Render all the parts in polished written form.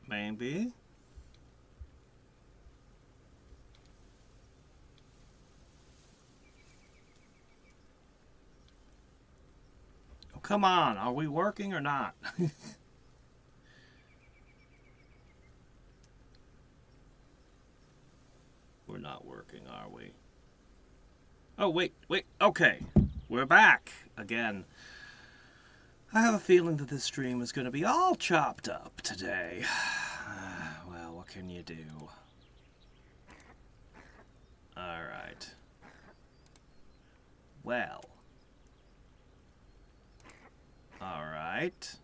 Maybe. Oh, come on. Are we working or not? We're not working, are we? Oh, wait. Okay. We're back again. I have a feeling that this stream is going to be all chopped up today. Well, what can you do? Alright. Well. Alright.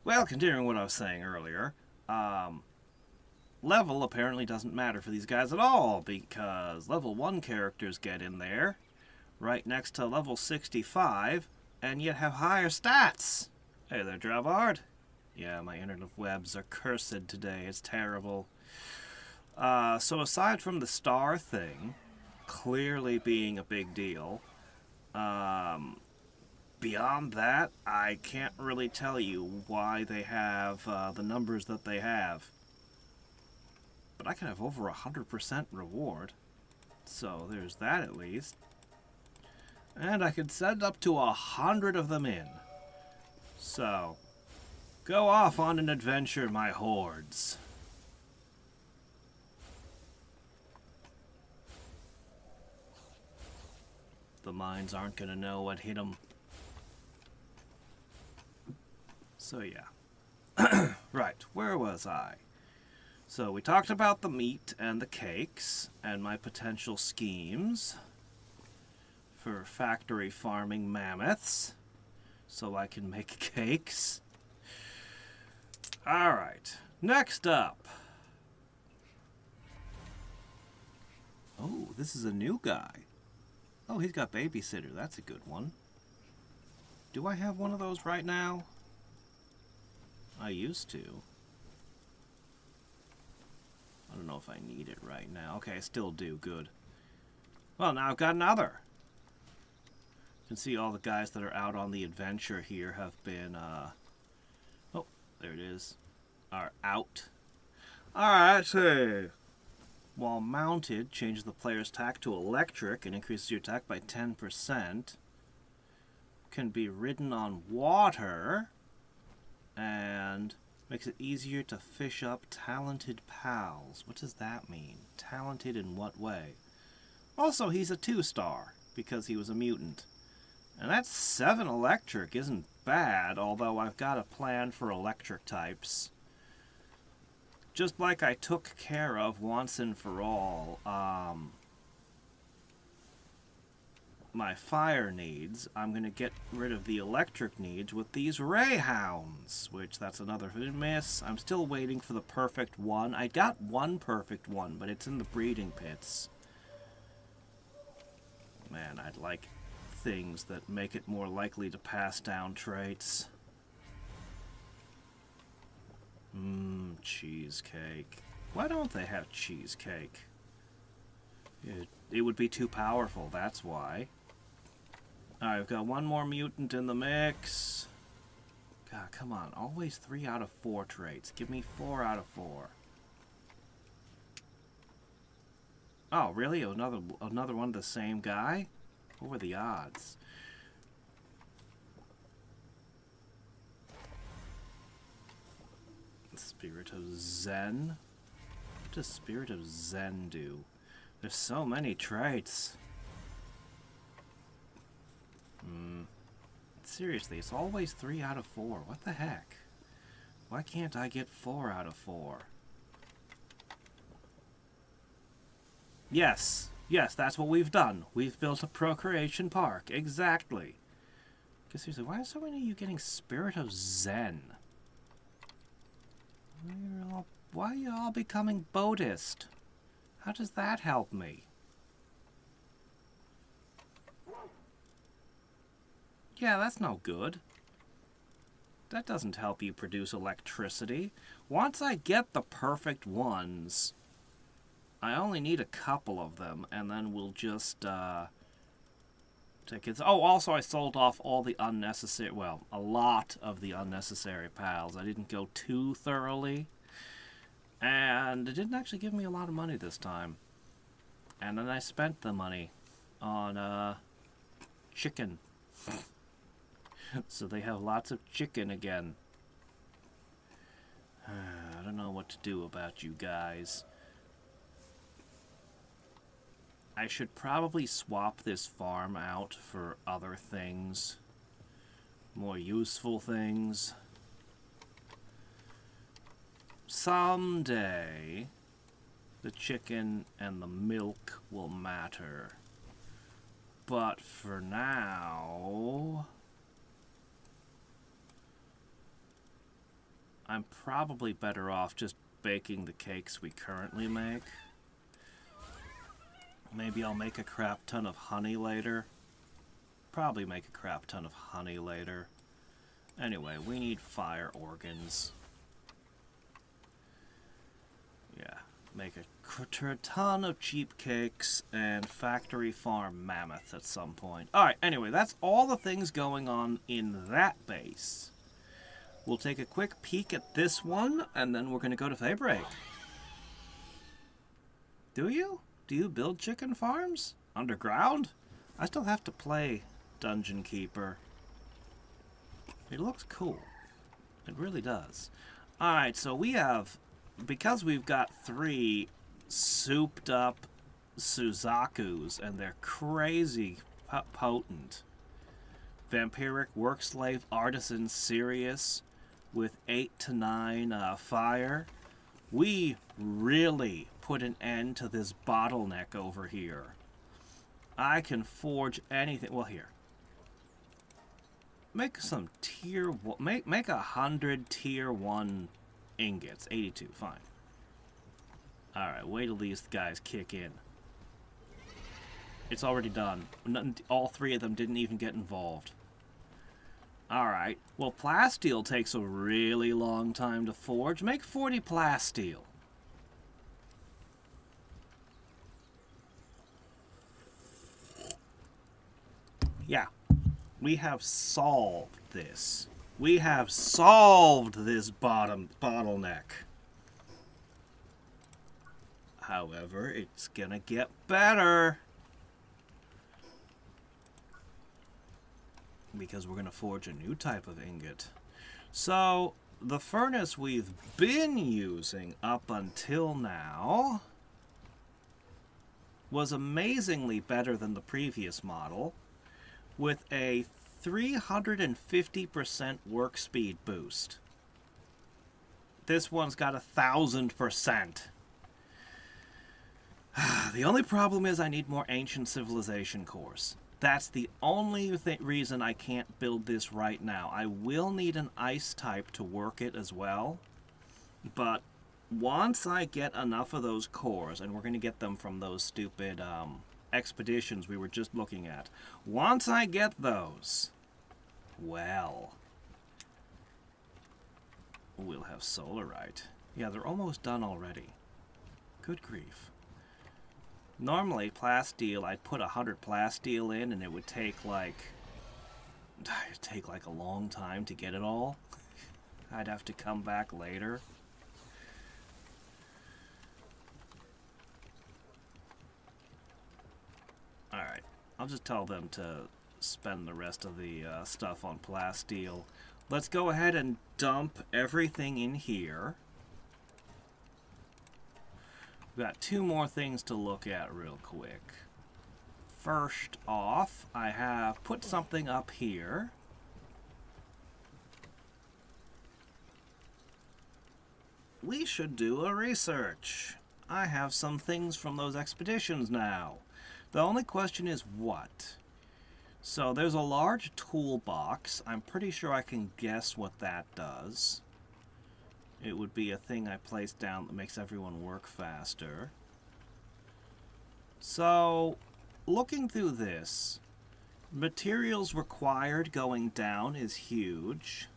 Well, continuing what I was saying earlier, level apparently doesn't matter for these guys at all, because level 1 characters get in there right next to level 65 and yet have higher stats. Hey there, Dravard. Yeah, my internet webs are cursed today. It's terrible. So aside from the star thing clearly being a big deal, beyond that, I can't really tell you why they have the numbers that they have. But I can have over 100% reward. So there's that at least. And I can send up to 100 of them in. So, go off on an adventure, my hordes. The mines aren't gonna know what hit them. So yeah. Right, where was I? So we talked about the meat and the cakes and my potential schemes for factory farming mammoths so I can make cakes. Alright, next up. Oh, this is a new guy. Oh, he's got babysitter. That's a good one. Do I have one of those right now? I used to. I don't know if I need it right now. Okay, I still do. Good. Well, now I've got another. You can see all the guys that are out on the adventure here have been, oh, there it is. Are out. Alright, so while mounted, changes the player's attack to electric and increases your attack by 10%. Can be ridden on water and makes it easier to fish up talented pals. What does that mean? Talented in what way? Also, he's a 2-star because he was a mutant. And that's 7 electric isn't bad, although I've got a plan for electric types. Just like I took care of once and for all, my fire needs, I'm going to get rid of the electric needs with these ray hounds, which that's another miss. I'm still waiting for the perfect one. I got one perfect one, but it's in the breeding pits. Man, I'd like things that make it more likely to pass down traits. Cheesecake. Why don't they have cheesecake? It would be too powerful, that's why. Alright, I've got one more mutant in the mix. God, come on. Always 3 out of 4 traits. Give me 4 out of 4. Oh, really? Another one of the same guy? What were the odds? Spirit of Zen? What does Spirit of Zen do? There's so many traits. Seriously, it's always 3 out of 4. What the heck? Why can't I get 4 out of 4? Yes, that's what we've done. We've built a procreation park. Exactly. Because seriously, why are so many of you getting Spirit of Zen? Why are you all becoming Buddhist? How does that help me? Yeah, that's no good. That doesn't help you produce electricity. Once I get the perfect ones, I only need a couple of them, and then we'll just, tickets. Oh, also I sold off all the unnecessary, well, a lot of the unnecessary pals. I didn't go too thoroughly. And it didn't actually give me a lot of money this time. And then I spent the money on chicken. So they have lots of chicken again. I don't know what to do about you guys. I should probably swap this farm out for other things. More useful things. Someday, the chicken and the milk will matter. But for now, I'm probably better off just baking the cakes we currently make. Maybe I'll make a crap ton of honey later. Probably make a crap ton of honey later. Anyway, we need fire organs. Yeah, make a ton of cheap cakes and factory farm mammoth at some point. Alright, anyway, that's all the things going on in that base. We'll take a quick peek at this one, and then we're going to go to Faybreak. Do you? Do you build chicken farms? Underground? I still have to play Dungeon Keeper. It looks cool. It really does. Alright, so we have, because we've got 3 souped up Suzakus, and they're crazy potent. Vampiric, Work Slave, Artisan, Sirius, with 8 to 9 fire. We really put an end to this bottleneck over here. I can forge anything. Well, here. Make some tier 1. Make 100 tier 1 ingots. 82, fine. Alright, wait till these guys kick in. It's already done. All 3 of them didn't even get involved. Alright, well, plasteel takes a really long time to forge. Make 40 plasteel. Yeah, we have solved this. We have solved this bottleneck. However, it's gonna get better. Because we're gonna forge a new type of ingot. So, the furnace we've been using up until now was amazingly better than the previous model, with a 350% work speed boost. This one's got 1,000%. The only problem is I need more ancient civilization cores. That's the only reason I can't build this right now. I will need an ice type to work it as well, but once I get enough of those cores, and we're going to get them from those stupid expeditions we were just looking at. Once I get those, well, we'll have solarite. Yeah, they're almost done already. Good grief. Normally, plasteel, I'd put 100 plasteel in, and it would take like a long time to get it all. I'd have to come back later. Alright, I'll just tell them to spend the rest of the stuff on plasteel. Let's go ahead and dump everything in here. We've got 2 more things to look at real quick. First off, I have put something up here. We should do a research. I have some things from those expeditions now. The only question is what? So there's a large toolbox. I'm pretty sure I can guess what that does. It would be a thing I place down that makes everyone work faster. So, looking through this, materials required going down is huge.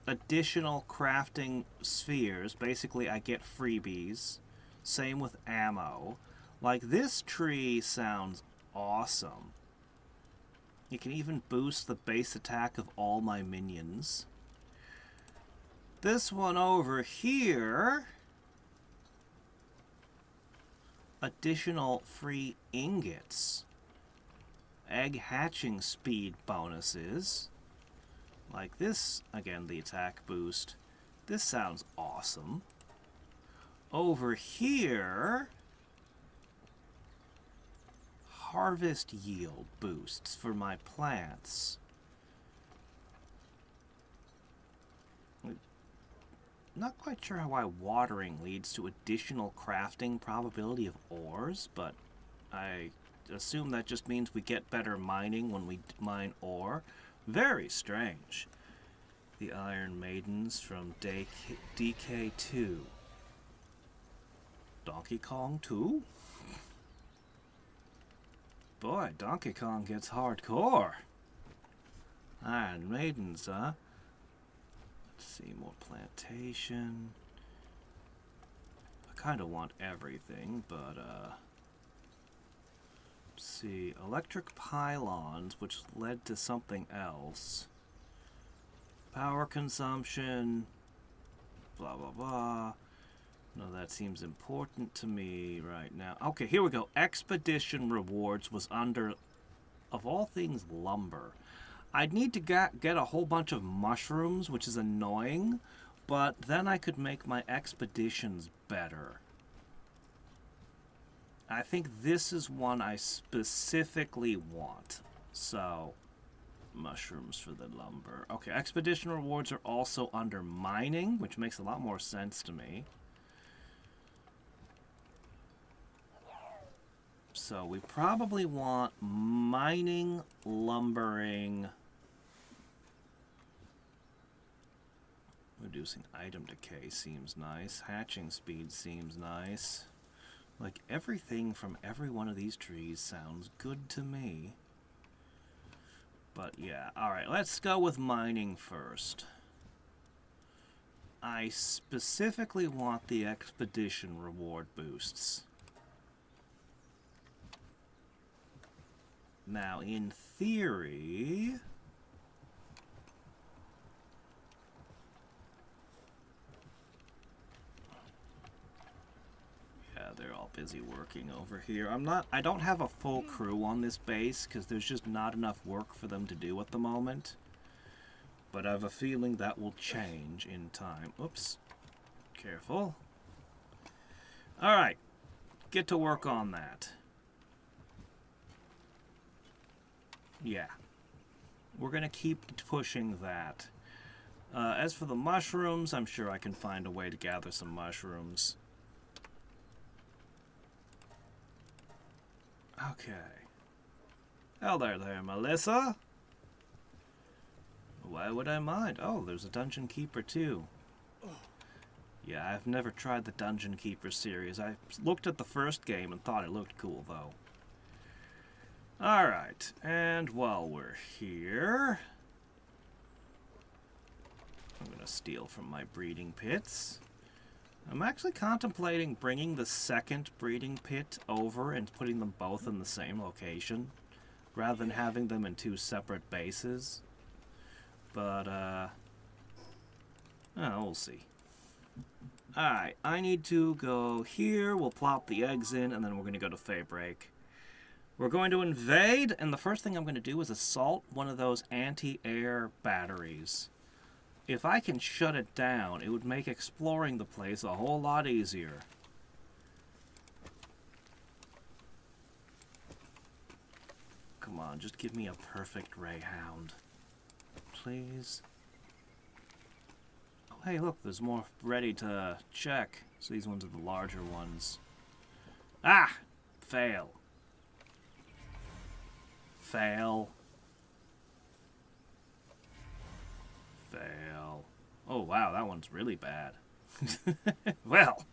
Additional crafting spheres, basically I get freebies. Same with ammo. Like, this tree sounds awesome. It can even boost the base attack of all my minions. This one over here... additional free ingots. Egg hatching speed bonuses. Like this, again, the attack boost. This sounds awesome. Over here... harvest yield boosts for my plants. Not quite sure why watering leads to additional crafting probability of ores, but I assume that just means we get better mining when we mine ore. Very strange. The Iron Maidens from DK2. Donkey Kong 2? Boy, Donkey Kong gets hardcore. Iron Maidens, huh? Let's see, more plantation. I kind of want everything, but, let's see. Electric pylons, which led to something else. Power consumption. Blah, blah, blah. No, that seems important to me right now. Okay, here we go. Expedition rewards was under, of all things, lumber. I'd need to get a whole bunch of mushrooms, which is annoying, but then I could make my expeditions better. I think this is one I specifically want. So, mushrooms for the lumber. Okay, expedition rewards are also under mining, which makes a lot more sense to me. So we probably want mining, lumbering, reducing item decay seems nice, hatching speed seems nice. Like, everything from every one of these trees sounds good to me. But yeah, alright, let's go with mining first. I specifically want the expedition reward boosts. Now, in theory... yeah, they're all busy working over here. I don't have a full crew on this base, because there's just not enough work for them to do at the moment. But I have a feeling that will change in time. Oops. Careful. Alright. Get to work on that. Yeah, we're going to keep pushing that. As for the mushrooms, I'm sure I can find a way to gather some mushrooms. Okay. Hello there, Melissa. Why would I mind? Oh, there's a Dungeon Keeper too. Yeah, I've never tried the Dungeon Keeper series. I looked at the first game and thought it looked cool, though. Alright, and while we're here, I'm going to steal from my breeding pits. I'm actually contemplating bringing the second breeding pit over and putting them both in the same location, rather than having them in two separate bases. But, oh, we'll see. Alright, I need to go here, we'll plop the eggs in, and then we're going to go to Faybreak. We're going to invade, and the first thing I'm going to do is assault one of those anti-air batteries. If I can shut it down, it would make exploring the place a whole lot easier. Come on, just give me a perfect Greyhound. Please. Oh, hey, look, there's more ready to check. So these ones are the larger ones. Ah! Fail. Fail. Fail. Oh, wow, that one's really bad. Well.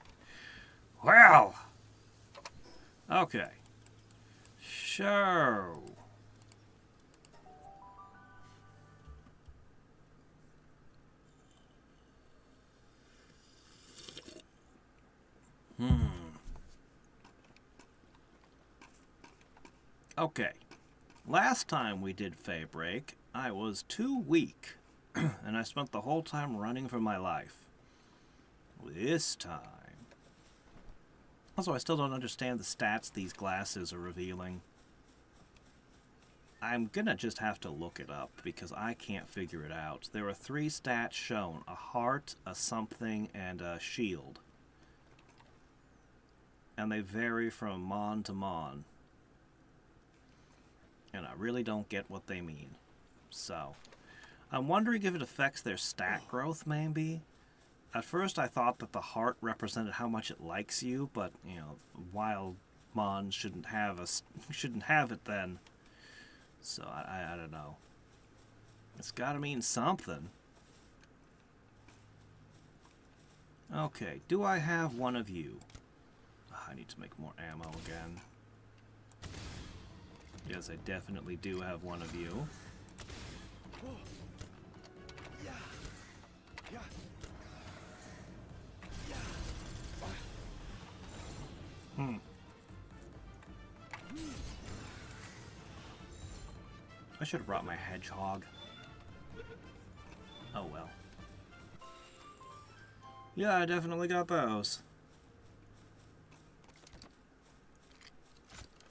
Okay. Sure. Okay. Last time we did Faybreak, I was too weak, and I spent the whole time running for my life. This time... Also, I still don't understand the stats these glasses are revealing. I'm gonna just have to look it up, because I can't figure it out. There are 3 stats shown. A heart, a something, and a shield. And they vary from mon to mon. And I really don't get what they mean. So, I'm wondering if it affects their stat growth, maybe? At first I thought that the heart represented how much it likes you, but, you know, wild mons shouldn't have it then. So, I don't know. It's gotta mean something. Okay, do I have one of you? Oh, I need to make more ammo again. Yes, I definitely do have one of you. I should have brought my hedgehog. Oh well. Yeah, I definitely got those.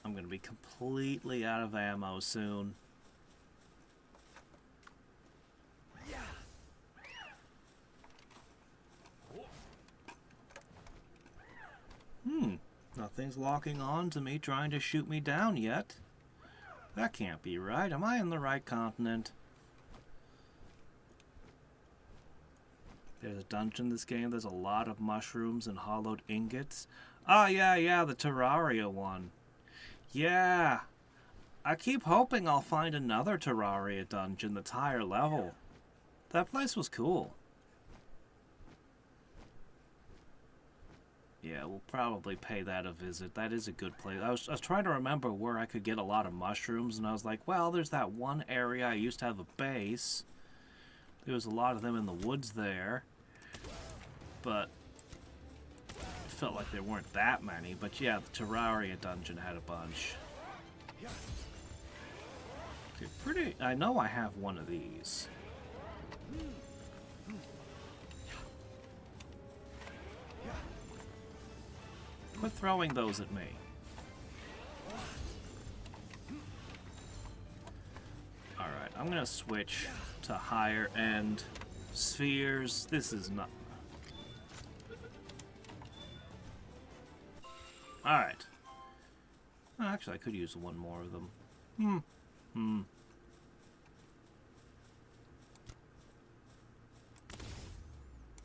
I'm gonna be completely out of ammo soon. Nothing's locking on to me trying to shoot me down yet. That can't be right. Am I in the right continent? There's a dungeon in this game. There's a lot of mushrooms and hollowed ingots. Oh, yeah, the Terraria one. Yeah. I keep hoping I'll find another Terraria dungeon that's higher level. That place was cool. Yeah, we'll probably pay that a visit. That is a good place. I was trying to remember where I could get a lot of mushrooms, and I was like, well, there's that one area I used to have a base. There was a lot of them in the woods there. But it felt like there weren't that many. But yeah, the Terraria dungeon had a bunch. Okay, I know I have one of these. Quit throwing those at me. Alright, I'm gonna switch to higher end spheres. This is not... Alright. Oh, actually, I could use one more of them.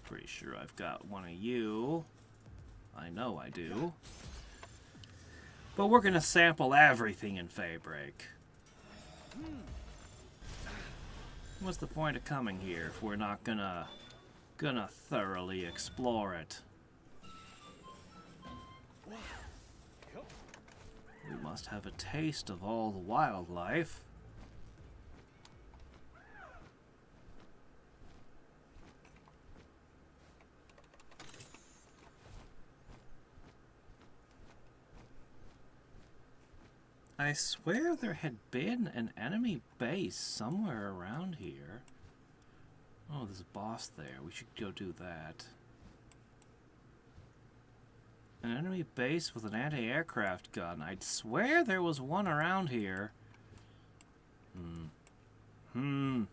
Pretty sure I've got one of you. I know I do. But we're gonna sample everything in Faybreak. What's the point of coming here if we're not gonna thoroughly explore it? We must have a taste of all the wildlife. I swear there had been an enemy base somewhere around here. Oh, there's a boss there. We should go do that. An enemy base with an anti-aircraft gun. I'd swear there was one around here. Alright,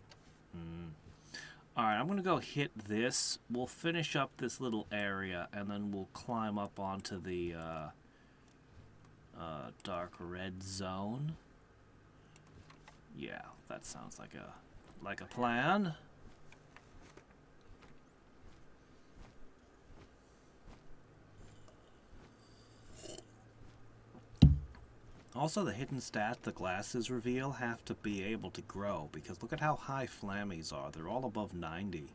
I'm gonna go hit this. We'll finish up this little area, and then we'll climb up onto the, dark red zone. Yeah, that sounds like a plan. Also, the hidden stat the glasses reveal have to be able to grow, because look at how high Flammies are. They're all above 90.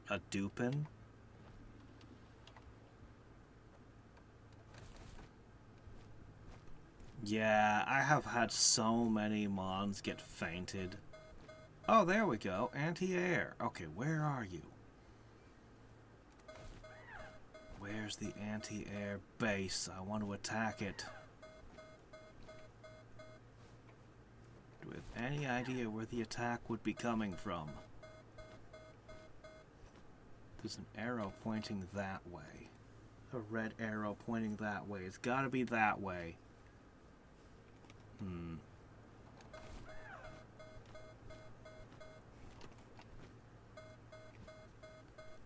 A Dupin. Yeah, I have had so many mons get fainted. Oh, there we go. Anti-air. Okay, where are you? where's the anti-air base? I want to attack it. Do we have any idea where the attack would be coming from? There's an arrow pointing that way. A red arrow pointing that way. It's gotta be that way.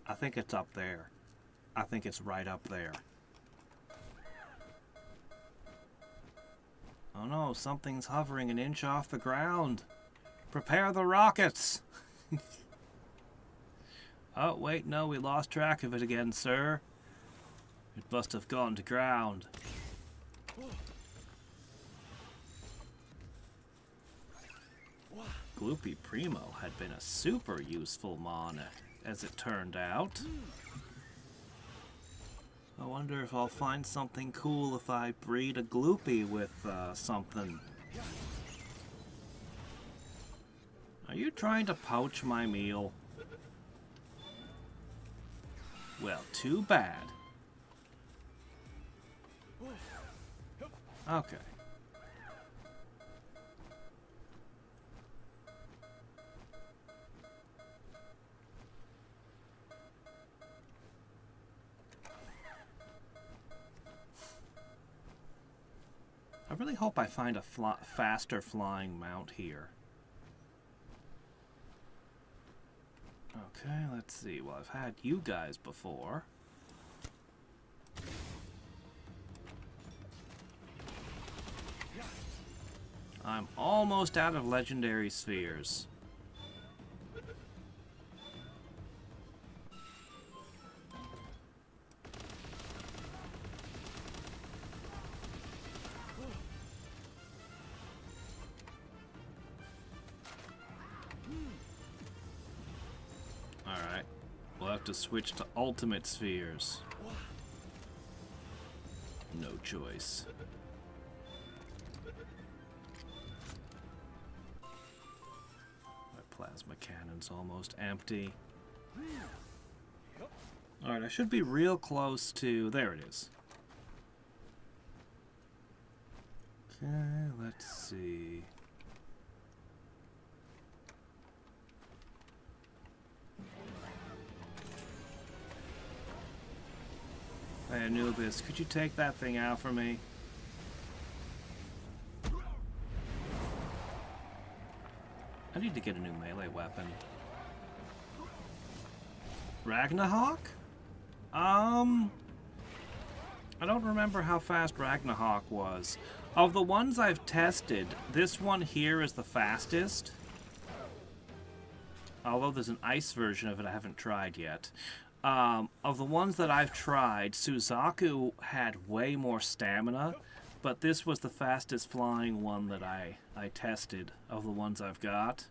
I think it's up there. I think it's right up there. Oh no, something's hovering an inch off the ground. Prepare the rockets! Oh, wait, no, we lost track of it again, sir. It must have gone to ground. Gloopy Primo had been a super useful mon, as it turned out. I wonder if I'll find something cool if I breed a Gloopy with something. Are you trying to poach my meal? Well, too bad. Okay. I really hope I find a faster flying mount here. Okay, let's see. Well, I've had you guys before. I'm almost out of legendary spheres. Alright, we'll have to switch to ultimate spheres. No choice. My plasma cannon's almost empty. Alright, I should be real close to... There it is. Okay, let's see... Hey Anubis, could you take that thing out for me? I need to get a new melee weapon. Ragnarok? I don't remember how fast Ragnarok was. Of the ones I've tested, this one here is the fastest. Although there's an ice version of it I haven't tried yet. Of the ones that I've tried, Suzaku had way more stamina, but this was the fastest flying one that I tested of the ones I've got.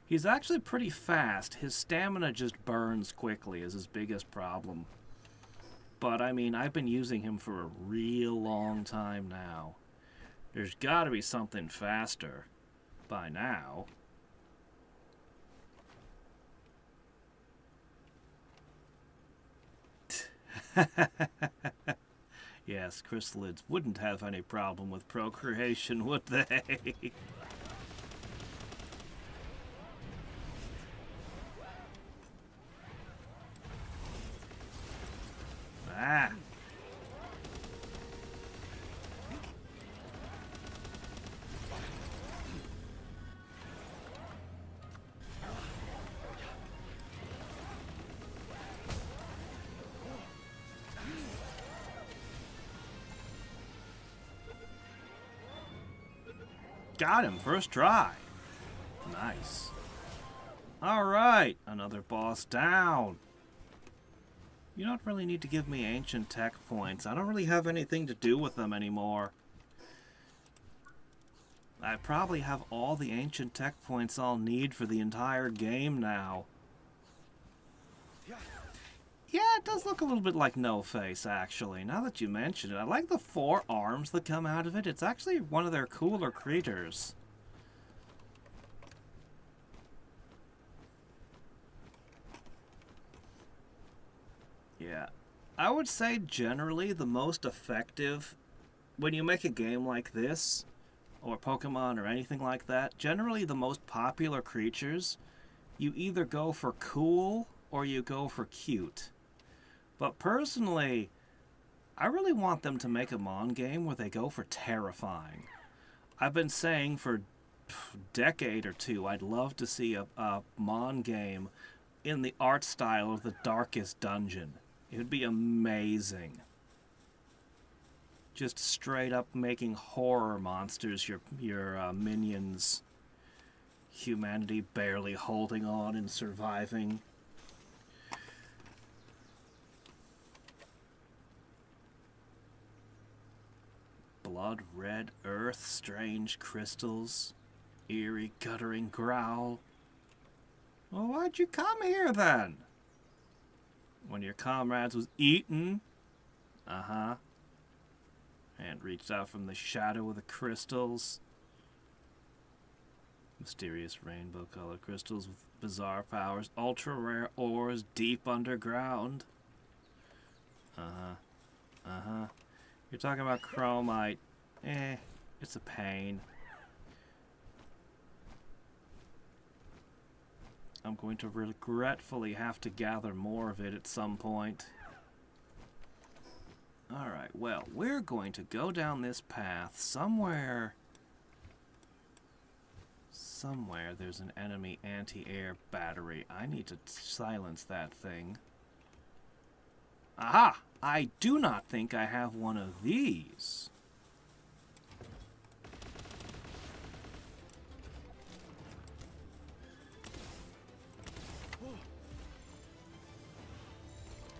He's actually pretty fast. His stamina just burns quickly is his biggest problem. But, I mean, I've been using him for a real long time now. There's gotta be something faster by now. Yes, chrysalids wouldn't have any problem with procreation, would they? Ah! Got him, first try. Nice. Alright, another boss down. You don't really need to give me ancient tech points. I don't really have anything to do with them anymore. I probably have all the ancient tech points I'll need for the entire game now. Yeah, it does look a little bit like No Face, actually, now that you mention it. I like the 4 arms that come out of it. It's actually one of their cooler creatures. Yeah. I would say generally the most effective, when you make a game like this, or Pokemon or anything like that, generally the most popular creatures, you either go for cool or you go for cute. But personally, I really want them to make a Mon game where they go for terrifying. I've been saying for a decade or two, I'd love to see a Mon game in the art style of the Darkest Dungeon. It would be amazing. Just straight up making horror monsters your minions. Humanity barely holding on and surviving. Blood red earth, strange crystals, eerie guttering growl. Well, why'd you come here then? When your comrades was eaten? Uh-huh. And reached out from the shadow of the crystals. Mysterious rainbow-colored crystals with bizarre powers. Ultra-rare ores deep underground. Uh-huh. Uh-huh. You're talking about chromite. It's a pain. I'm going to regretfully have to gather more of it at some point. Alright, well, we're going to go down this path. Somewhere there's an enemy anti-air battery. I need to silence that thing. Aha! I do not think I have one of these.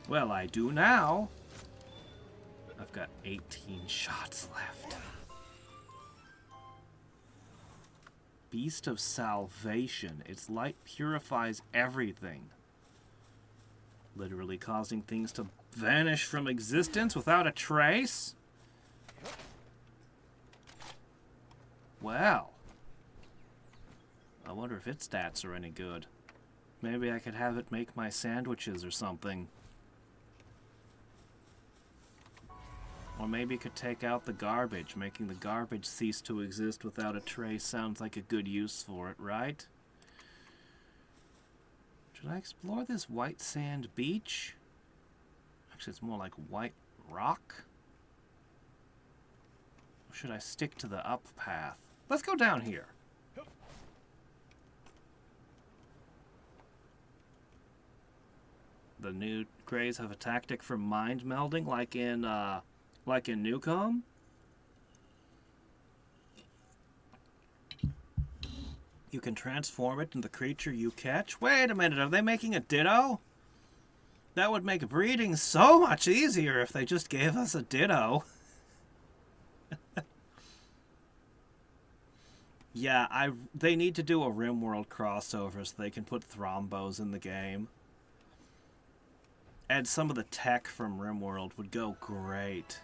Well, I do now. I've got 18 shots left. Beast of Salvation. Its light purifies everything. Literally causing things to vanish from existence without a trace? Well. I wonder if its stats are any good. Maybe I could have it make my sandwiches or something. Or maybe it could take out the garbage. Making the garbage cease to exist without a trace sounds like a good use for it, right? Should I explore this white sand beach? Actually, it's more like white rock. Or should I stick to the up path? Let's go down here. The new Greys have a tactic for mind melding, like in Newcomb. You can transform it into the creature you catch. Wait a minute, are they making a Ditto? That would make breeding so much easier if they just gave us a Ditto. Yeah, they need to do a RimWorld crossover so they can put Thrombos in the game. And some of the tech from RimWorld would go great.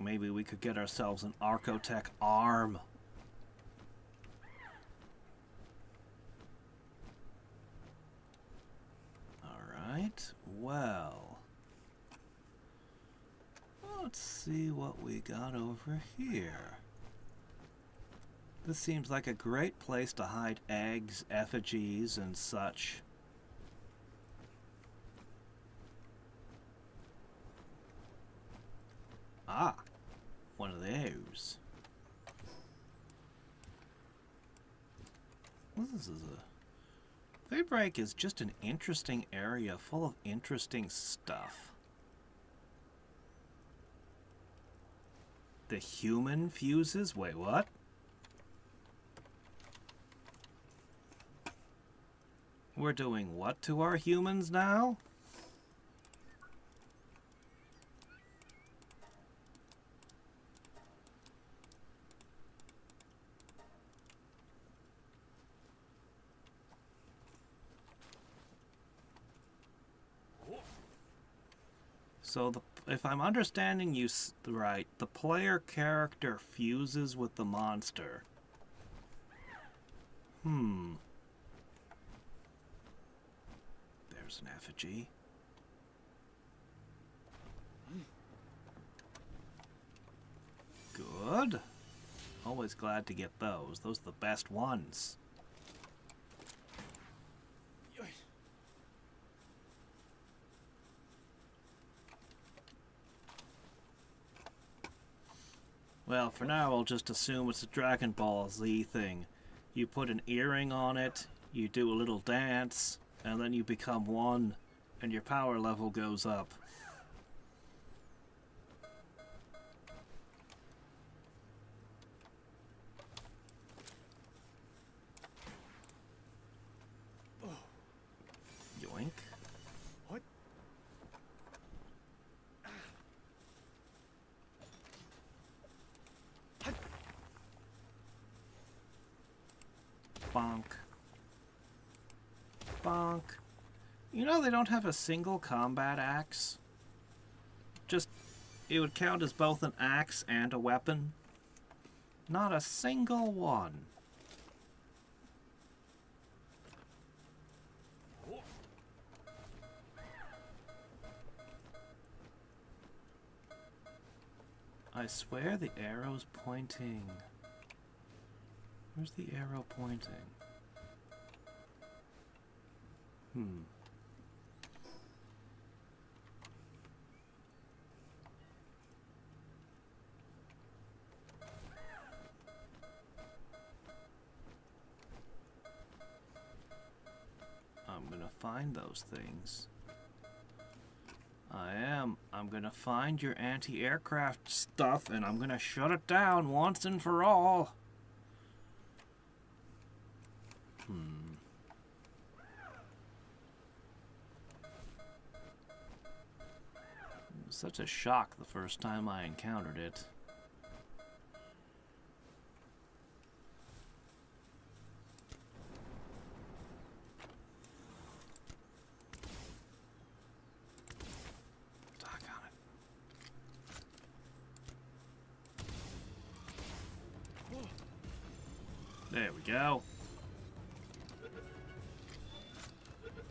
Maybe we could get ourselves an Arcotech arm. Alright, well. Let's see what we got over here. This seems like a great place to hide eggs, effigies, and such. Ah, one of those. This is a... Faybreak is just an interesting area full of interesting stuff. The human fuses? Wait, what? We're doing what to our humans now? So, if I'm understanding you right, the player character fuses with the monster. There's an effigy. Good. Always glad to get those. Those are the best ones. Well, for now, I'll just assume it's a Dragon Ball Z thing. You put an earring on it, you do a little dance, and then you become one, and your power level goes up. Yoink. What? Bonk. Bonk. You know they don't have a single combat axe? Just, it would count as both an axe and a weapon. Not a single one. I swear the arrow's pointing. Where's the arrow pointing? I'm gonna find those things. I'm gonna find your anti-aircraft stuff and I'm gonna shut it down once and for all. It was such a shock the first time I encountered it. There we go.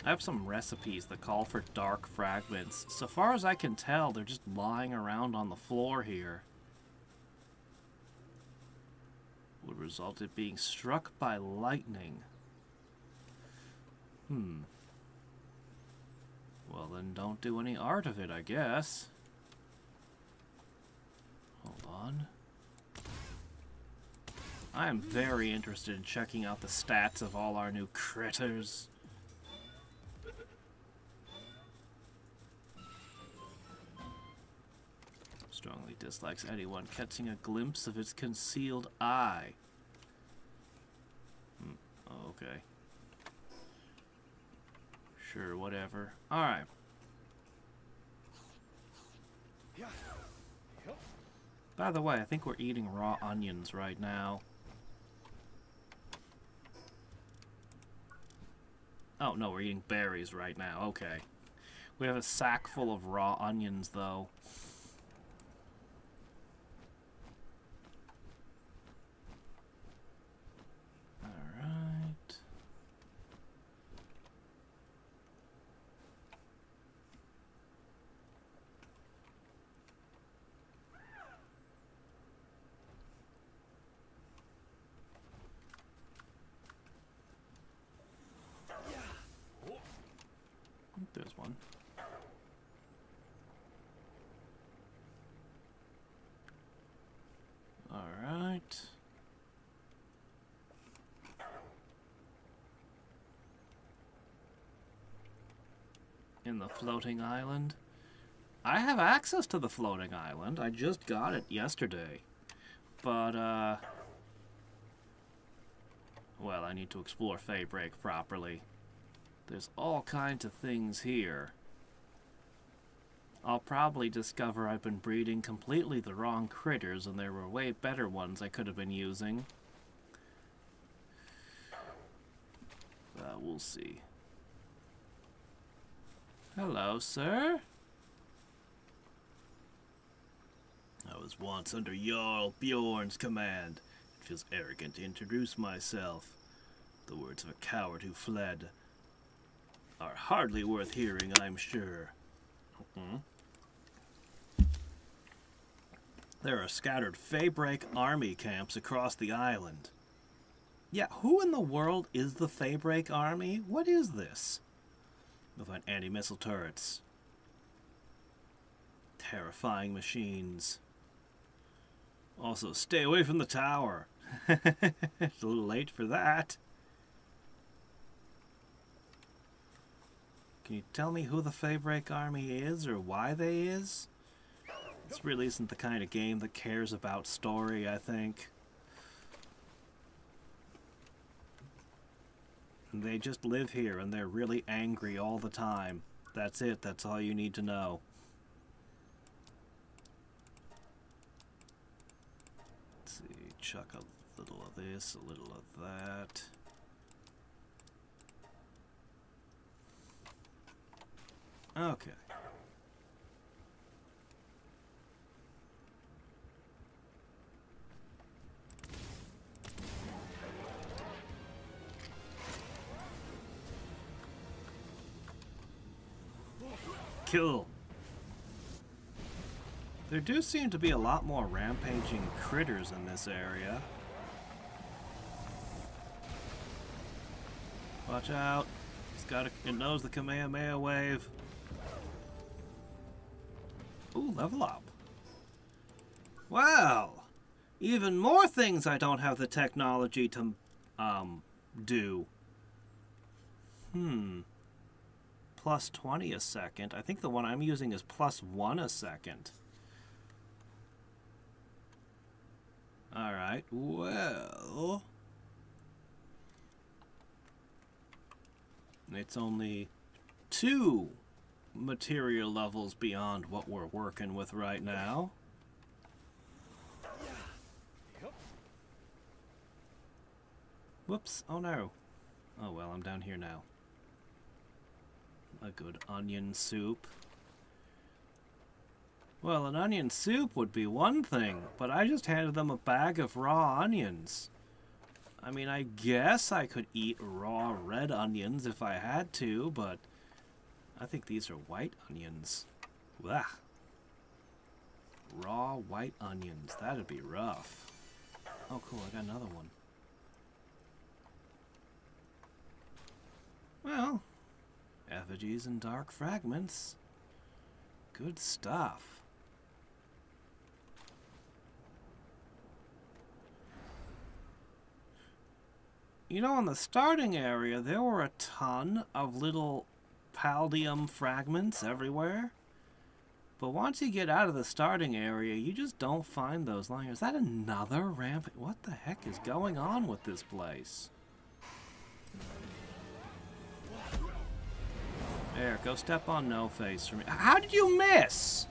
I have some recipes that call for dark fragments. So far as I can tell, they're just lying around on the floor here. Would result in being struck by lightning. Well then don't do any art of it, I guess. Hold on. I am very interested in checking out the stats of all our new critters. Strongly dislikes anyone catching a glimpse of its concealed eye. Oh, okay. Sure, whatever. Alright. By the way, I think we're eating raw onions right now. Oh, no, we're eating berries right now. Okay. We have a sack full of raw onions, though. Alright. There's one. All right. In the floating island. I have access to the floating island. I just got it yesterday. But, well, I need to explore Faybreak properly. There's all kinds of things here. I'll probably discover I've been breeding completely the wrong critters and there were way better ones I could have been using. We'll see. Hello, sir. I was once under Jarl Bjorn's command. It feels arrogant to introduce myself. The words of a coward who fled are hardly worth hearing, I'm sure. There are scattered Faybreak army camps across the island. Yeah, who in the world is the Faybreak army? What is this? We'll find anti-missile turrets. Terrifying machines. Also, stay away from the tower. It's a little late for that. Can you tell me who the Faybreak army is or why they is? This really isn't the kind of game that cares about story, I think. And they just live here and they're really angry all the time. That's it, that's all you need to know. Let's see, chuck a little of this, a little of that. Okay. Kill. There do seem to be a lot more rampaging critters in this area. Watch out. It knows the Kamehameha wave. Ooh, level up. Well, even more things I don't have the technology to, do. Plus 20 a second. I think the one I'm using is plus 1 a second. Alright, well... It's only 2 material levels beyond what we're working with right now. Whoops, oh no. Oh well, I'm down here now. A good onion soup. Well, an onion soup would be one thing, but I just handed them a bag of raw onions. I mean, I guess I could eat raw red onions if I had to, but I think these are white onions. Blah. Raw white onions. That'd be rough. Oh, cool. I got another one. Well, effigies and dark fragments. Good stuff. You know, in the starting area, there were a ton of little paldium fragments everywhere. But once you get out of the starting area, you just don't find those lying. Is that another ramp? What the heck is going on with this place? There, go step on No Face for me. How did you miss?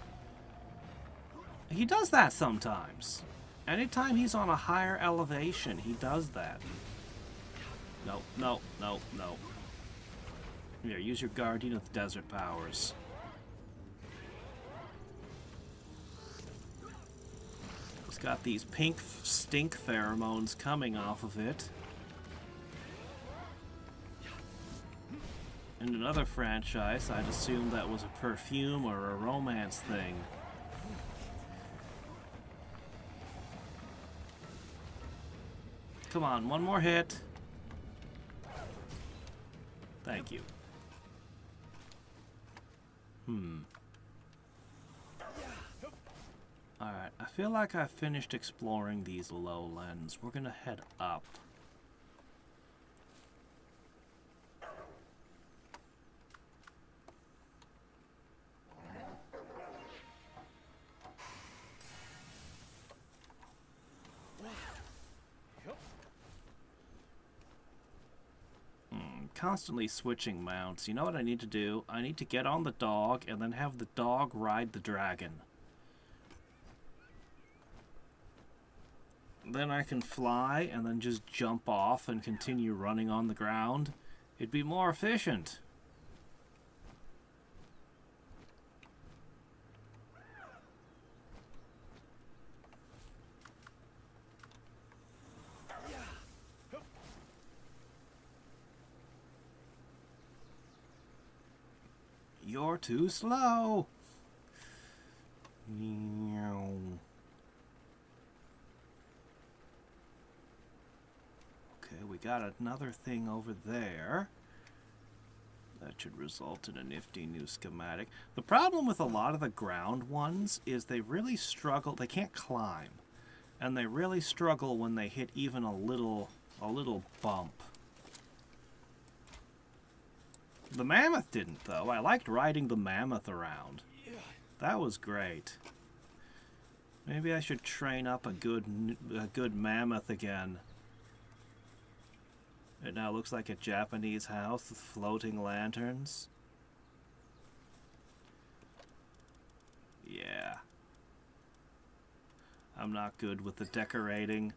He does that sometimes. Anytime he's on a higher elevation, he does that. No, no, no, no. Here, use your Guardian of the Desert powers. It's got these pink stink pheromones coming off of it. In another franchise, I'd assume that was a perfume or a romance thing. Come on, one more hit. Thank you. Alright, I feel like I've finished exploring these lowlands. We're gonna head up. Constantly switching mounts. You know what I need to do? I need to get on the dog and then have the dog ride the dragon. Then I can fly and then just jump off and continue running on the ground. It'd be more efficient. You're too slow. got another thing over there. That should result in a nifty new schematic. The problem with a lot of the ground ones is they really struggle. They can't climb. And they really struggle when they hit even a little bump. The mammoth didn't, though. I liked riding the mammoth around. That was great. Maybe I should train up a good mammoth again. It now looks like a Japanese house with floating lanterns. Yeah. I'm not good with the decorating,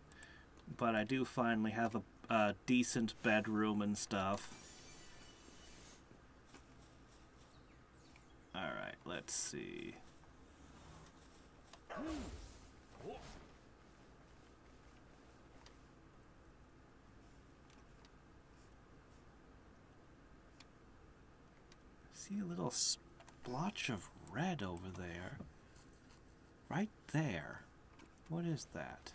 but I do finally have a decent bedroom and stuff. Alright, let's see. See a little splotch of red over there. Right there. What is that?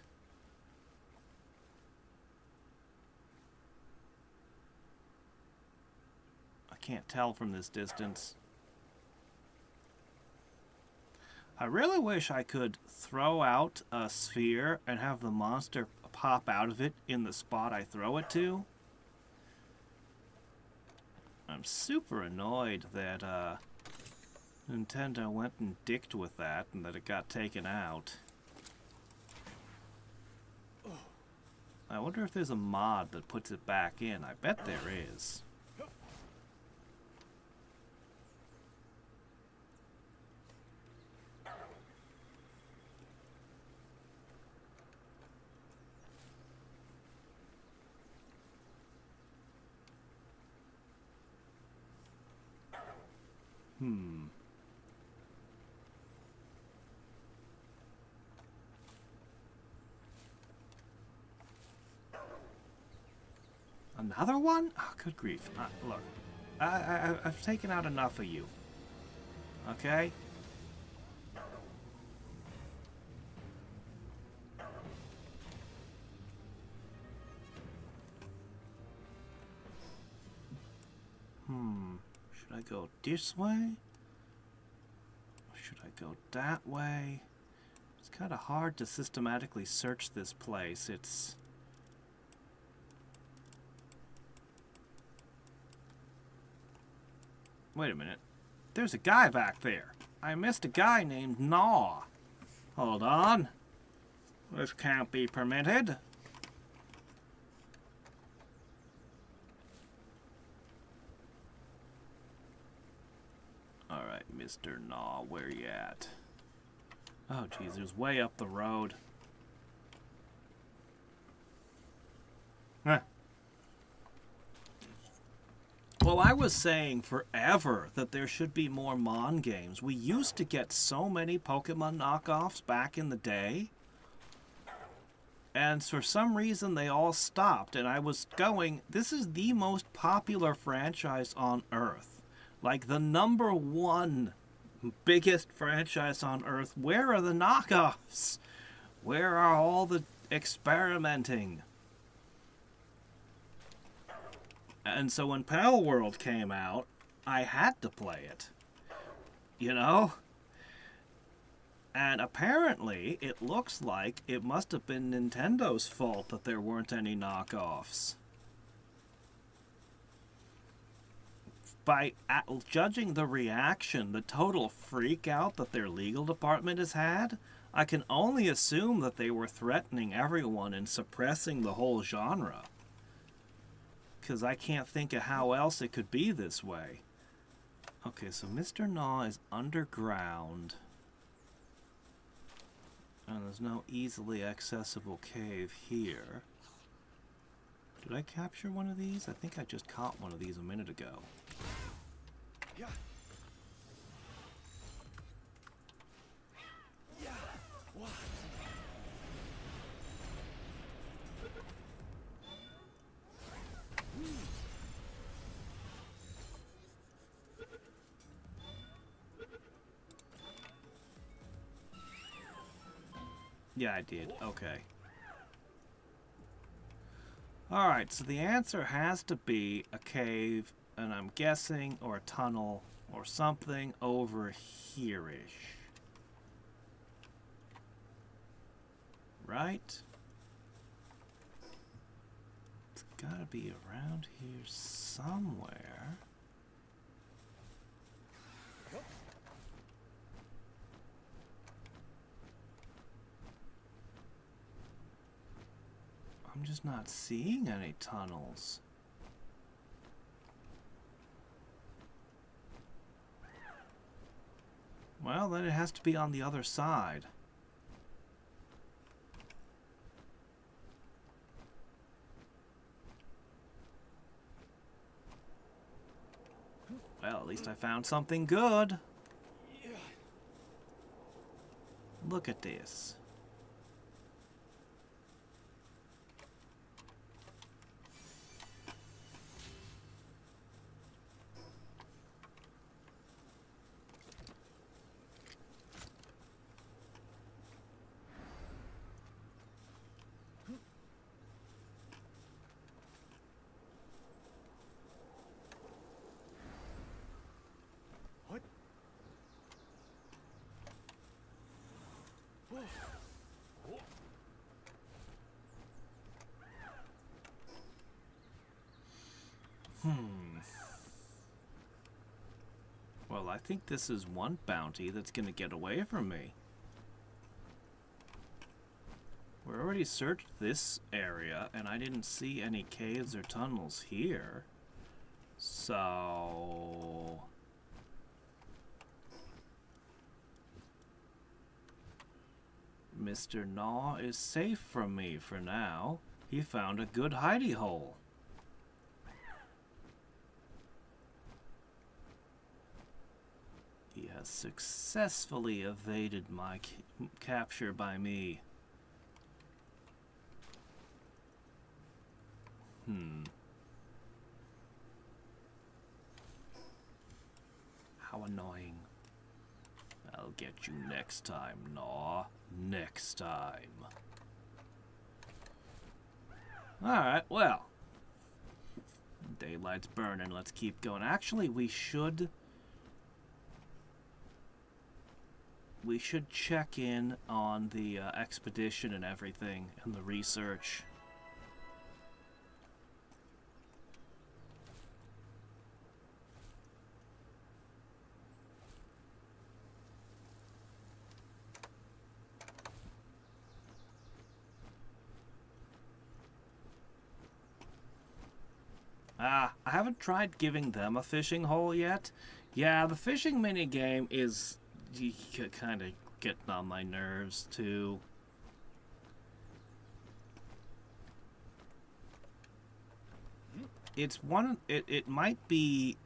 I can't tell from this distance. I really wish I could throw out a sphere and have the monster pop out of it in the spot I throw it to. I'm super annoyed that Nintendo went and dicked with that and that it got taken out. I wonder if there's a mod that puts it back in. I bet there is. Another one? Oh, good grief. Look, I've taken out enough of you. Okay? Should I go this way? Or should I go that way? It's kind of hard to systematically search this place. It's... Wait a minute. There's a guy back there. I missed a guy named Gnaw. Hold on. This can't be permitted. Alright, Mr. Gnaw, where you at? Oh, geez, there's way up the road. Huh. Well, I was saying forever that there should be more Mon games. We used to get so many Pokemon knockoffs back in the day. And for some reason, they all stopped. And I was going, this is the most popular franchise on Earth. Like, the #1 biggest franchise on Earth. Where are the knockoffs? Where are all the experimenting? And so when Palworld came out, I had to play it. You know? And apparently, it looks like it must have been Nintendo's fault that there weren't any knockoffs. By judging the reaction, the total freak out that their legal department has had, I can only assume that they were threatening everyone and suppressing the whole genre. Because I can't think of how else it could be this way. Okay, so Mr. Gnaw is underground. And there's no easily accessible cave here. Did I capture one of these? I think I just caught one of these a minute ago. Yeah. Yeah. What? Yeah, I did. Okay. Alright, so the answer has to be a cave, and I'm guessing, or a tunnel, or something over here-ish. Right? It's gotta be around here somewhere. I'm just not seeing any tunnels. Well, then it has to be on the other side. Well, at least I found something good. Look at this. Well, I think this is one bounty that's gonna get away from me. We already searched this area, and I didn't see any caves or tunnels here. So... Mr. Gnaw is safe from me for now. He found a good hidey hole. He has successfully evaded my capture by me. How annoying. I'll get you next time, Gnaw. Next time. Alright, well. Daylight's burning. Let's keep going. Actually, we should check in on the expedition and everything, and the research. I haven't tried giving them a fishing hole yet. Yeah, the fishing minigame is kind of getting on my nerves too. It's one. It might be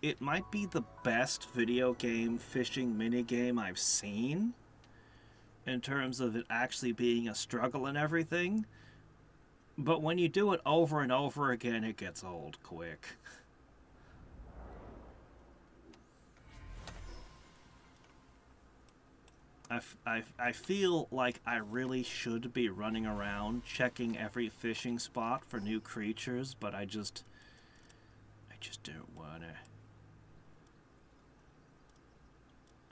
the best video game fishing minigame I've seen, in terms of it actually being a struggle and everything. But when you do it over and over again, it gets old quick. I feel like I really should be running around checking every fishing spot for new creatures, but I just don't wanna.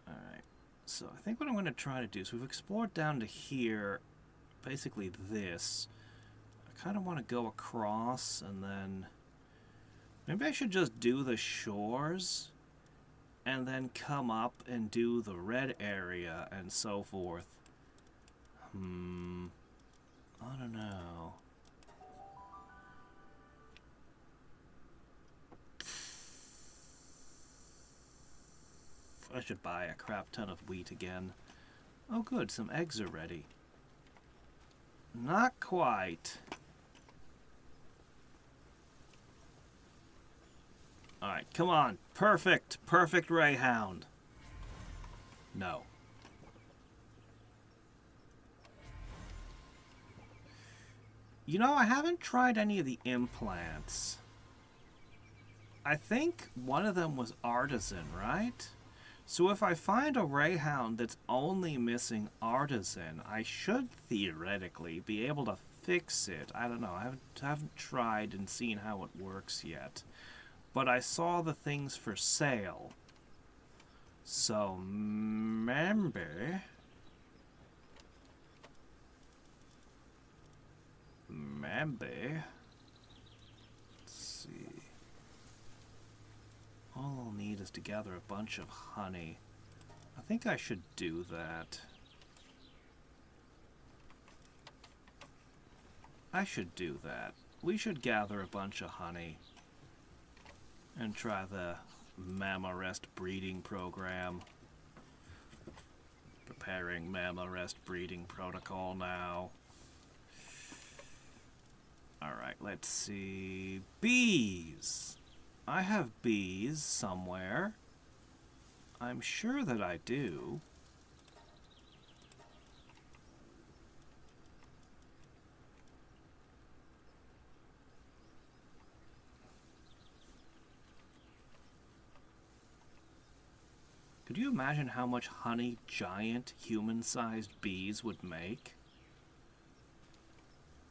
Alright, so I think what I'm gonna try to do is, we've explored down to here, basically this. I kind of want to go across, and then maybe I should just do the shores and then come up and do the red area and so forth. I don't know. I should buy a crap ton of wheat again. Oh good, some eggs are ready. Not quite. Alright, come on. Perfect. Perfect Rayhound. No. You know, I haven't tried any of the implants. I think one of them was Artisan, right? So if I find a Rayhound that's only missing Artisan, I should theoretically be able to fix it. I don't know. I haven't tried and seen how it works yet. But I saw the things for sale. So, maybe... Let's see. All I'll need is to gather a bunch of honey. I think I should do that. I should do that. We should gather a bunch of honey and try the Mama Rest breeding program. Preparing Mama Rest breeding protocol now. Alright, let's see. Bees! I have bees somewhere. I'm sure that I do. Could you imagine how much honey giant human-sized bees would make?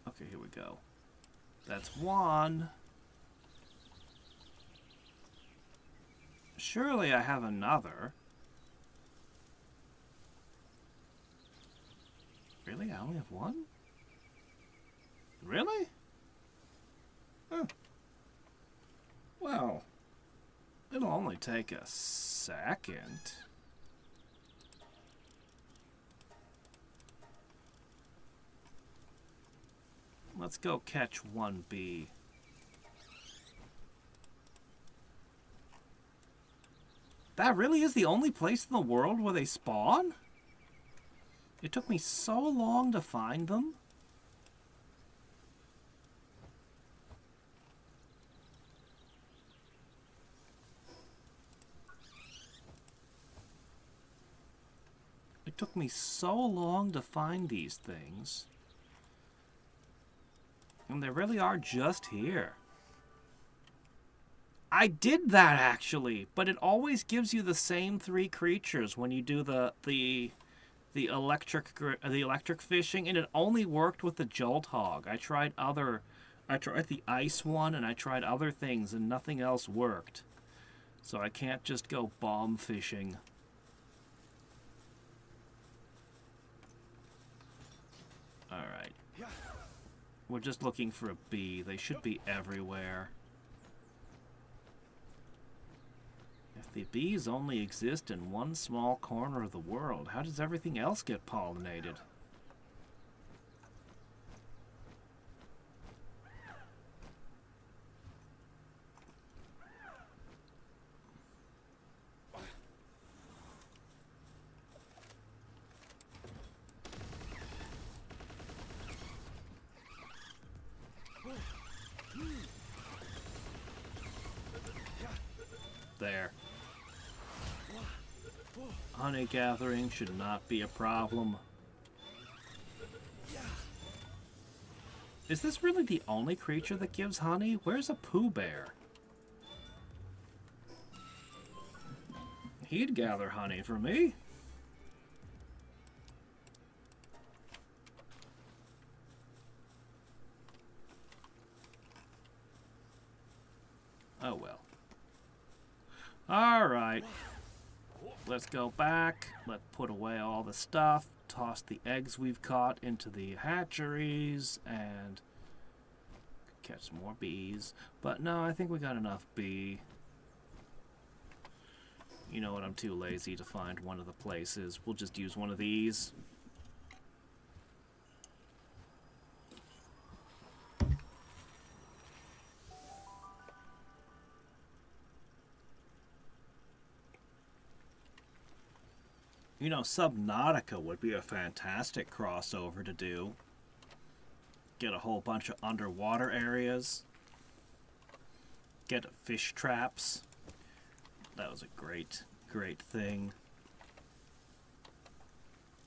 Okay, here we go. That's one. Surely I have another. Really? I only have one? Really? Huh. Well, it'll only take a second. Let's go catch one bee. That really is the only place in the world where they spawn? It took me so long to find them. It took me so long to find these things. And they really are just here. I did that actually, but it always gives you the same 3 creatures when you do the electric fishing, and it only worked with the Jolt Hog. I tried the ice one, and I tried other things, and nothing else worked. So I can't just go bomb fishing. All right. We're just looking for a bee. They should be everywhere. If the bees only exist in one small corner of the world, how does everything else get pollinated? There. Honey gathering should not be a problem. Is this really the only creature that gives honey? Where's a Pooh Bear? He'd gather honey for me. Oh well. Alright. Let's go back. Let's put away all the stuff. Toss the eggs we've caught into the hatcheries and catch some more bees. But no, I think we got enough bee. You know what? I'm too lazy to find one of the places. We'll just use one of these. You know, Subnautica would be a fantastic crossover to do. Get a whole bunch of underwater areas. Get fish traps. That was a great, great thing.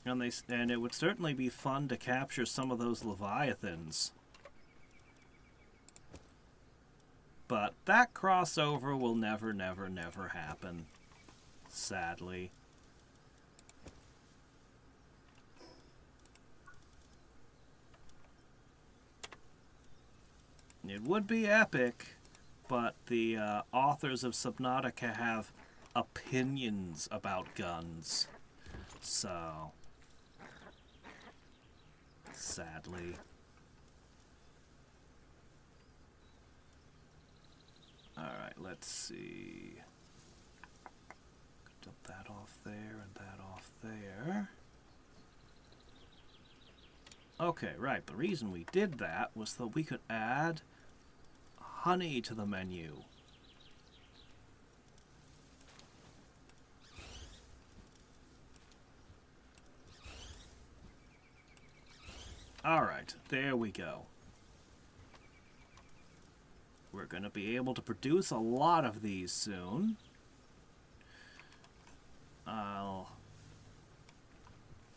And it would certainly be fun to capture some of those leviathans. But that crossover will never, never, never happen. Sadly. It would be epic, but the authors of Subnautica have opinions about guns. So, sadly. Alright, let's see. Dump that off there and that off there. Okay, right. The reason we did that was so we could add honey to the menu. Alright, there we go. We're going to be able to produce a lot of these soon.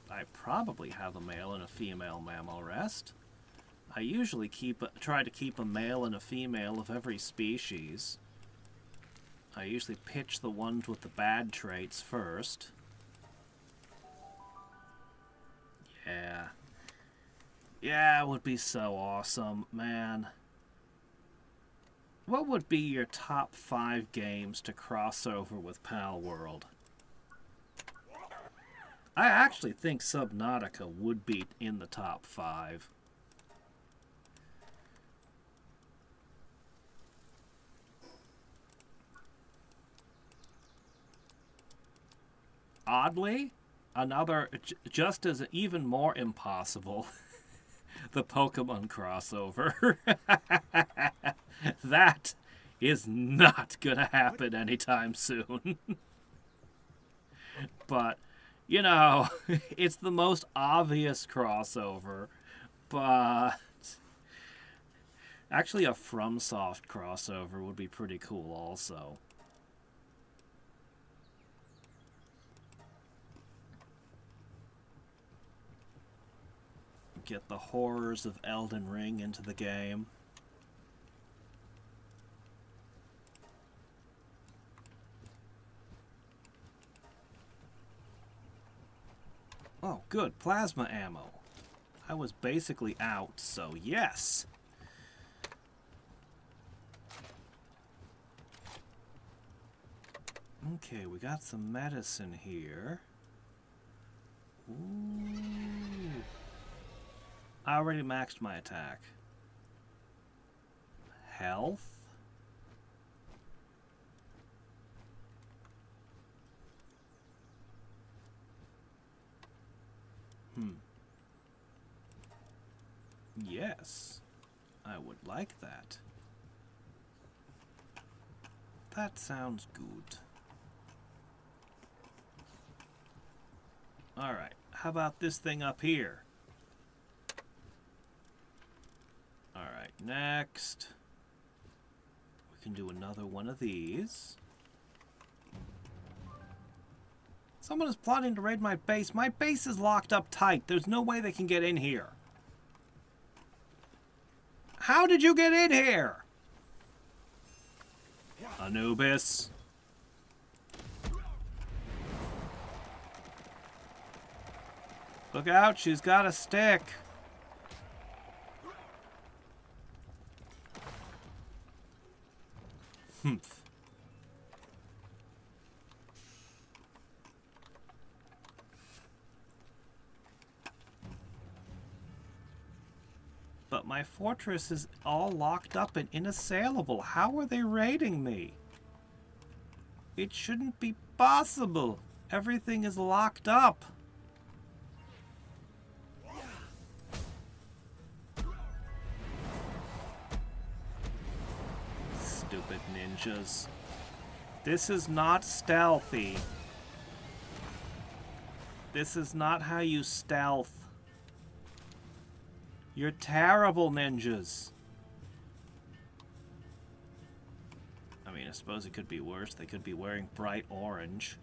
I probably have a male and a female mammal rest. I usually try to keep a male and a female of every species. I usually pitch the ones with the bad traits first. Yeah. Yeah, it would be so awesome, man. What would be your top 5 games to cross over with Palworld? I actually think Subnautica would be in the top 5. Oddly, another, just as even more impossible, the Pokemon crossover. That is not gonna happen anytime soon. But, you know, it's the most obvious crossover, but actually a FromSoft crossover would be pretty cool also. Get the horrors of Elden Ring into the game. Oh, good. Plasma ammo. I was basically out, so yes. Okay, we got some medicine here. Ooh. I already maxed my attack. Health? Yes, I would like that. That sounds good. Alright, how about this thing up here? Alright, next. We can do another one of these. Someone is plotting to raid my base. My base is locked up tight. There's no way they can get in here. How did you get in here? Anubis. Look out, she's got a stick. Humph. But my fortress is all locked up and inassailable. How are they raiding me? It shouldn't be possible. Everything is locked up. Stupid ninjas. This is not stealthy. This is not how you stealth. You're terrible ninjas. I mean, I suppose it could be worse. They could be wearing bright orange.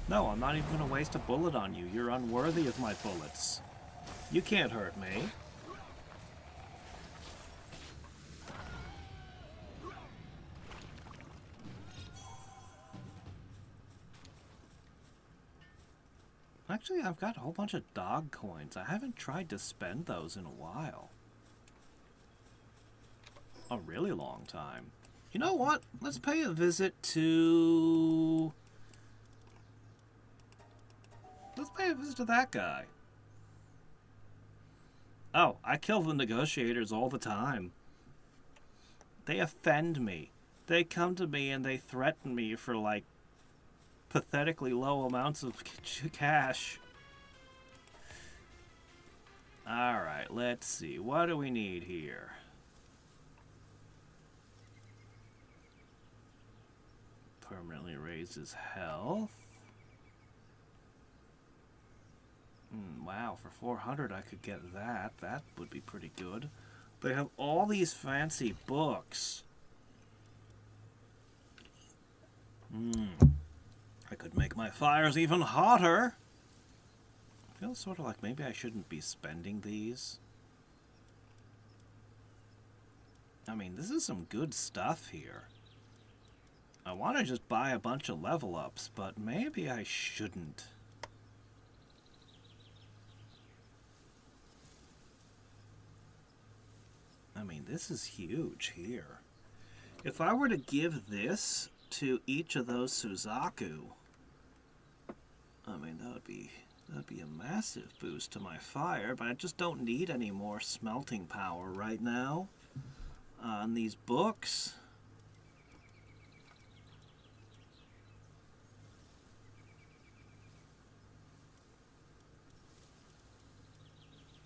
No, I'm not even going to waste a bullet on you. You're unworthy of my bullets. You can't hurt me. Actually, I've got a whole bunch of dog coins. I haven't tried to spend those in a while. A really long time. You know what? Let's pay a visit to... Let's pay a visit to that guy. Oh, I kill the negotiators all the time. They offend me. They come to me and they threaten me for, like, pathetically low amounts of cash. Alright, let's see. What do we need here? Permanently raises health. Wow, for 400 I could get that. That would be pretty good. They have all these fancy books. I could make my fires even hotter. I feel sort of like maybe I shouldn't be spending these. I mean, this is some good stuff here. I want to just buy a bunch of level ups, but maybe I shouldn't. I mean, this is huge here. If I were to give this to each of those Suzaku, I mean, that'd be a massive boost to my fire, but I just don't need any more smelting power right now on these books.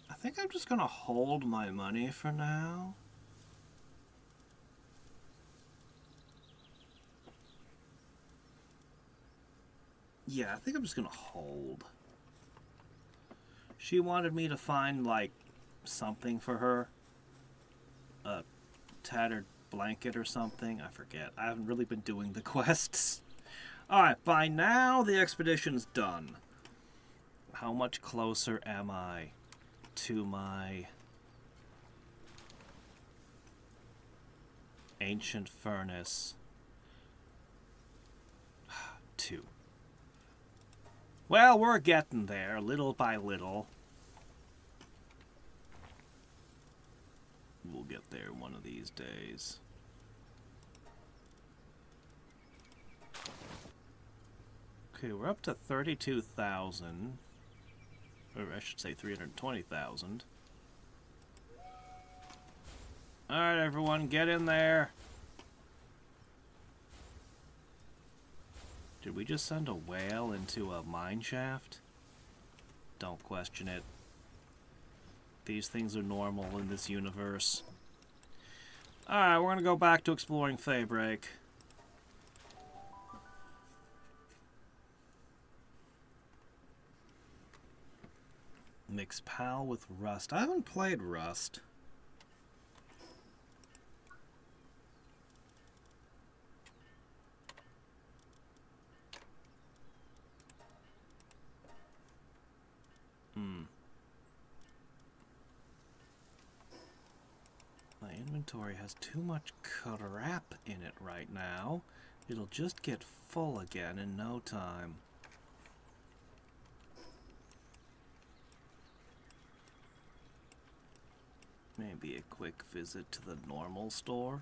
I think I'm just gonna hold my money for now. Yeah, I think I'm just gonna hold. She wanted me to find, like, something for her. A tattered blanket or something. I forget. I haven't really been doing the quests. Alright, by now the expedition's done. How much closer am I to my ancient furnace? 2. Well, we're getting there, little by little. We'll get there one of these days. Okay, we're up to 32,000. Or I should say 320,000. Alright, everyone, get in there. Did we just send a whale into a mine shaft? Don't question it. These things are normal in this universe. Alright, we're gonna go back to exploring Faybreak. Mix PAL with Rust. I haven't played Rust. My inventory has too much crap in it right now. It'll just get full again in no time. Maybe a quick visit to the normal store.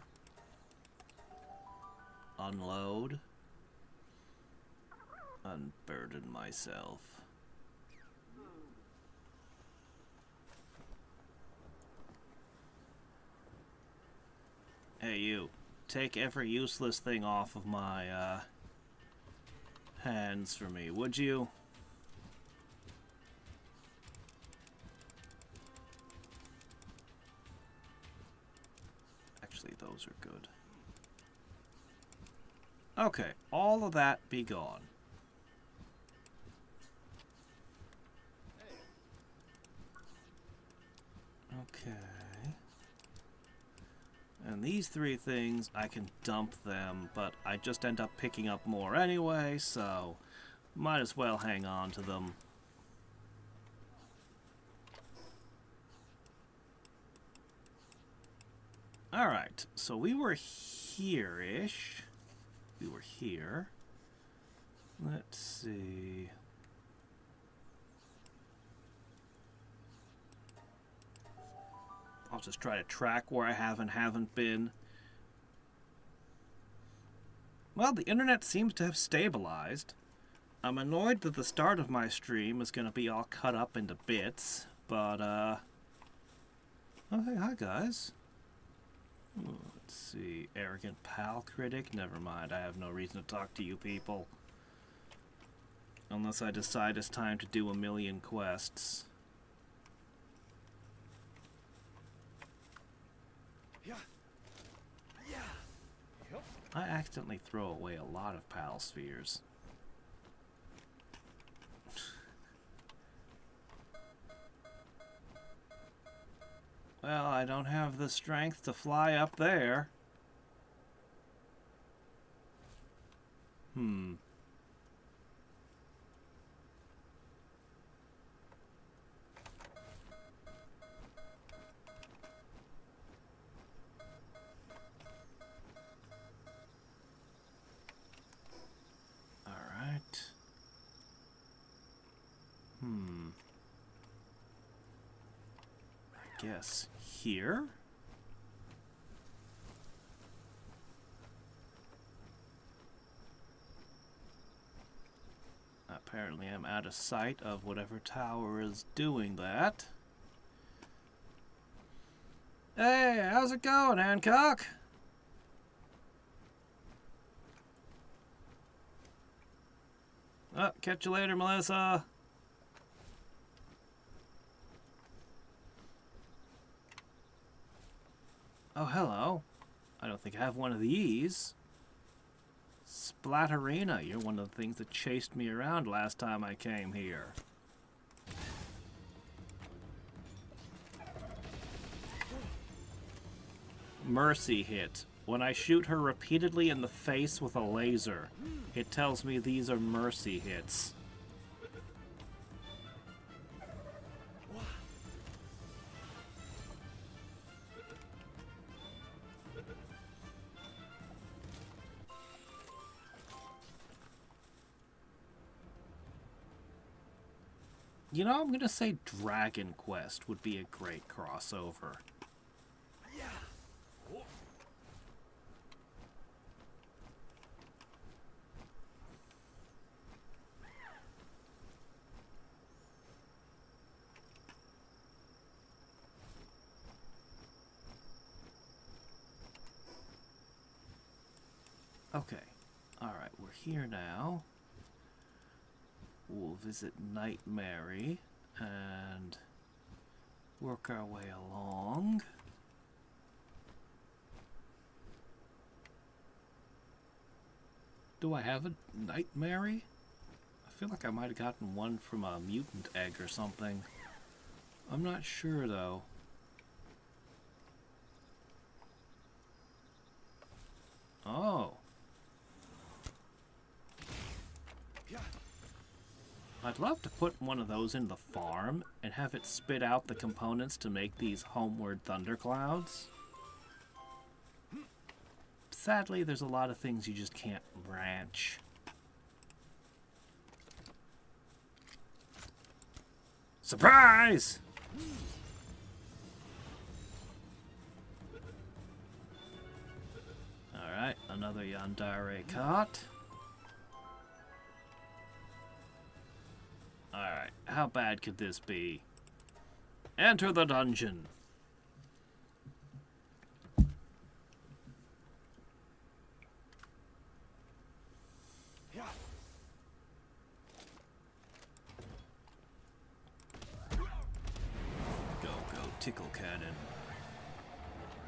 Unload. Unburden myself. Hey, you. Take every useless thing off of my, hands for me, would you? Actually, those are good. Okay, all of that be gone. Okay. And these 3 things, I can dump them, but I just end up picking up more anyway, so might as well hang on to them. Alright, so we were here-ish. We were here. Let's see. I'll just try to track where I haven't been. Well, the internet seems to have stabilized. I'm annoyed that the start of my stream is going to be all cut up into bits, but, oh, hey, hi, guys. Ooh, let's see. Arrogant pal critic? Never mind, I have no reason to talk to you people. Unless I decide it's time to do 1,000,000 quests. I accidentally throw away a lot of pal spheres. Well, I don't have the strength to fly up there. Guess here? Apparently I'm out of sight of whatever tower is doing that. Hey, how's it going, Hancock? Oh, catch you later, Melissa. Oh, hello. I don't think I have one of these. Splatterina, you're one of the things that chased me around last time I came here. Mercy hit. When I shoot her repeatedly in the face with a laser, it tells me these are mercy hits. You know, I'm going to say Dragon Quest would be a great crossover. Okay. Alright, we're here now. We'll visit Night Mary and work our way along. Do I have a Night Mary? I feel like I might have gotten one from a mutant egg or something. I'm not sure though. Oh. I'd love to put one of those in the farm and have it spit out the components to make these homeward thunderclouds. Sadly, there's a lot of things you just can't branch. Surprise! Alright, another Yandere caught. Alright, how bad could this be? Enter the dungeon. Go, tickle cannon.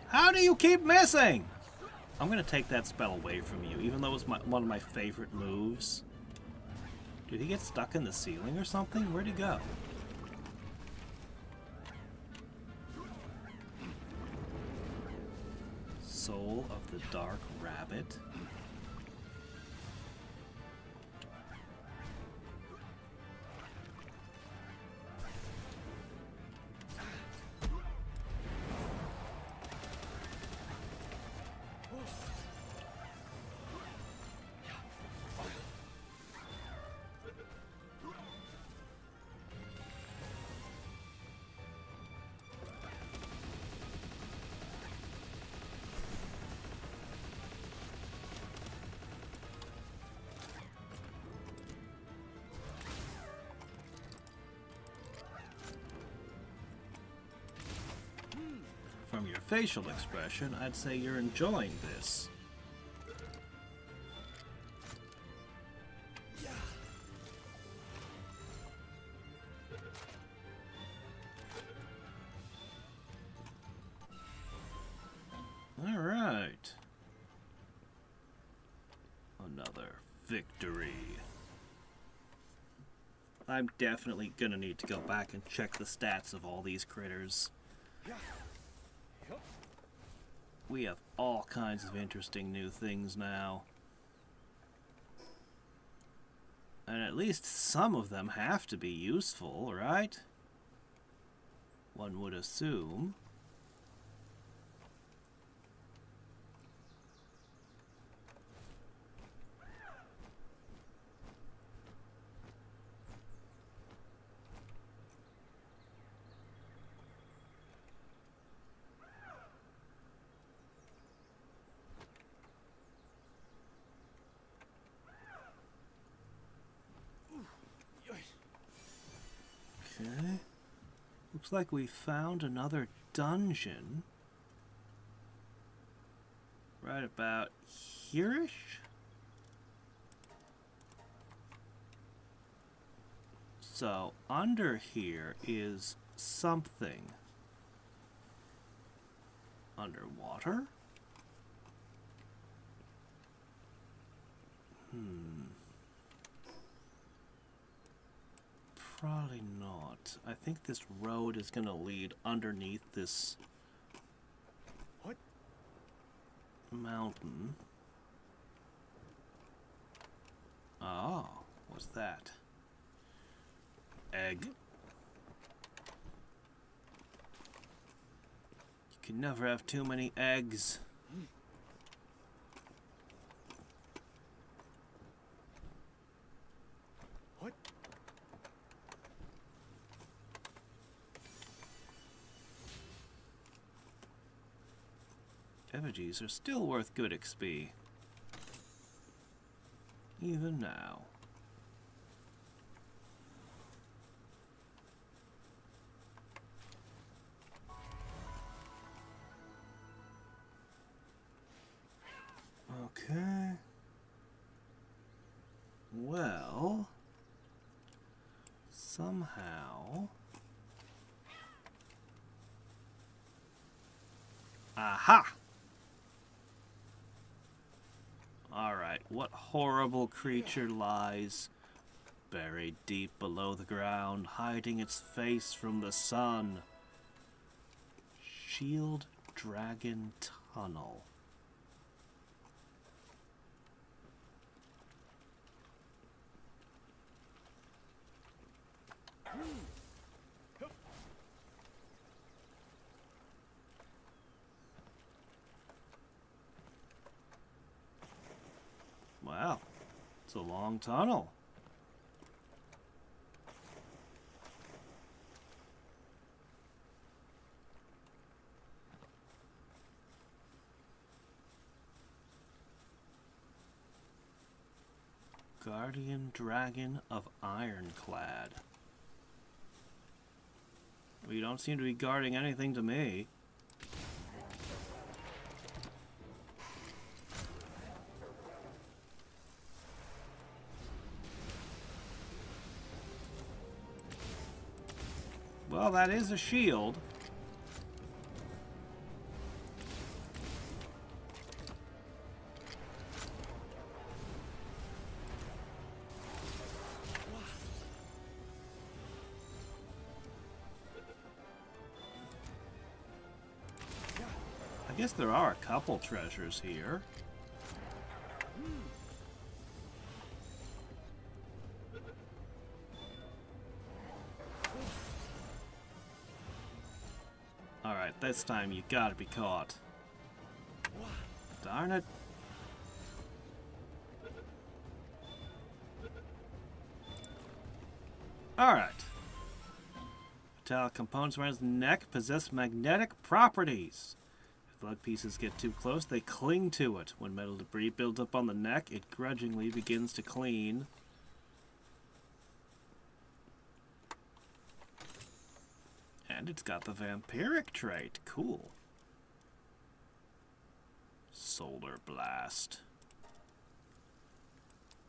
How do you keep missing? I'm gonna take that spell away from you, even though it's one of my favorite moves. Did he get stuck in the ceiling or something? Where'd he go? Soul of the Dark Rabbit. from your facial expression, I'd say you're enjoying this. All right. Another victory. I'm definitely gonna need to go back and check the stats of all these critters. We have all kinds of interesting new things now. And at least some of them have to be useful, right? One would assume. Okay. Looks like we found another dungeon. Right about here-ish? So, under here is something. Underwater? Probably not. I think this road is going to lead underneath this mountain. Oh, what's that? Egg. You can never have too many eggs. Effigies are still worth good XP. Even now. Okay. Well, somehow... Aha! Alright, what horrible creature lies buried deep below the ground, hiding its face from the sun? Shield Dragon Tunnel. Wow, it's a long tunnel. Guardian Dragon of Ironclad. Well, you don't seem to be guarding anything to me. Well, that is a shield. I guess there are a couple treasures here. Alright, this time you gotta be caught. Darn it. Alright. Metallic components around his neck possess magnetic properties. If lug pieces get too close, they cling to it. When metal debris builds up on the neck, it grudgingly begins to clean. And it's got the vampiric trait. Cool. Solar Blast.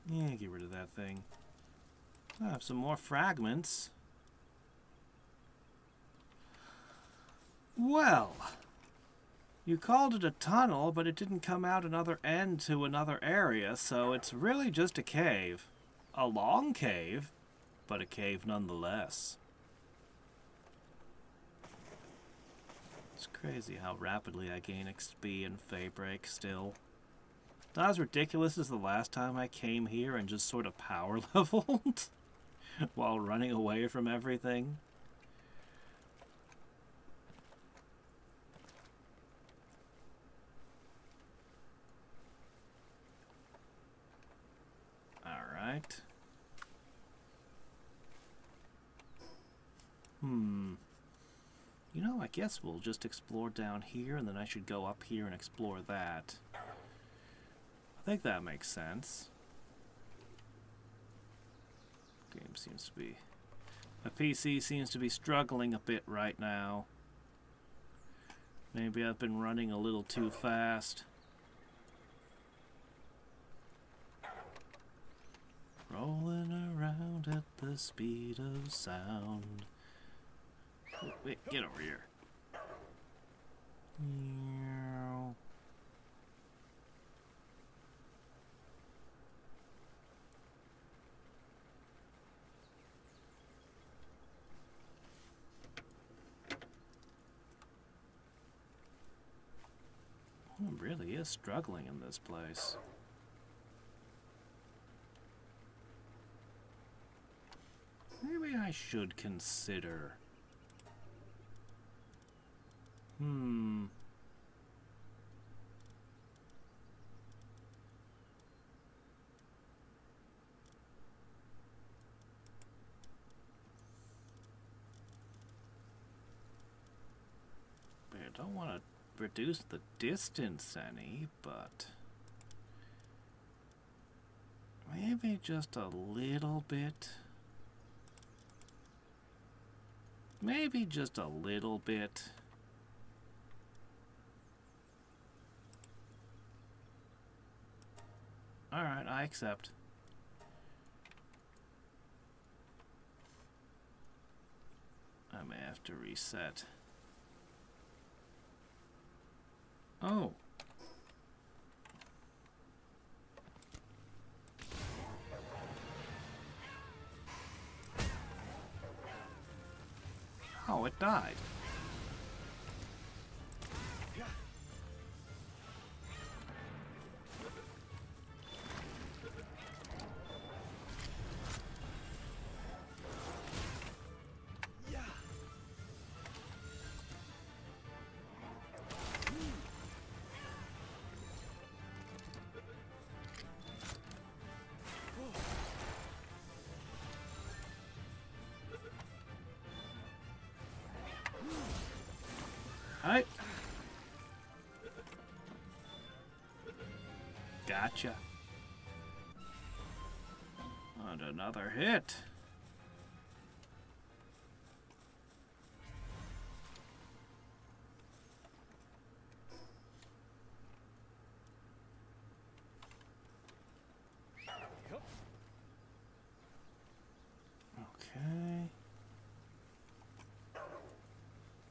Yeah, get rid of that thing. I have some more fragments. Well, you called it a tunnel, but it didn't come out another end to another area, so it's really just a cave. A long cave, but a cave nonetheless. It's crazy how rapidly I gain XP in Faybreak still. Not as ridiculous as the last time I came here and just sort of power leveled while running away from everything. Alright. You know, I guess we'll just explore down here, and then I should go up here and explore that. I think that makes sense. Game seems to be... My PC seems to be struggling a bit right now. Maybe I've been running a little too fast. Rolling around at the speed of sound. Wait, get over here. It really is struggling in this place. Maybe I should consider... I don't want to reduce the distance any, but maybe just a little bit. Maybe just a little bit. Alright, I accept. I may have to reset. Oh. Oh, it died. Alright. Gotcha. And another hit. Okay.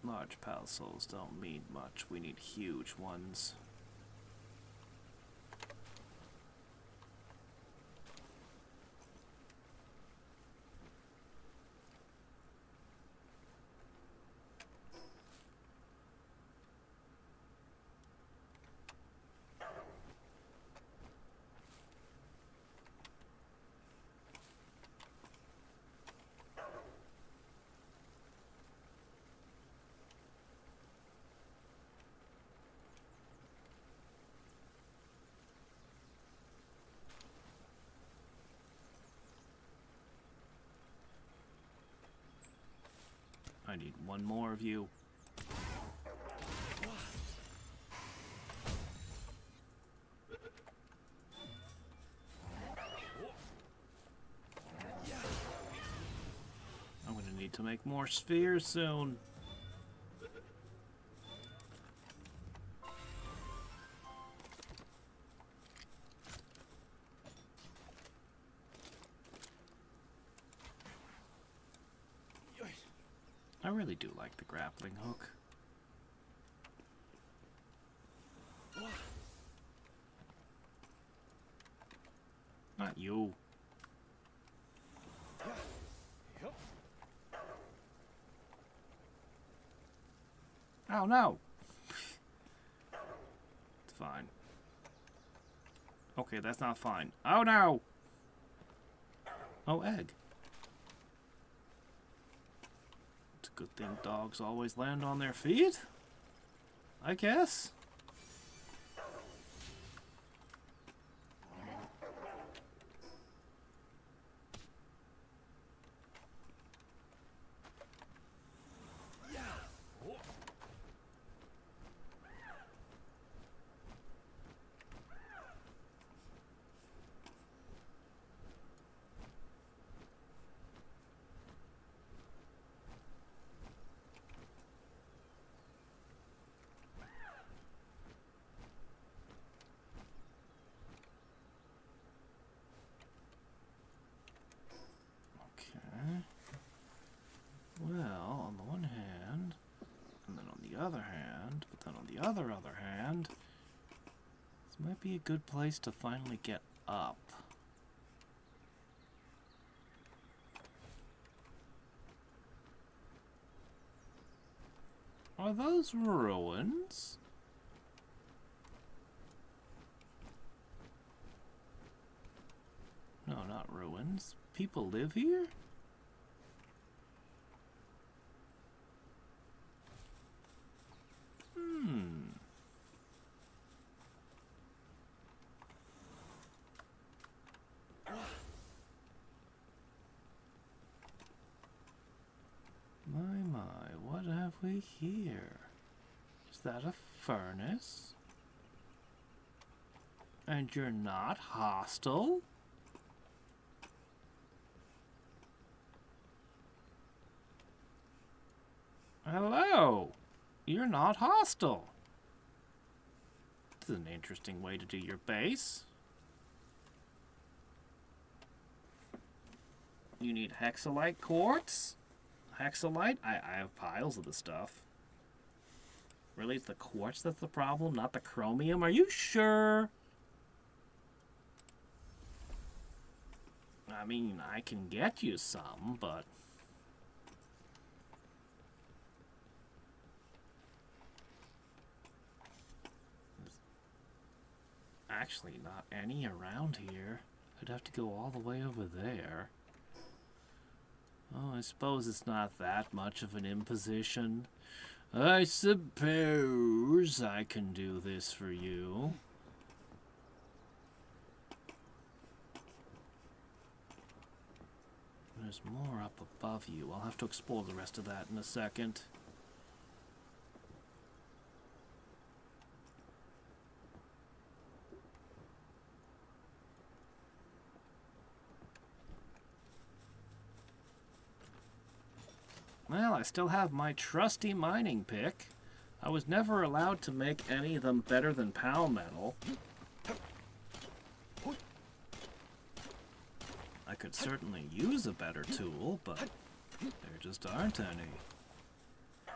Large pal souls don't mean much. We need huge ones. I need one more of you. I'm gonna need to make more spheres soon. I really do like the grappling hook. Not you. Oh no! It's fine. Okay, that's not fine. Oh no! Oh, egg. It's a good thing dogs always land on their feet, I guess. Well, on the one hand, and then on the other hand, but then on the other hand, this might be a good place to finally get up. Are those ruins? No, not ruins. People live here? My, what have we here? Is that a furnace? And you're not hostile? Hello! You're not hostile. This is an interesting way to do your base. You need hexalite quartz? Hexalite? I have piles of the stuff. Really, it's the quartz that's the problem, not the chromium? Are you sure? I mean, I can get you some, but... actually not any around here. I'd have to go all the way over there. Oh, I suppose it's not that much of an imposition. I suppose I can do this for you. There's more up above you. I'll have to explore the rest of that in a second. Well, I still have my trusty mining pick. I was never allowed to make any of them better than Palmetal. I could certainly use a better tool, but there just aren't any. At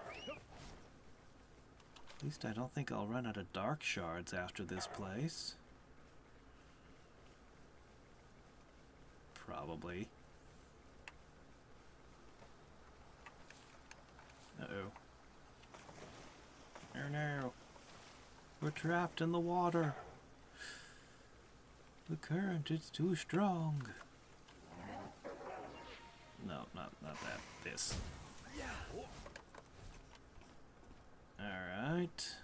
least I don't think I'll run out of dark shards after this place. Probably. Uh-oh. Oh no. We're trapped in the water. The current is too strong. No, not that. This. Alright.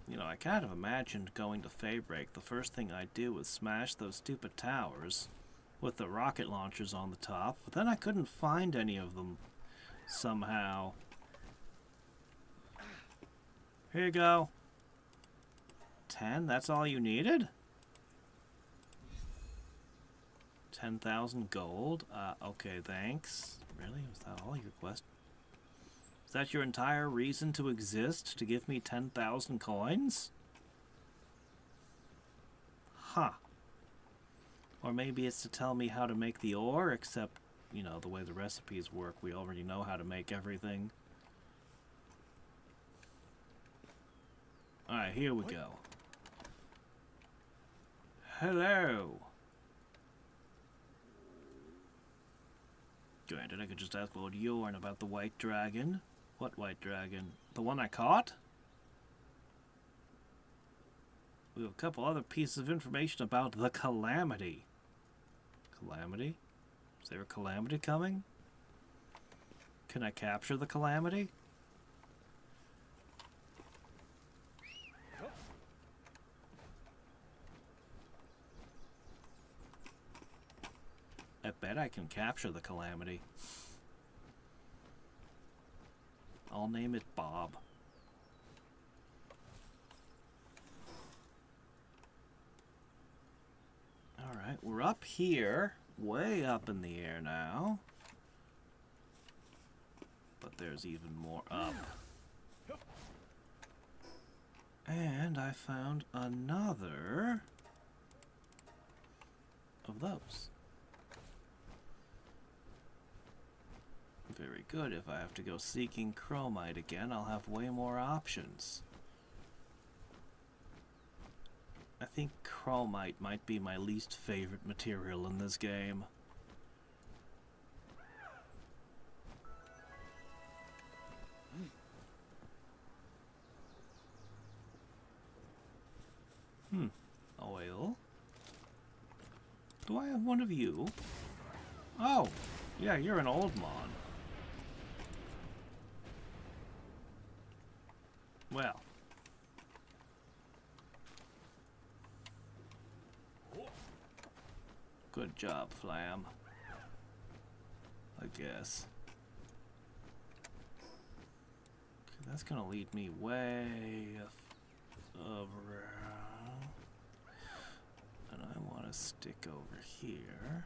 You know, I kind of imagined going to Faybreak. The first thing I'd do was smash those stupid towers with the rocket launchers on the top, but then I couldn't find any of them somehow. Here you go. 10? That's all you needed? 10,000 gold? Okay, thanks. Really? Was that all your quest? Is that your entire reason to exist? To give me 10,000 coins? Huh. Or maybe it's to tell me how to make the ore, except, you know, the way the recipes work, we already know how to make everything. Alright, here we go. Hello! Granted, I could just ask Lord Yorn about the white dragon. What white dragon? The one I caught? We have a couple other pieces of information about the Calamity. Calamity? Is there a Calamity coming? Can I capture the Calamity? I bet I can capture the Calamity. I'll name it Bob. Alright, we're up here. Way up in the air now. But there's even more up. And I found another of those. Very good. If I have to go seeking chromite again, I'll have way more options. I think chromite might be my least favorite material in this game. Oil. Do I have one of you? Oh, yeah, you're an old mon. Well. Good job, Flam. I guess. Okay, that's gonna lead me way over. And I want to stick over here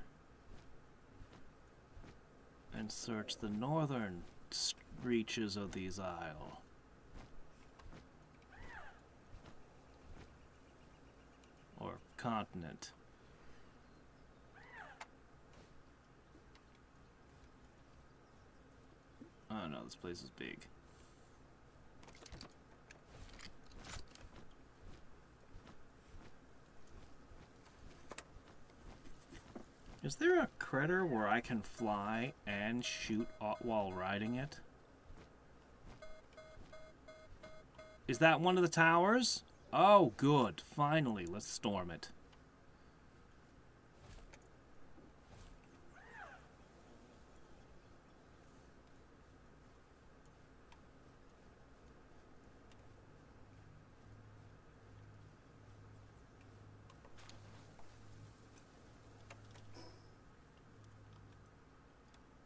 and search the northern reaches of these isles. Or continent. Oh no, this place is big. Is there a critter where I can fly and shoot while riding it? Is that one of the towers? Oh, good. Finally, let's storm it.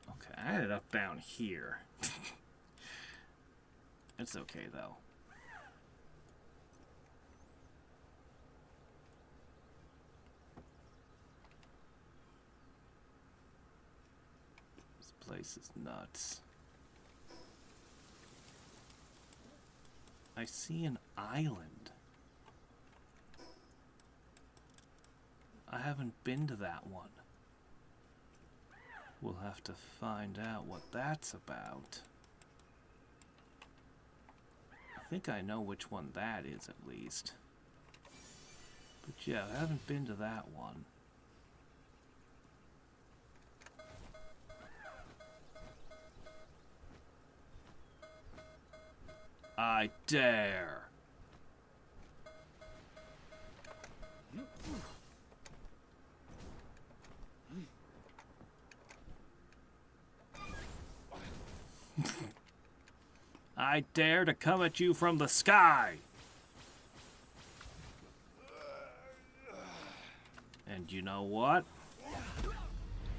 Okay, I ended up down here. It's okay, though. Place is nuts. I see an island. I haven't been to that one. We'll have to find out what that's about. I think I know which one that is, at least. But yeah, I haven't been to that one. I dare. I dare to come at you from the sky. And you know what?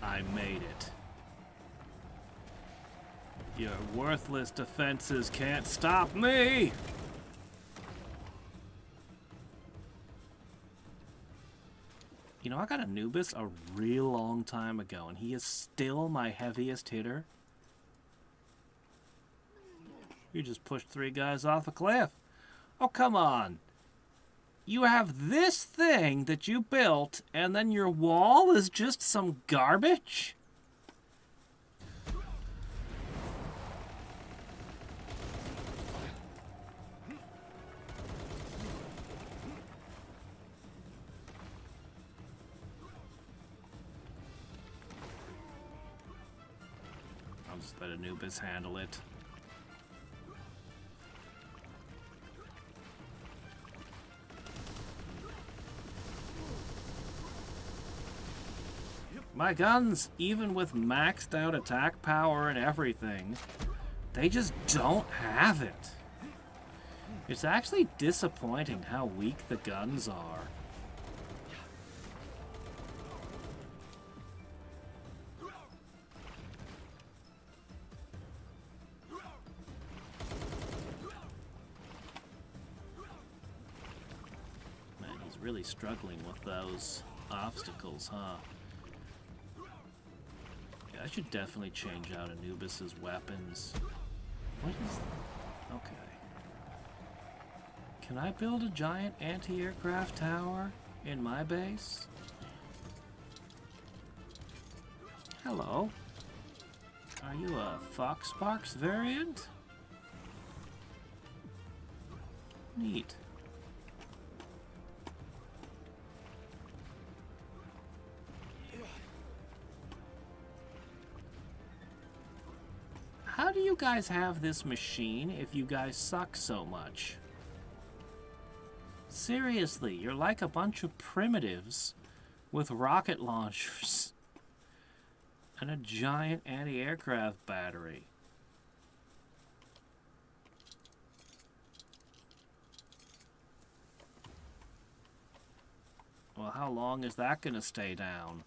I made it. Your worthless defenses can't stop me! You know, I got Anubis a real long time ago, and he is still my heaviest hitter. You just pushed 3 guys off a cliff. Oh, come on. You have this thing that you built, and then your wall is just some garbage? I'll just let Anubis handle it. My guns, even with maxed out attack power and everything, they just don't have it. It's actually disappointing how weak the guns are. Man, he's really struggling with those obstacles, huh? I should definitely change out Anubis's weapons. What is that? Okay. Can I build a giant anti-aircraft tower in my base? Hello. Are you a Fox Sparks variant? Neat. How do you guys have this machine if you guys suck so much? Seriously, you're like a bunch of primitives with rocket launchers and a giant anti-aircraft battery. Well, how long is that gonna stay down?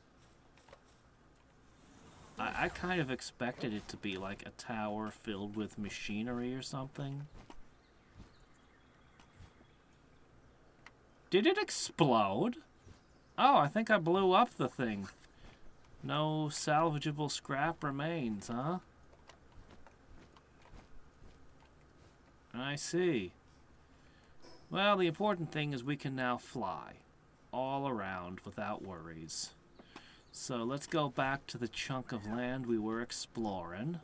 I kind of expected it to be like a tower filled with machinery or something. Did it explode? Oh, I think I blew up the thing. No salvageable scrap remains, huh? I see. Well, the important thing is we can now fly all around without worries. So let's go back to the chunk of land we were exploring.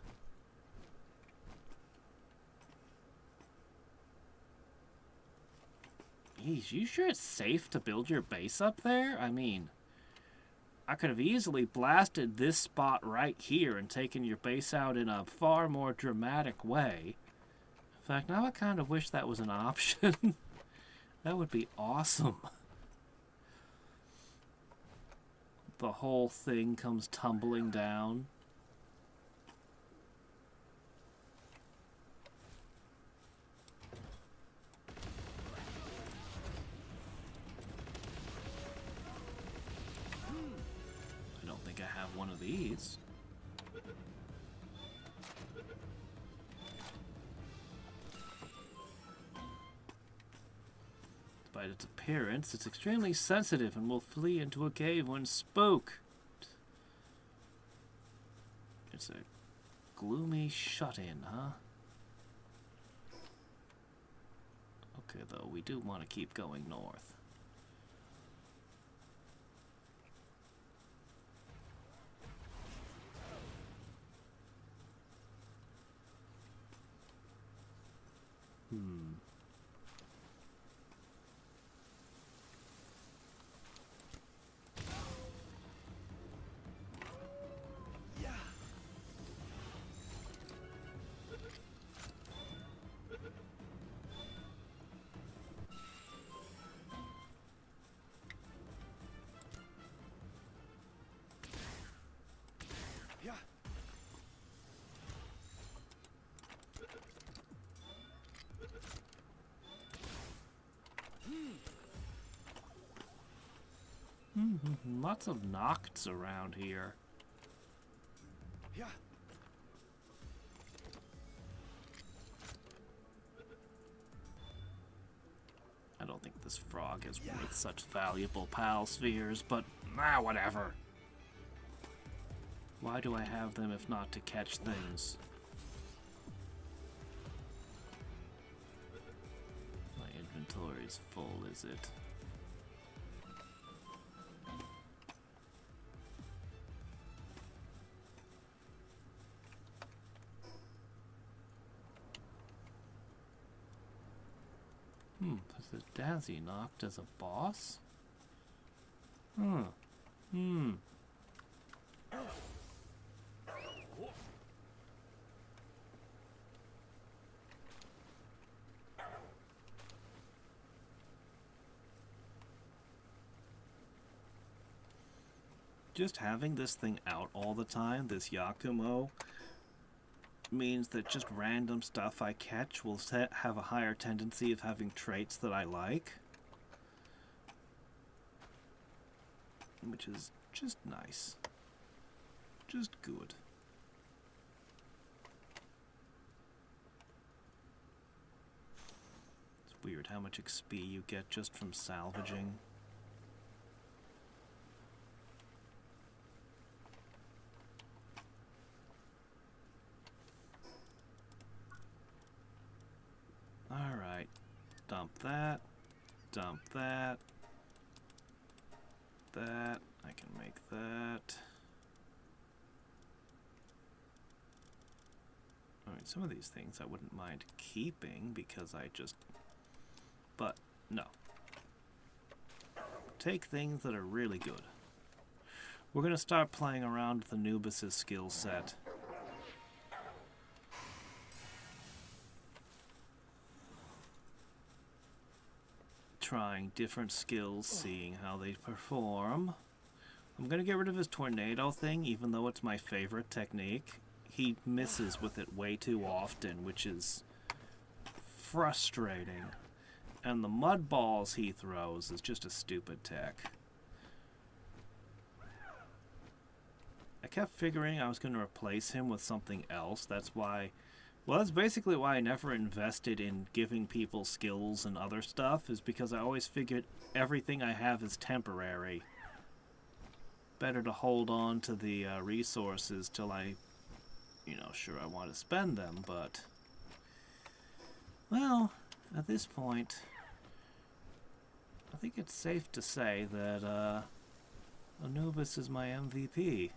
Geez, you sure it's safe to build your base up there? I mean, I could have easily blasted this spot right here and taken your base out in a far more dramatic way. In fact, now I kind of wish that was an option. That would be awesome. The whole thing comes tumbling down. I don't think I have one of these. Despite its appearance, it's extremely sensitive and will flee into a cave when spooked. It's a gloomy shut-in, huh? Okay, though, we do want to keep going north. Lots of Nocts around here. Yeah. I don't think this frog is worth such valuable pal spheres, but whatever. Why do I have them if not to catch things? My inventory is full, is it? Was the Dazzy knocked as a boss? Just having this thing out all the time, this Yakumo, means that just random stuff I catch will have a higher tendency of having traits that I like. Which is just nice. Just good. It's weird how much XP you get just from salvaging. Alright, dump that, dump that, that, I can make that. Alright, some of these things I wouldn't mind keeping because I just, but no. Take things that are really good. We're going to start playing around with Anubis' skill set. Trying different skills, seeing how they perform. I'm gonna get rid of his tornado thing, even though it's my favorite technique. He misses with it way too often, which is frustrating. And the mud balls he throws is just a stupid tech. I kept figuring I was gonna replace him with something else. That's why, well, that's basically why I never invested in giving people skills and other stuff, is because I always figured everything I have is temporary. Better to hold on to the resources till I, sure I want to spend them, but, well, at this point, I think it's safe to say that Anubis is my MVP.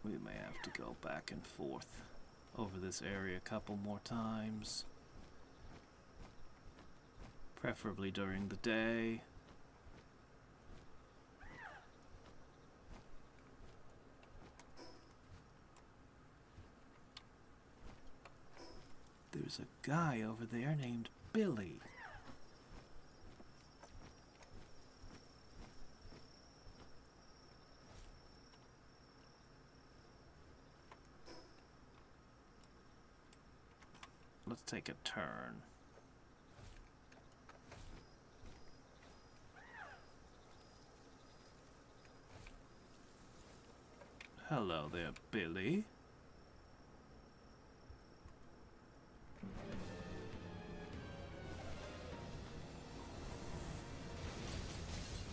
We may have to go back and forth over this area a couple more times. Preferably during the day. There's a guy over there named Billy. Let's take a turn. Hello there, Billy.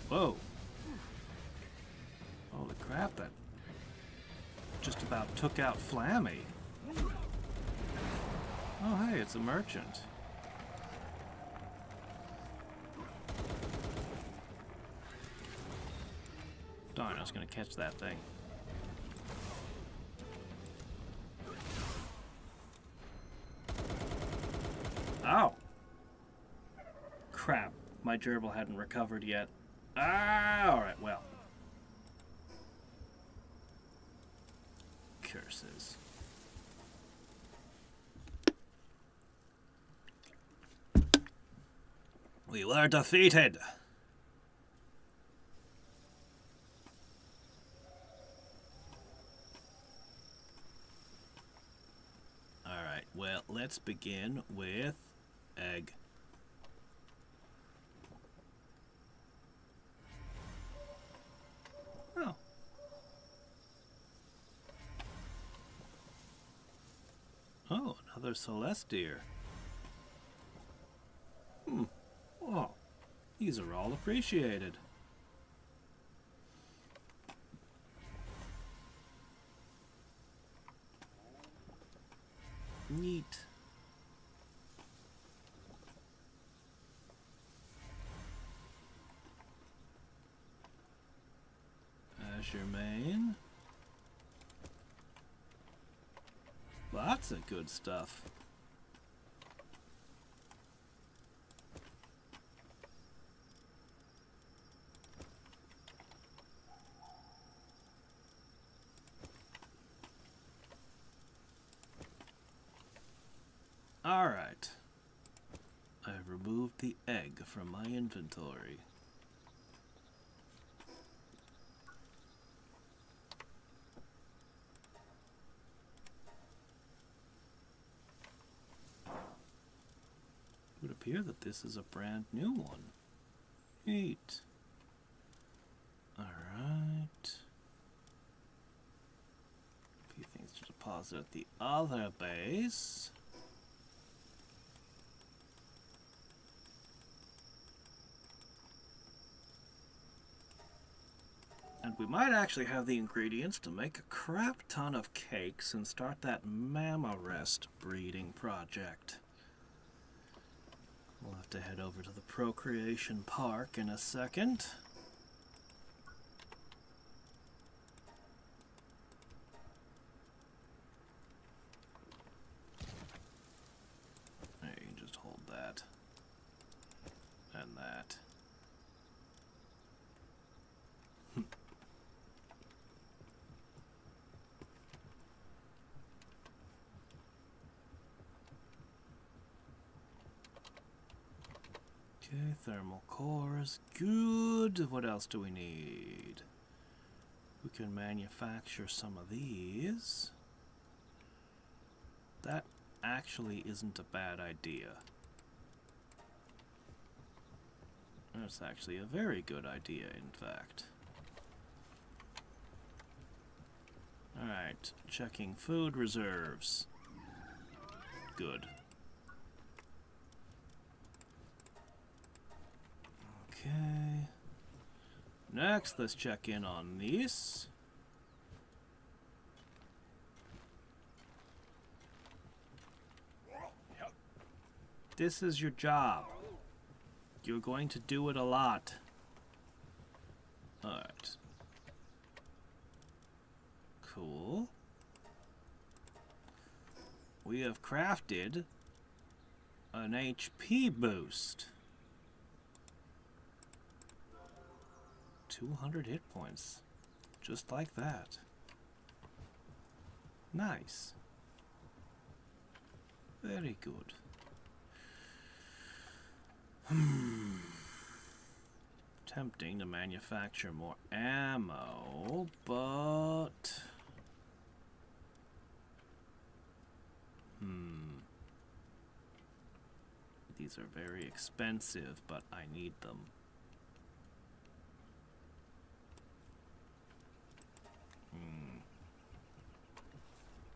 Whoa. Holy crap, that just about took out Flammy. Oh, hey, it's a merchant. Darn, I was gonna catch that thing. Ow! Crap, my gerbil hadn't recovered yet. Ah, alright, well. Curses. We were defeated! Alright, well, let's begin with egg. Oh. Oh, another Celestier. Oh, these are all appreciated. Neat. treasure main. Lots of good stuff. Alright. I've removed the egg from my inventory. It would appear that this is a brand new one. Neat. Alright. A few things to deposit at the other base. And we might actually have the ingredients to make a crap ton of cakes and start that Mammarest breeding project. We'll have to head over to the Procreation Park in a second. There, you can just hold that. And that. Okay, thermal cores, good. What else do we need? We can manufacture some of these. That actually isn't a bad idea. That's actually a very good idea, in fact. Alright, checking food reserves. Good. Okay. Next, let's check in on these. This is your job. You're going to do it a lot. Alright. Cool. We have crafted an HP boost. 200 hit points. Just like that. Nice. Very good. Tempting to manufacture more ammo, but... These are very expensive, but I need them.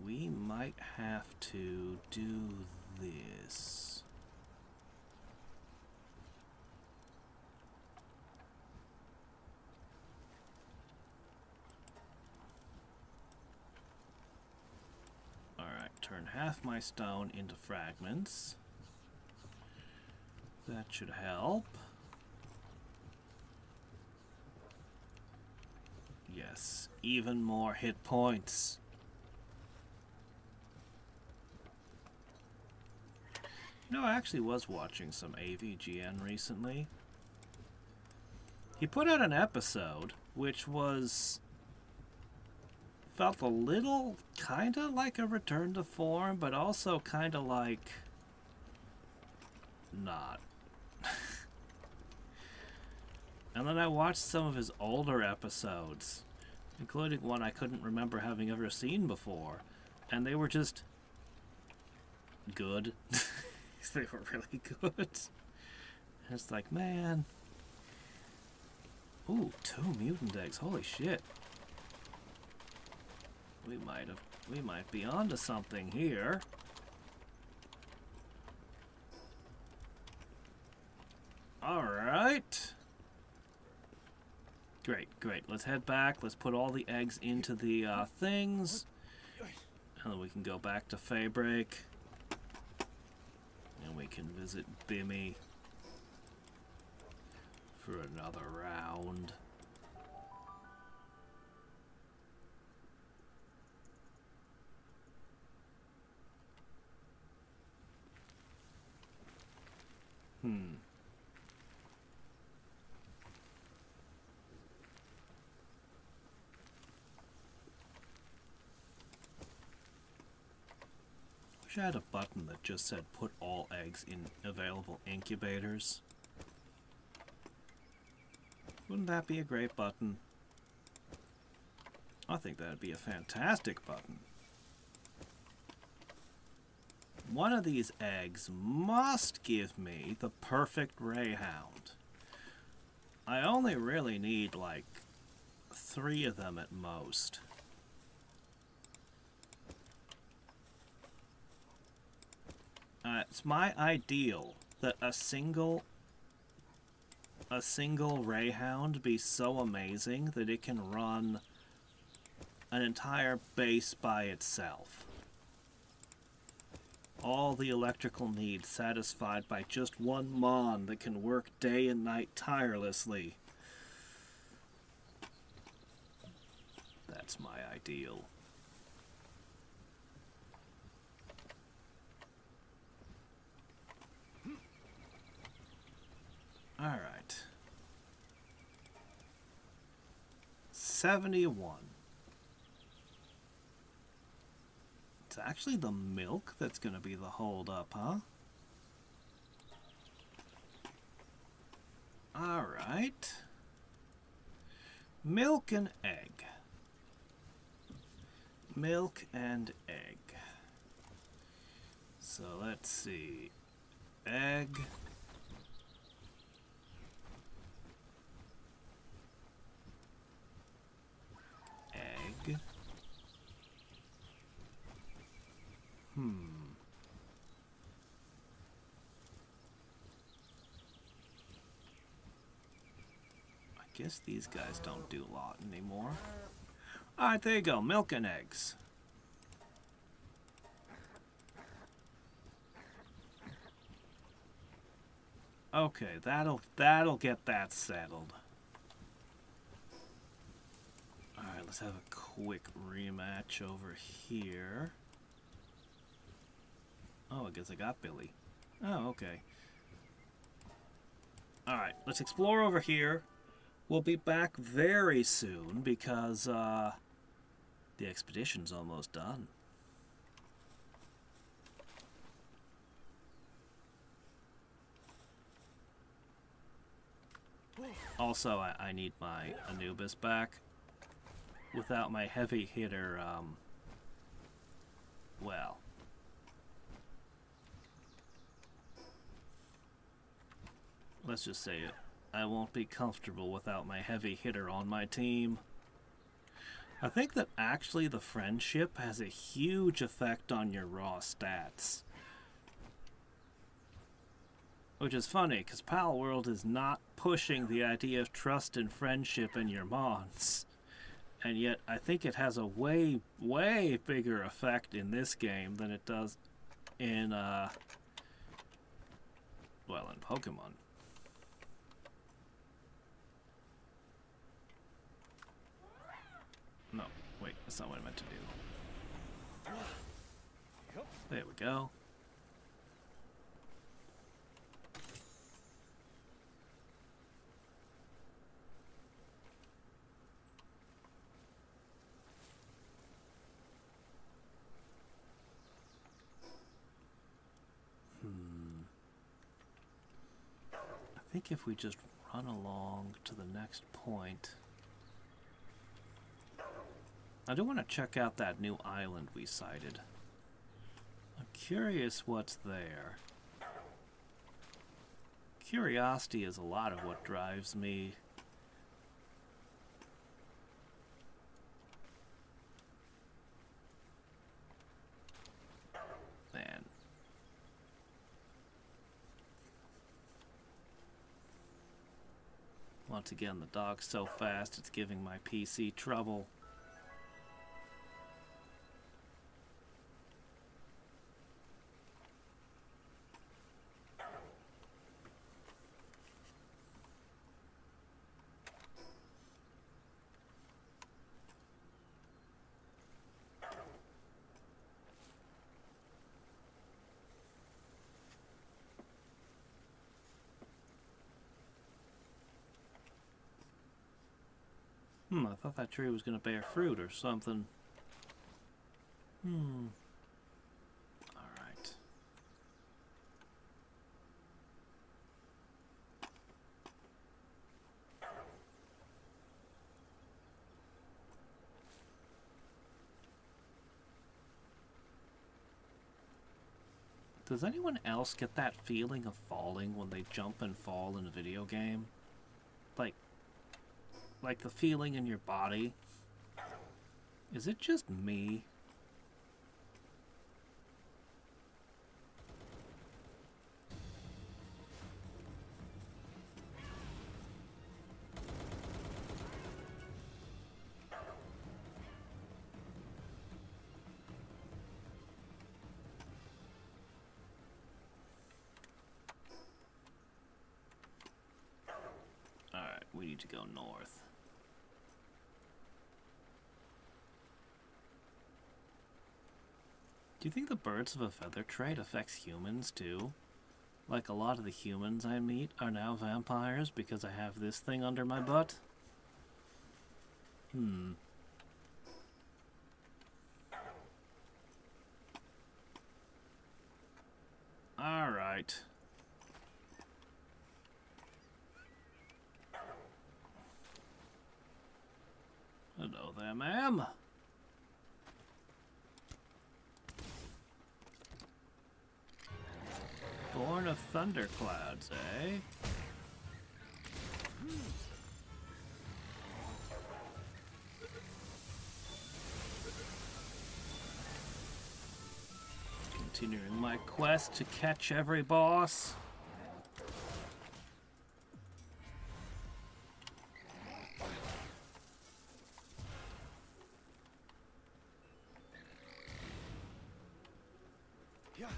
We might have to do this. Alright, turn half my stone into fragments. That should help. Yes, even more hit points. You know, I actually was watching some AVGN recently. He put out an episode which felt a little kind of like a return to form, but also kind of like not. And then I watched some of his older episodes, including one I couldn't remember having ever seen before, and they were just good. They were really good. And it's like, man. Ooh, 2 mutant eggs. Holy shit. We might be onto something here. Alright. Great, great. Let's head back. Let's put all the eggs into the things. And then we can go back to Faybreak. And we can visit Bimmy for another round. wish I had a button that just said put all eggs in available incubators. Wouldn't that be a great button? I think that'd be a fantastic button. One of these eggs must give me the perfect Greyhound. I only really need like 3 of them at most. It's my ideal that a single Greyhound be so amazing that it can run an entire base by itself. All the electrical needs satisfied by just one Mon that can work day and night tirelessly. That's my ideal. Alright. 71. It's actually the milk that's going to be the hold-up, huh? Alright. Milk and egg. Milk and egg. So let's see. Egg. Egg. I guess these guys don't do a lot anymore. Alright, there you go. Milk and eggs. Okay, that'll get that settled. Alright, let's have a quick rematch over here. Oh, I guess I got Billy. Oh, okay. Alright, let's explore over here. We'll be back very soon because the expedition's almost done. Also, I need my Anubis back. Without my heavy hitter, well... let's just say it. I won't be comfortable without my heavy hitter on my team. I think that actually the friendship has a huge effect on your raw stats. Which is funny, because Palworld is not pushing the idea of trust and friendship in your mons. And yet, I think it has a way, way bigger effect in this game than it does in, well, in Pokemon. No, wait, that's not what I meant to do. There we go. I think if we just run along to the next point... I do want to check out that new island we sighted. I'm curious what's there. Curiosity is a lot of what drives me. Man. Once again, the dog's so fast it's giving my PC trouble. I thought that tree was going to bear fruit or something. Alright. Does anyone else get that feeling of falling when they jump and fall in a video game? Like the feeling in your body? Is it just me? Alright, we need to go north. Do you think the birds of a feather trait affects humans too? Like a lot of the humans I meet are now vampires because I have this thing under my butt? Alright. Hello there, ma'am. Born of thunderclouds, eh? Continuing my quest to catch every boss. Yeah.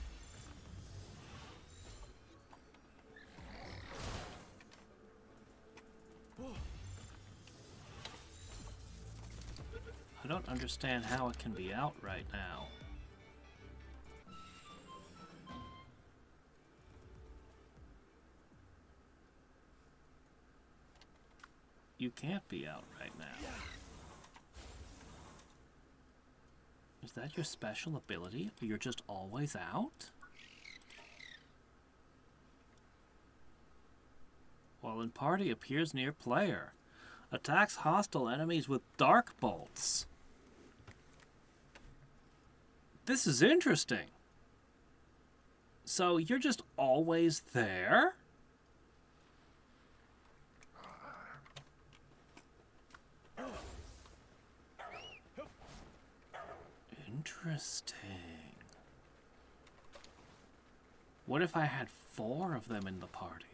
I don't understand how it can be out right now. You can't be out right now. Is that your special ability? Or you're just always out? While in party appears near player. Attacks hostile enemies with dark bolts. This is interesting. So you're just always there? Interesting. What if I had 4 of them in the party?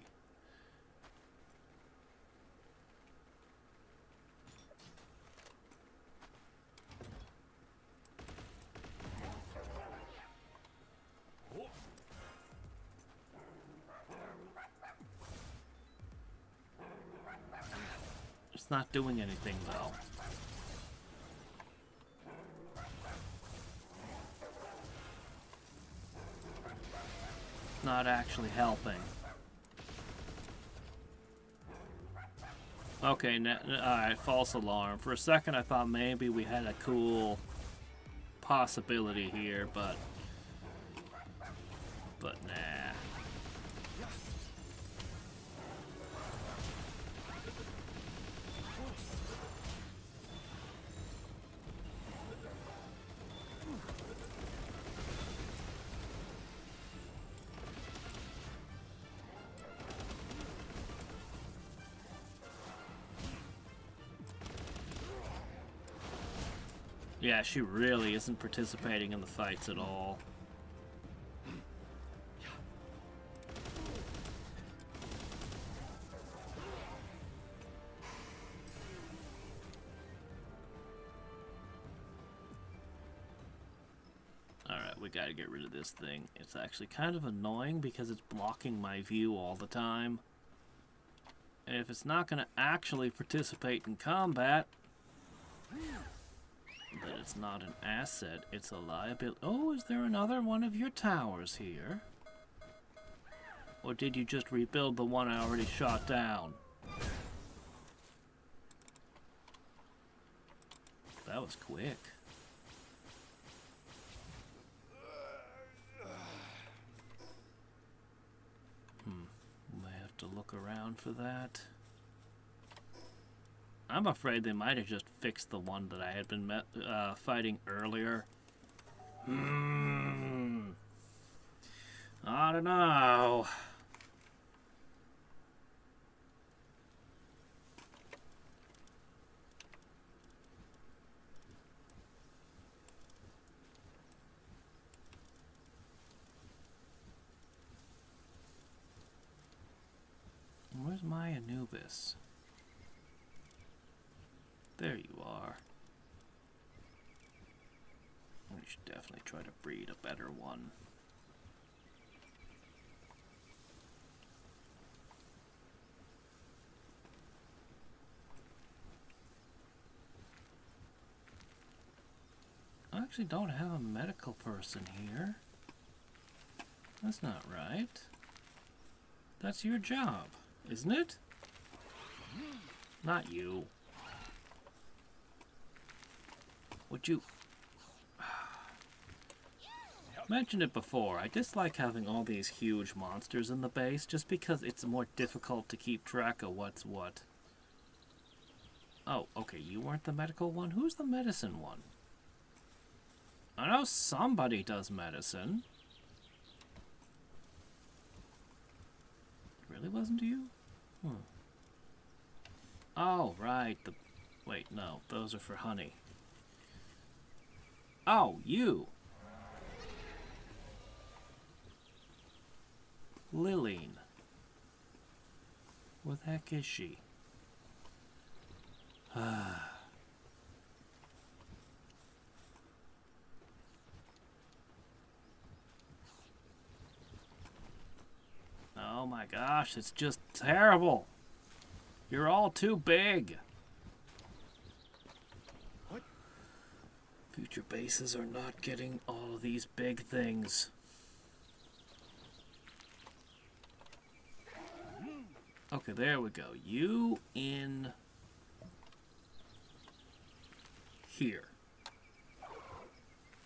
It's not doing anything though. Not actually helping. Okay, alright, false alarm. For a second I thought maybe we had a cool possibility here, but nah. Yeah, she really isn't participating in the fights at all. Alright, we gotta get rid of this thing. It's actually kind of annoying because it's blocking my view all the time. And if it's not gonna actually participate in combat, then it's not an asset, it's a liability. Oh, is there another one of your towers here? Or did you just rebuild the one I already shot down? That was quick. May have to look around for that. I'm afraid they might have just fixed the one that I had been fighting earlier. I don't know. Where's my Anubis? There you are. We should definitely try to breed a better one. I actually don't have a medical person here. That's not right. That's your job, isn't it? Not you. Would you... Mentioned it before, I dislike having all these huge monsters in the base just because it's more difficult to keep track of what's what. Oh, okay, you weren't the medical one? Who's the medicine one? I know somebody does medicine. It really wasn't you? Oh, right. Wait, no. Those are for honey. Oh, you. Liline. Where the heck is she? Oh my gosh, it's just terrible. You're all too big. What? Future bases are not getting all of these big things. Okay, there we go. You in here.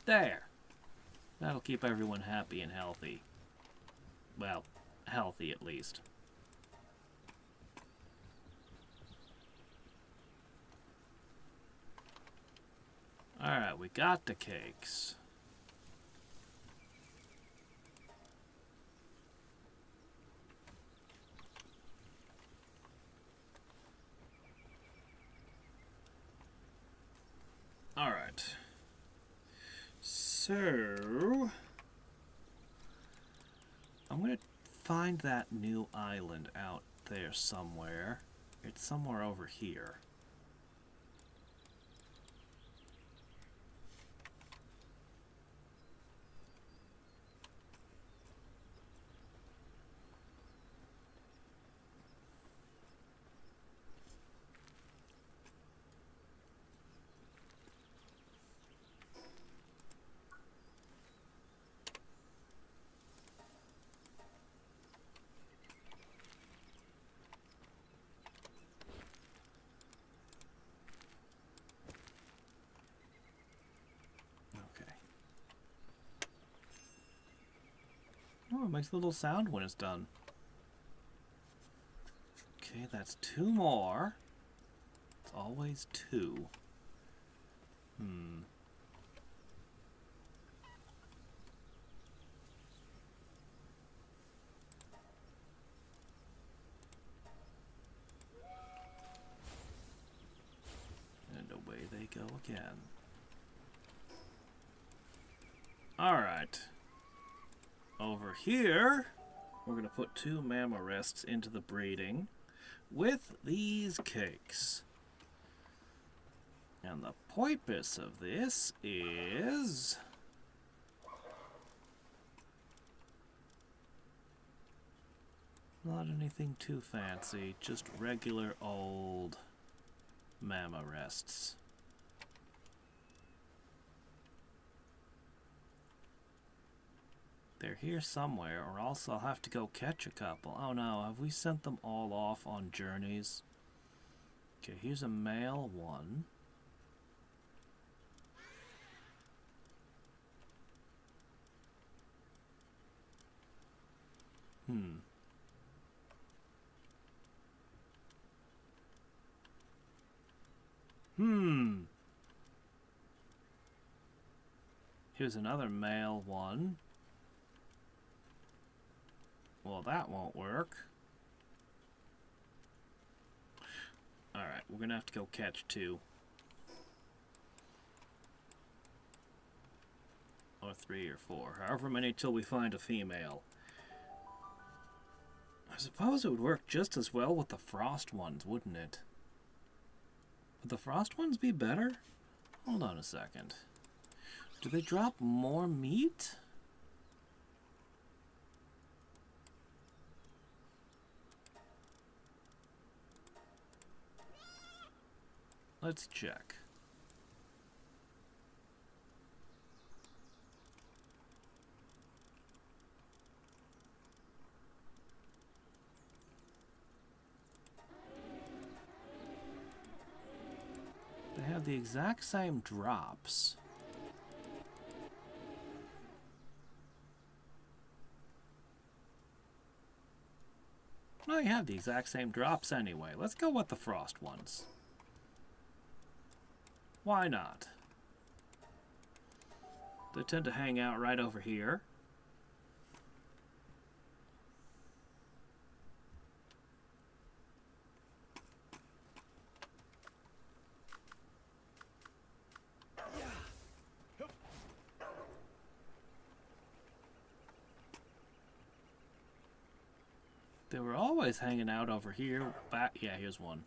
There. That'll keep everyone happy and healthy. Well, healthy at least. Alright, we got the cakes. Alright. So... I'm gonna find that new island out there somewhere. It's somewhere over here. Oh, it makes a little sound when it's done. Okay, that's 2 more. It's always 2. And away they go again. Alright. Over here, we're going to put 2 mamma rests into the breeding with these cakes. And the purpose of this is... not anything too fancy, just regular old mamma rests. They're here somewhere, or else I'll have to go catch a couple. Oh no, have we sent them all off on journeys? Okay, here's a male one. Here's another male one. Well, that won't work. Alright, we're gonna have to go catch 2. Or 3 or 4. However many till we find a female. I suppose it would work just as well with the frost ones, wouldn't it? Would the frost ones be better? Hold on a second. Do they drop more meat? Let's check. They have the exact same drops. Well, they have the exact same drops anyway. Let's go with the frost ones. Why not? They tend to hang out right over here. They were always hanging out over here. Yeah, here's one.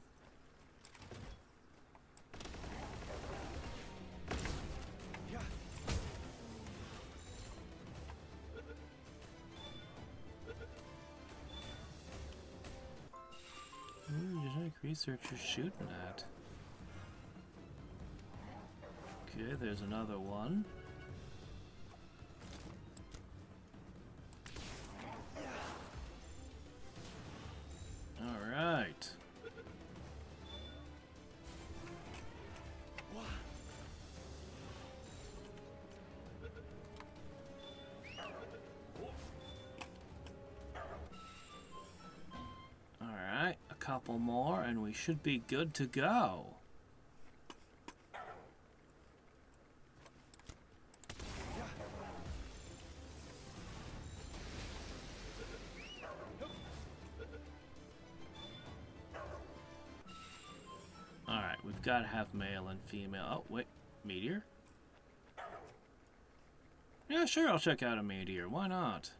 Genetic researchers shooting at. Okay, there's another one. Alright. Alright, a couple more and we should be good to go. Alright, we've got to have male and female. Oh, wait, meteor? Yeah, sure, I'll check out a meteor. Why not?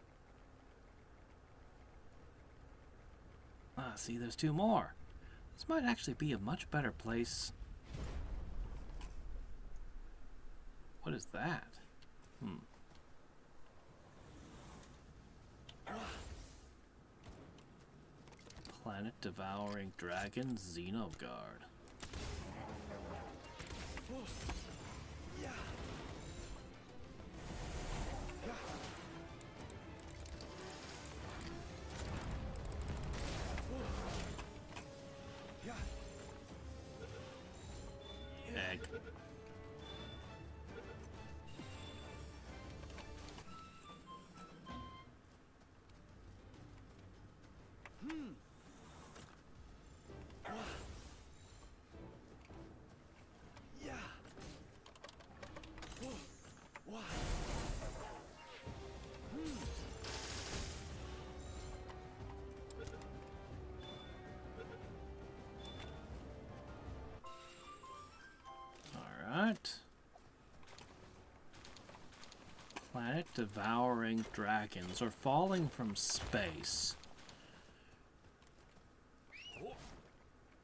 Ah, see, there's 2 more. This might actually be a much better place. What is that? Planet-devouring dragon Xenogard. Egg. Alright. Planet-devouring dragons are falling from space.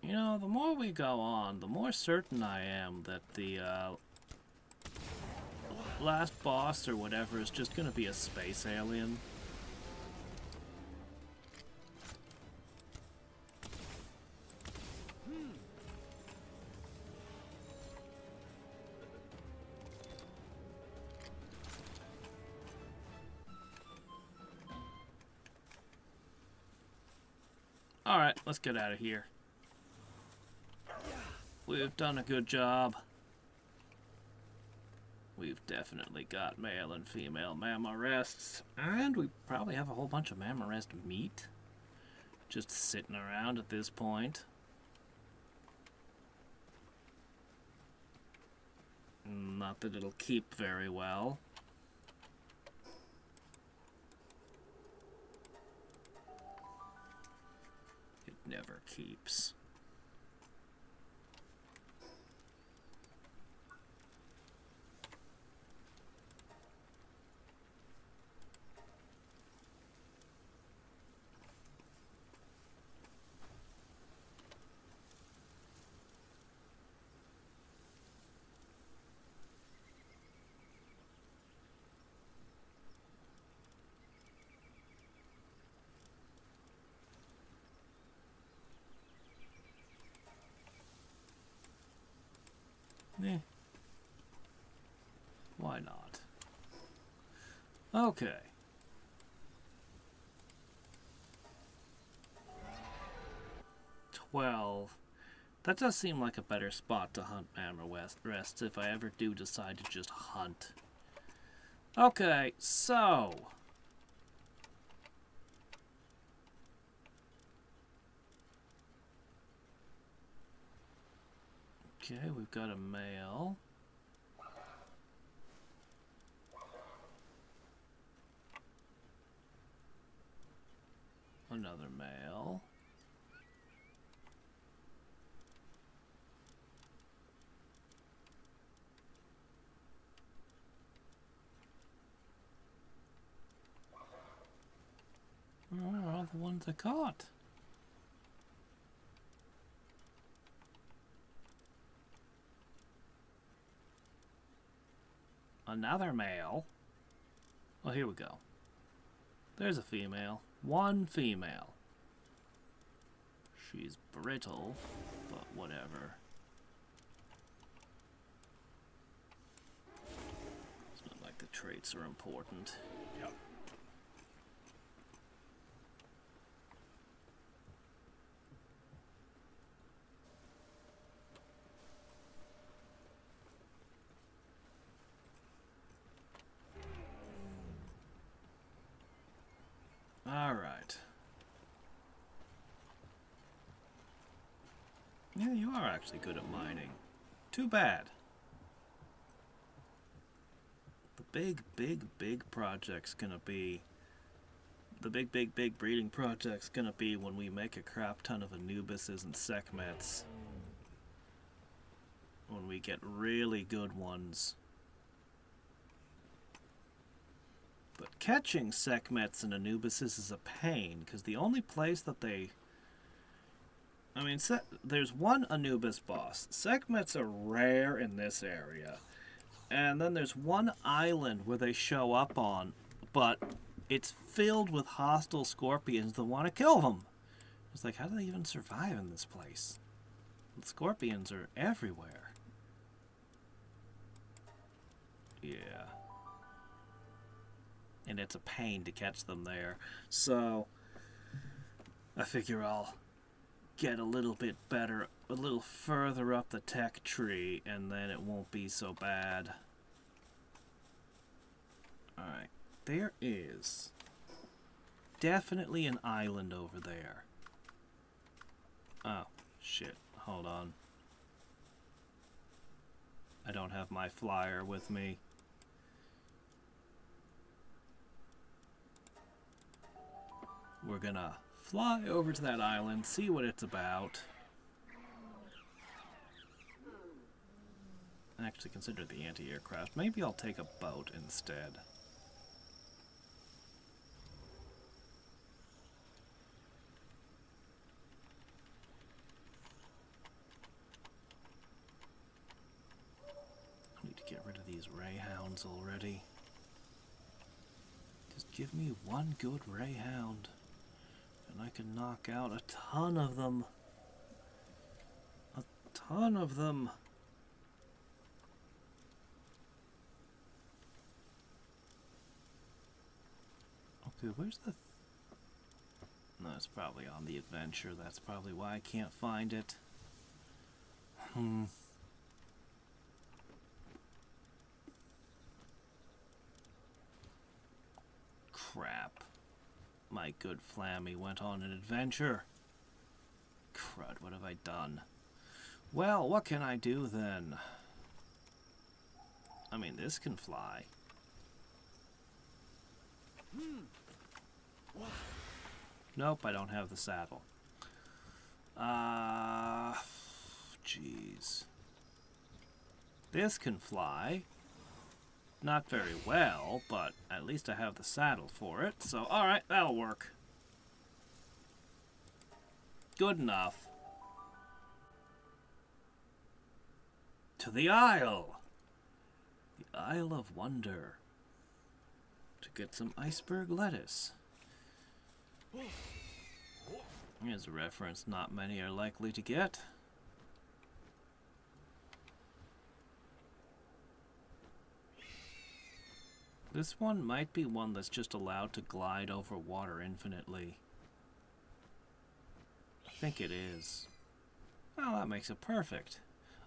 You know, the more we go on, the more certain I am that the last boss or whatever is just gonna be a space alien. Alright, let's get out of here. We've done a good job. We've definitely got male and female mammorests. And we probably have a whole bunch of mammorest meat just sitting around at this point. Not that it'll keep very well. keeps. Eh. Why not? Okay. That does seem like a better spot to hunt Mammoth rests if I ever do decide to just hunt. Okay, so... Okay, we've got a male. Another male. Where are all the ones I caught? Another male. Well, here we go. There's a female. One female. She's brittle, but whatever. It's not like the traits are important. Yep. Alright. Yeah, you are actually good at mining. Too bad. The big project's gonna be... The big breeding project's gonna be when we make a crap ton of Anubises and Sekhmets. When we get really good ones. But catching Sekhmets and Anubises is a pain, because the only place that they... I mean, there's one Anubis boss. Sekhmets are rare in this area. And then there's one island where they show up on, but it's filled with hostile scorpions that want to kill them. It's like, how do they even survive in this place? The scorpions are everywhere. Yeah. And it's a pain to catch them there. So, I figure I'll get a little bit better, a little further up the tech tree, and then it won't be so bad. Alright, there is definitely an island over there. Oh, shit, hold on. I don't have my flyer with me. We're gonna fly over to that island, see what it's about. Actually consider the anti-aircraft. Maybe I'll take a boat instead. I need to get rid of these Rayhounds already. Just give me one good Rayhound. And I can knock out a ton of them. A ton of them. Okay, where's the... No, it's probably on the adventure. That's probably why I can't find it. Crap. My good Flammy went on an adventure. Crud, what have I done? Well, what can I do then? I mean, this can fly. Nope, I don't have the saddle. Jeez. This can fly. Not very well, but at least I have the saddle for it. So, alright, that'll work. Good enough. To the Isle! The Isle of Wonder. To get some iceberg lettuce. Here's a reference not many are likely to get. This one might be one that's just allowed to glide over water infinitely. I think it is. Well, that makes it perfect.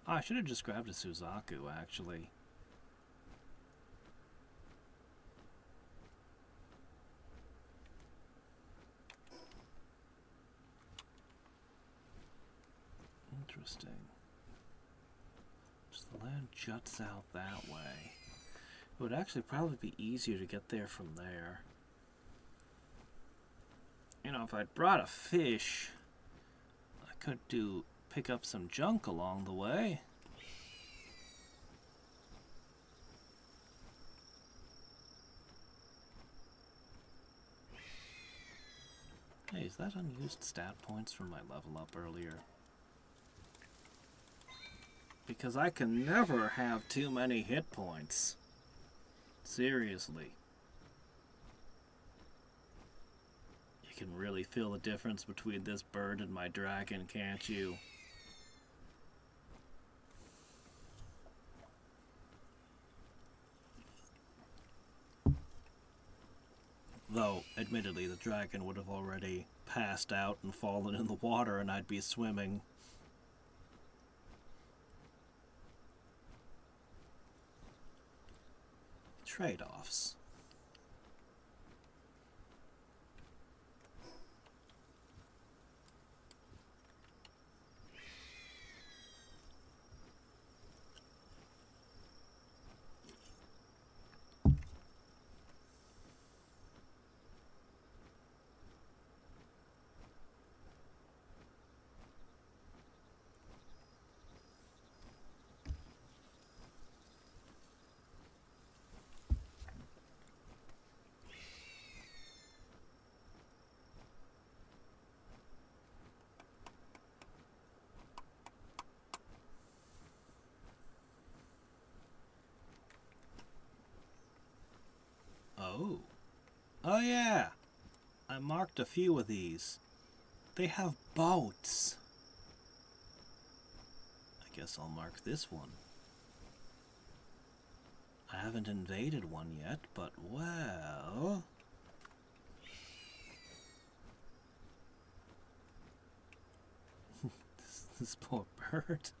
Oh, I should have just grabbed a Suzaku, actually. Interesting. Just the land juts out that way. It would actually probably be easier to get there from there. You know, if I'd brought a fish, I could pick up some junk along the way. Hey, is that unused stat points from my level up earlier? Because I can never have too many hit points. Seriously. You can really feel the difference between this bird and my dragon, can't you? Though, admittedly, the dragon would have already passed out and fallen in the water and I'd be swimming. Trade-offs. Oh yeah, I marked a few of these. They have boats. I guess I'll mark this one. I haven't invaded one yet, but well... this poor bird.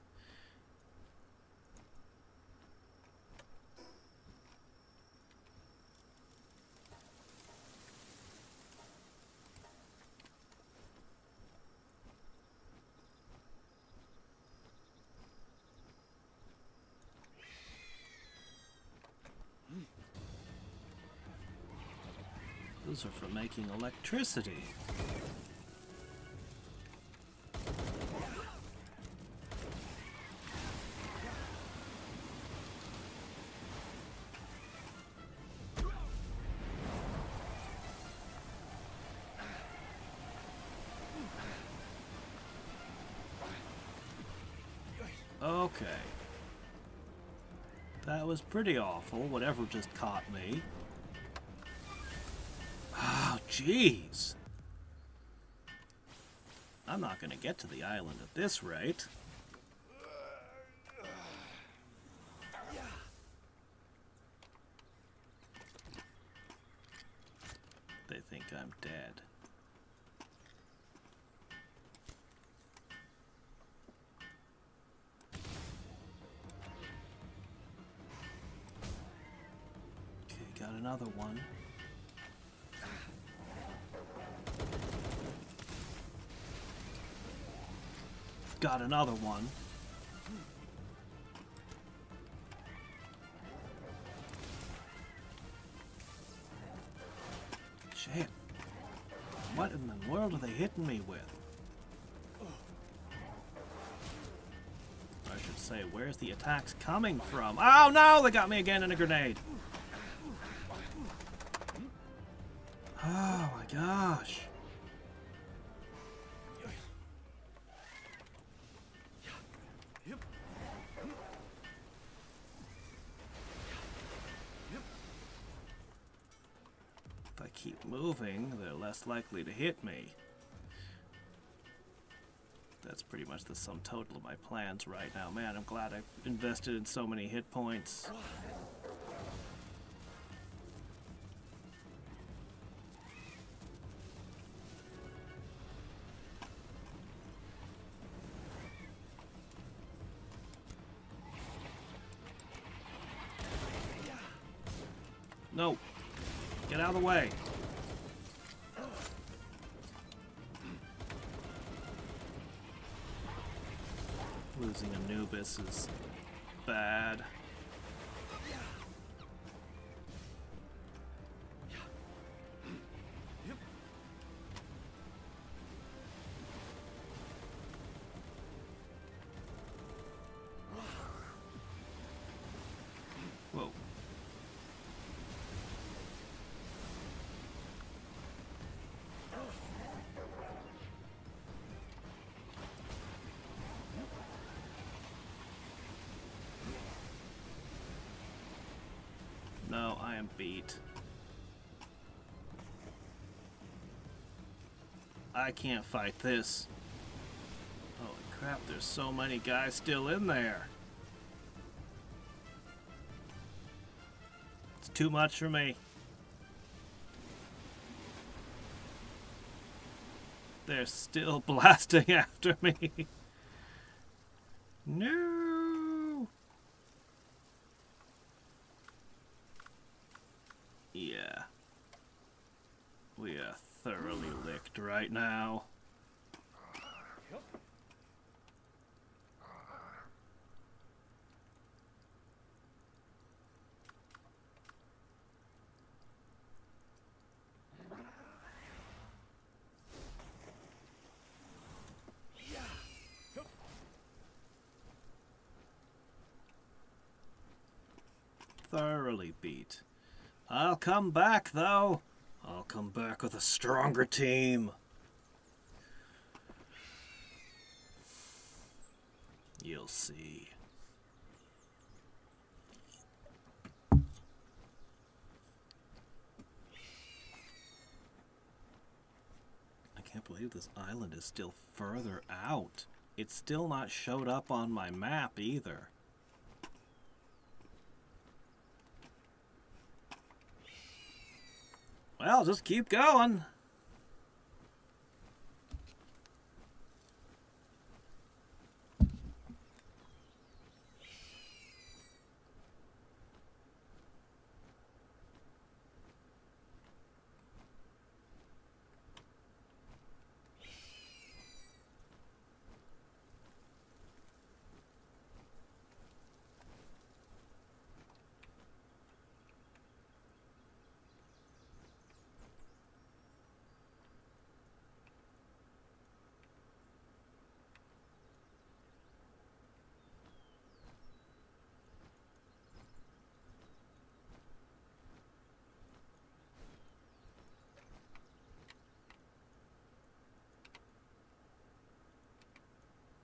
Those are for making electricity. Okay. That was pretty awful, whatever just caught me. Oh, jeez. I'm not going to get to the island at this rate. They think I'm dead. Okay, got another one. Got another one. Shit. What in the world are they hitting me with? say, where's the attacks coming from? Oh no, they got me again in a grenade. Oh my gosh. If I keep moving, they're less likely to hit me. That's pretty much the sum total of my plans right now. Man, I'm glad I invested in so many hit points. No. Get out of the way. Losing Anubis is bad. Whoa. No, I am beat. I can't fight this. Holy crap, there's so many guys still in there. It's too much for me. They're still blasting after me. No. Yeah. We are thoroughly licked right now. Thoroughly beat. I'll come back, though. I'll come back with a stronger team. You'll see. I can't believe this island is still further out. It's still not showed up on my map either. Well, just keep going.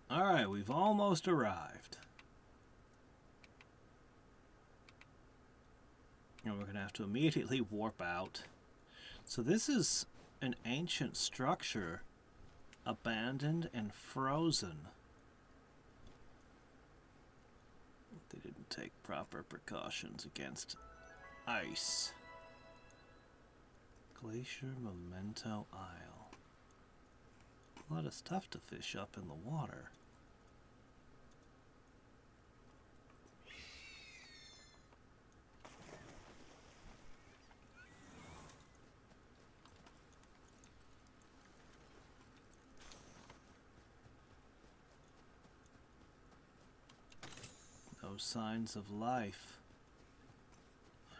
Alright, we've almost arrived. And we're going to have to immediately warp out. So this is an ancient structure, abandoned and frozen. They didn't take proper precautions against ice. Glacier Memento Isle. A lot of stuff to fish up in the water. No signs of life.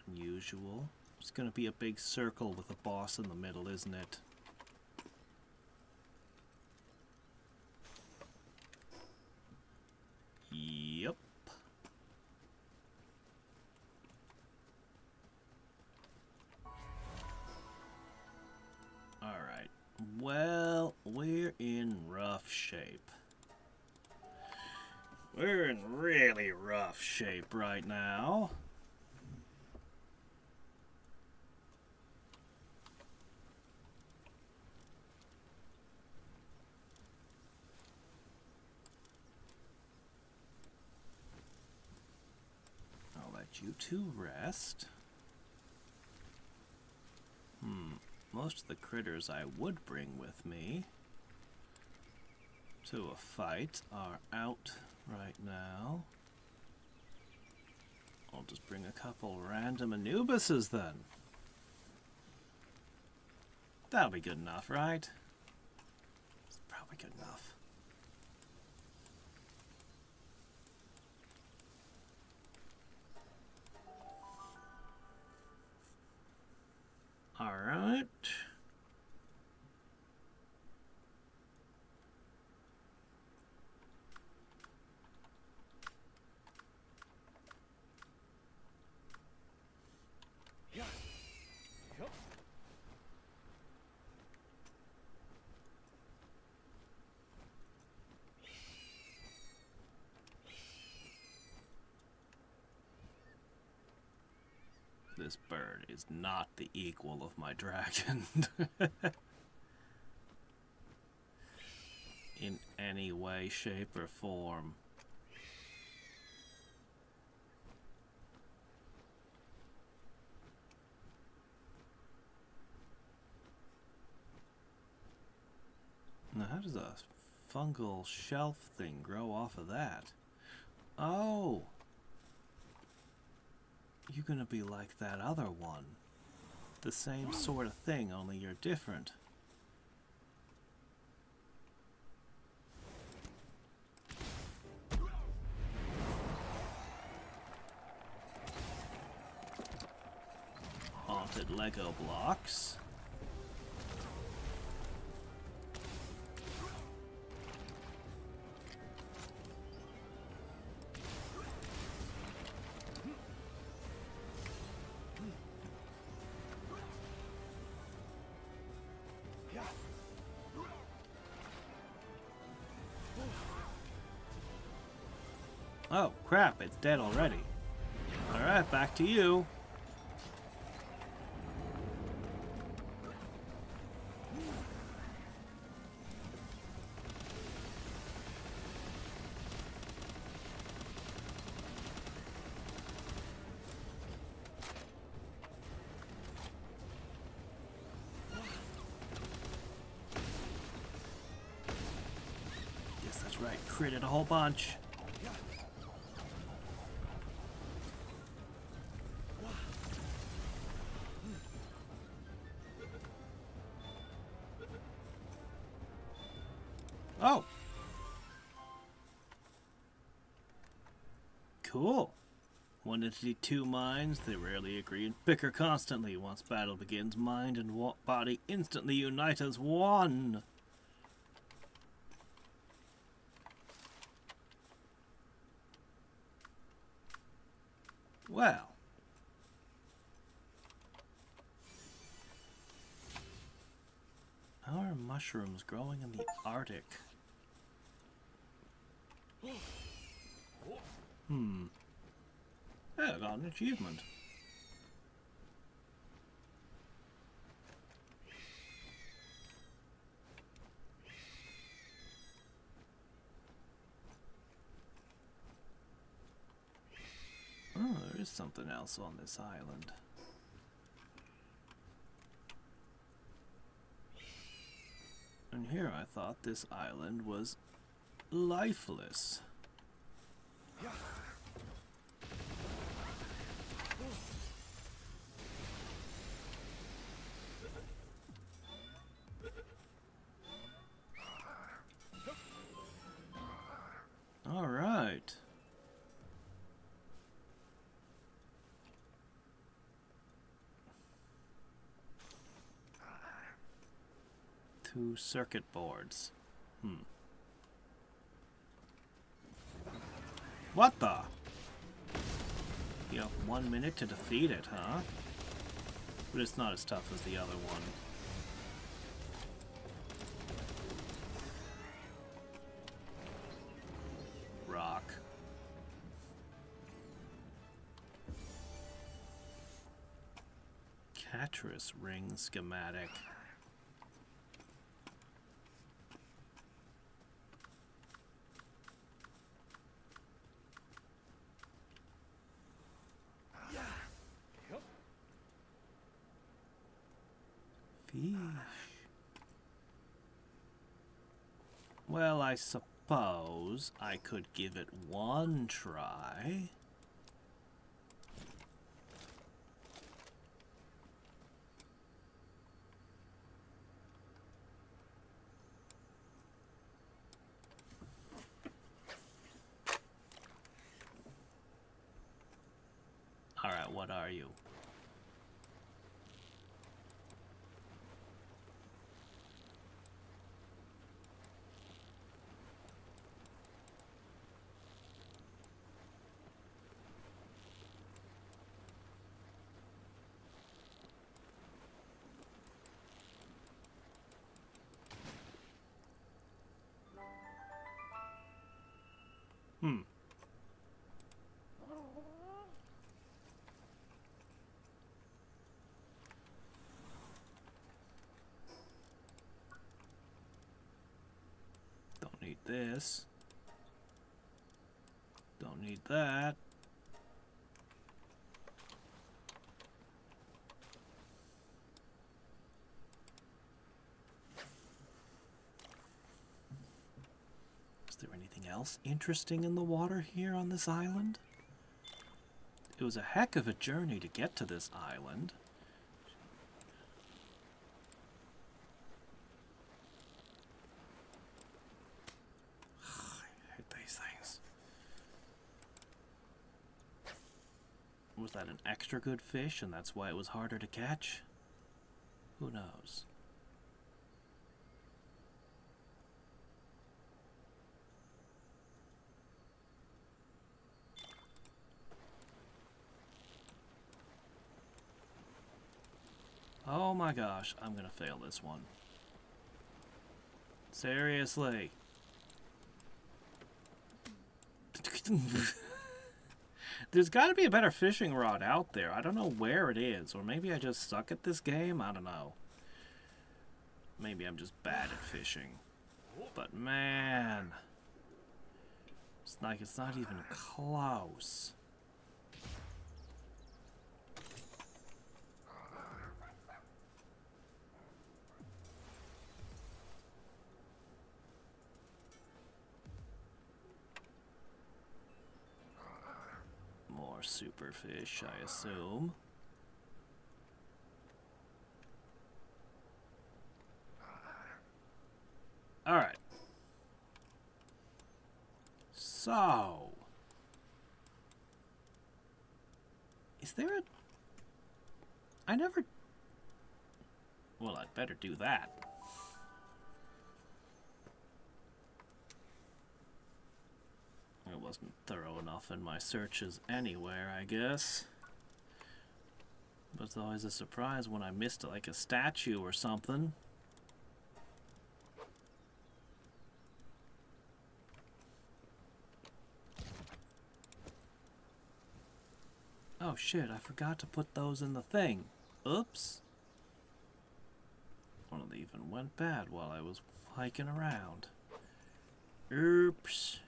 Unusual. It's going to be a big circle with a boss in the middle, isn't it? Yep. in rough shape. We're in really rough shape right now. I'll let you two rest. Most of the critters I would bring with me to a fight are out right now. I'll just bring a couple random Anubises then. That'll be good enough, right? It's probably good enough. Alright. Yeah. Yup. This bird is not the equal of my dragon. In any way, shape, or form. Now, how does a fungal shelf thing grow off of that? Oh! You're gonna be like that other one. The same sort of thing, only you're different. Haunted Lego blocks. Oh, crap, it's dead already. Alright, back to you. Yes, that's right, critted a whole bunch. Oh! Cool. One entity, two minds. They rarely agree and bicker constantly. Once battle begins, mind and body instantly unite as one. Well. How are mushrooms growing in the Arctic? Yeah, I got an achievement. Oh, there is something else on this island. And here I thought this island was lifeless. Yeah. All right. Two circuit boards. What the? You have 1 minute to defeat it, huh? But it's not as tough as the other one. mattress ring schematic. Yup. Fish. Well, I suppose I could give it one try. Alright, what are you? Don't need this. Don't need that. Is there anything else interesting in the water here on this island? It was a heck of a journey to get to this island. I hate these things. Was that an extra good fish and that's why it was harder to catch? Who knows? Oh my gosh, I'm gonna fail this one. Seriously. There's gotta be a better fishing rod out there. I don't know where it is, or maybe I just suck at this game. I don't know. Maybe I'm just bad at fishing. But man, it's like it's not even close. More superfish, I assume. Alright. So, is there a... I never... Well, I'd better do that. I wasn't thorough enough in my searches anywhere, I guess. But it's always a surprise when I missed like a statue or something. Oh shit, I forgot to put those in the thing. Oops. One of them even went bad while I was hiking around. Oops.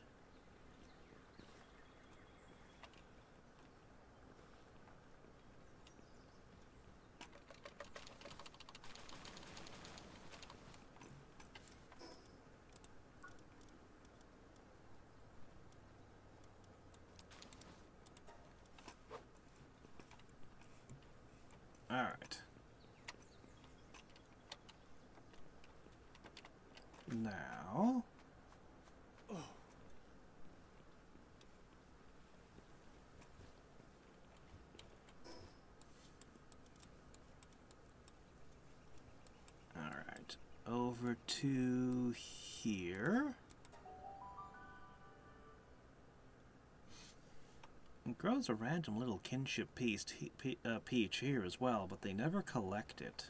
Alright. Now... Alright. Over to here. It grows a random little kinship peach here as well, but they never collect it.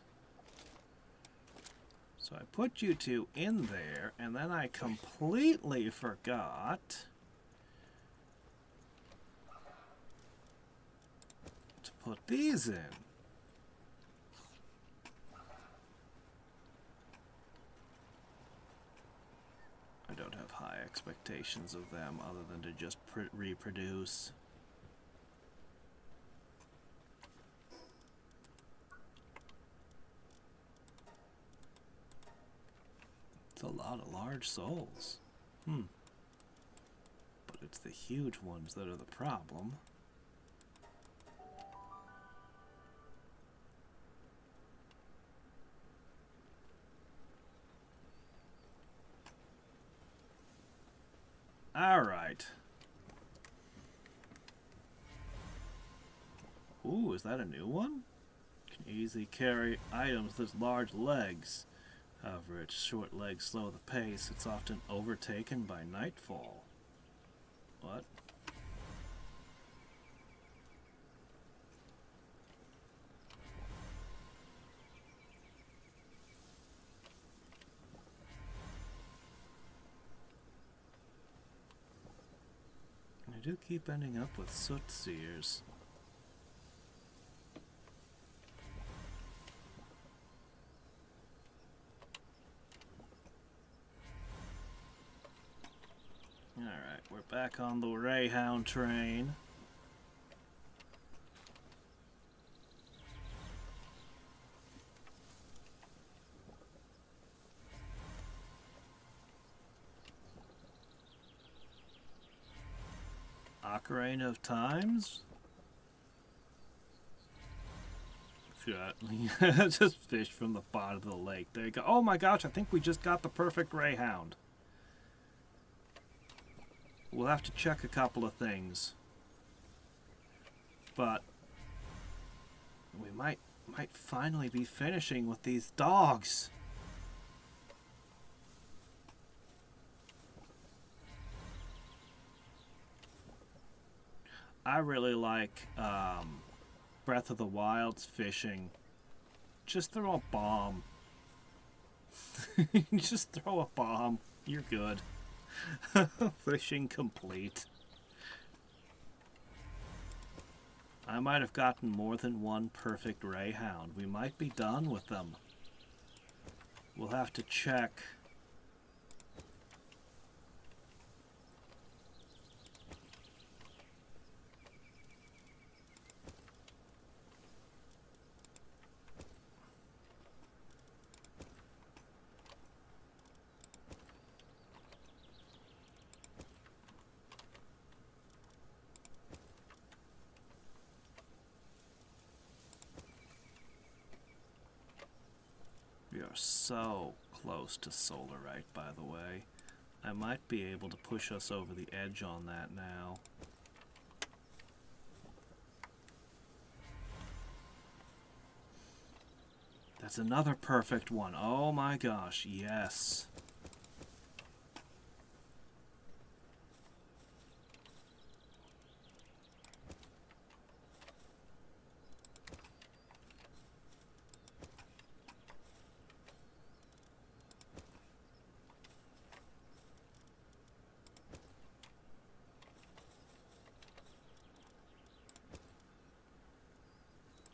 So I put you two in there, and then I completely forgot to put these in. expectations of them other than to just reproduce. It's a lot of large souls. But it's the huge ones that are the problem. Alright. Ooh, is that a new one? Can easily carry items with large legs. However, its short legs slow the pace. It's often overtaken by nightfall. What? I do keep ending up with soot seers. Alright, we're back on the Greyhound train. Ocarina of Times? Just fish from the bottom of the lake. There you go. Oh my gosh, I think we just got the perfect Greyhound. We'll have to check a couple of things. But we might finally be finishing with these dogs. I really like Breath of the Wild's fishing. Just throw a bomb. Just throw a bomb. You're good. Fishing complete. I might have gotten more than one perfect Greyhound. We might be done with them. We'll have to check. We are so close to Solarite, by the way. I might be able to push us over the edge on that now. That's another perfect one. Oh my gosh, yes.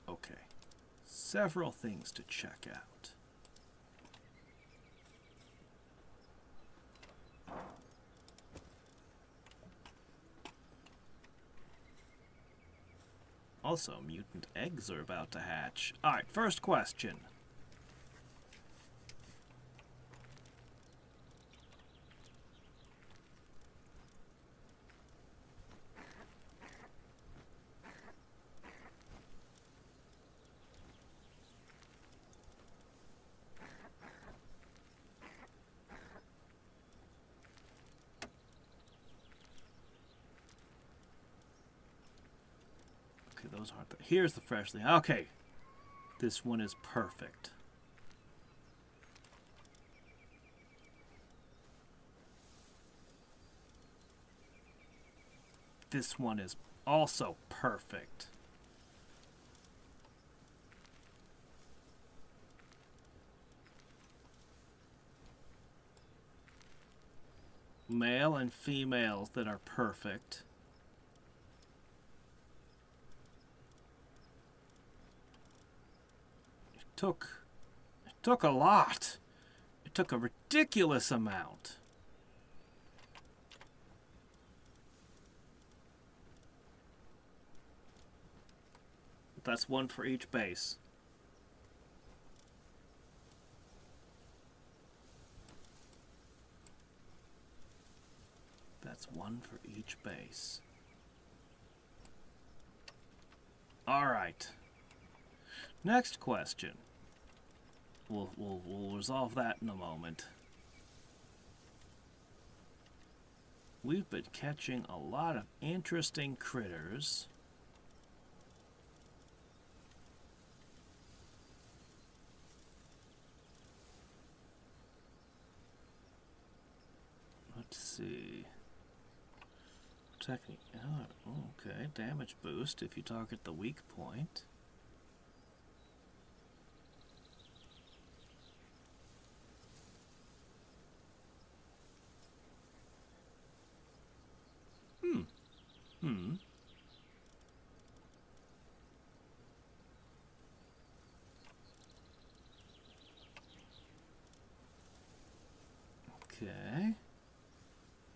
Okay, several things to check out. Also, mutant eggs are about to hatch. Alright, first question. Those aren't the... Here's the freshly... Okay. This one is perfect. This one is also perfect. Male and females that are perfect. It took a lot. It took a ridiculous amount. That's one for each base. That's one for each base. All right. Next question. We'll resolve that in a moment. We've been catching a lot of interesting critters. Let's see. Technique. Oh, okay. Damage boost if you target the weak point. Okay.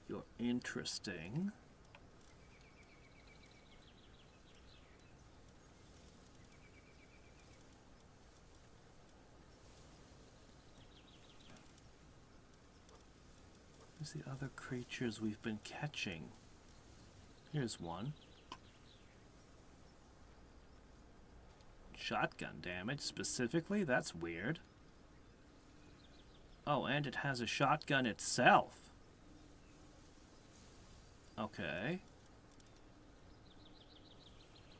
You're interesting. Where's the other creatures we've been catching? Here's one. Shotgun damage specifically? That's weird. Oh, and it has a shotgun itself. Okay.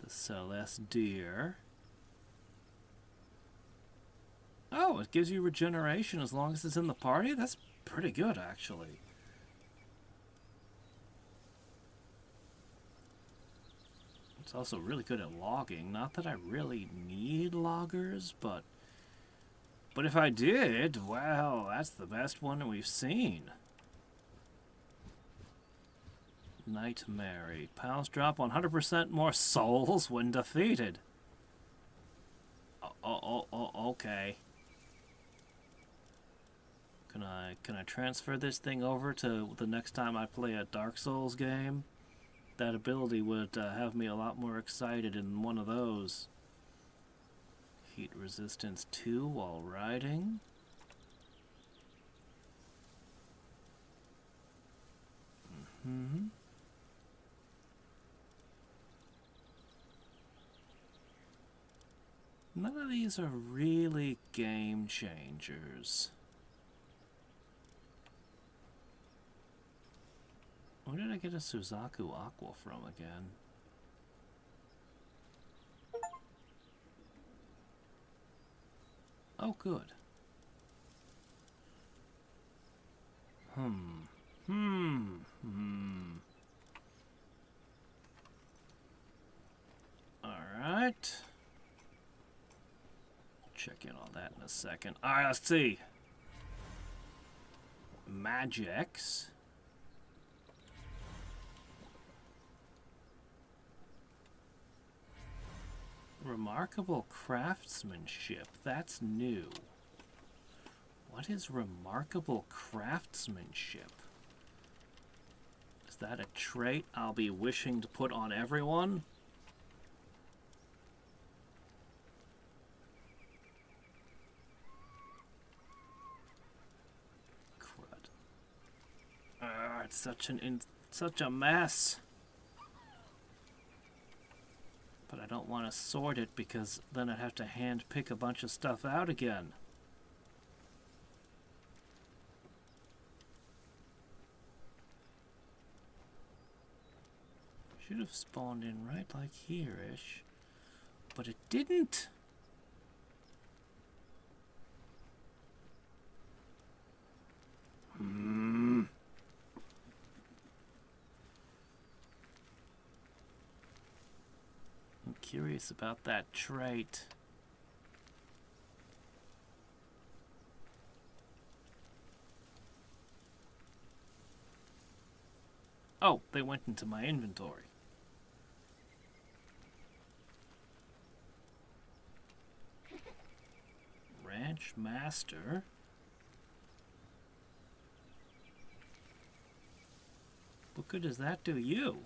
The Celeste Deer. Oh, it gives you regeneration as long as it's in the party? That's pretty good, actually. It's also really good at logging. Not that I really need loggers, but if I did, well, that's the best one that we've seen. Nightmare. Pals drop 100% more souls when defeated. Okay. Can I transfer this thing over to the next time I play a Dark Souls game? That ability would have me a lot more excited in one of those. Heat resistance 2 while riding. None of these are really game changers. Where did I get a Suzaku Aqua from again? Oh, good. Alright. Check in on that in a second. Alright, let's see. Hadriex. Remarkable craftsmanship. That's new. What is remarkable craftsmanship? Is that a trait I'll be wishing to put on everyone? Crud. It's such a mess. But I don't want to sort it because then I'd have to hand pick a bunch of stuff out again. Should have spawned in right like here-ish, but it didn't. I'm curious about that trait. Oh, they went into my inventory. Ranch Master. What good does that do you?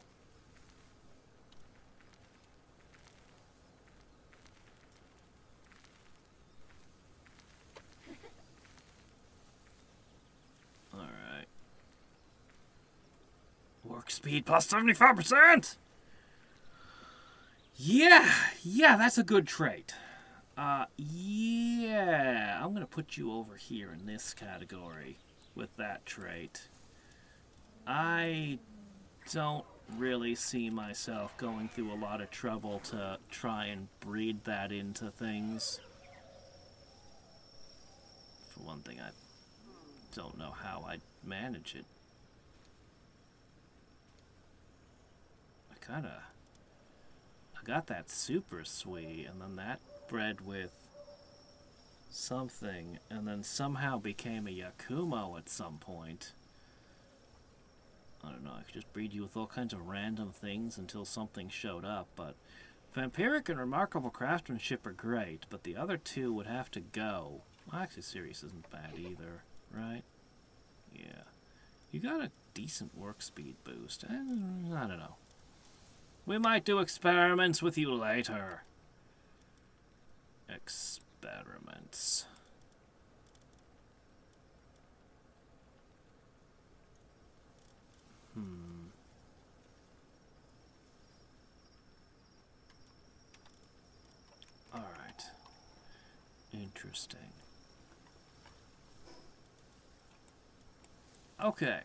Work speed plus 75%! Yeah, that's a good trait. Yeah, I'm gonna put you over here in this category with that trait. I don't really see myself going through a lot of trouble to try and breed that into things. For one thing, I don't know how I'd manage it. I got that super sweet, and then that bred with something, and then somehow became a Yakumo at some point. I don't know, I could just breed you with all kinds of random things until something showed up, but Vampiric and Remarkable Craftsmanship are great, but the other two would have to go. Well, actually, Sirius isn't bad either, right? Yeah. You got a decent work speed boost. I don't know. We might do experiments with you later. Experiments. Alright. Interesting. Okay.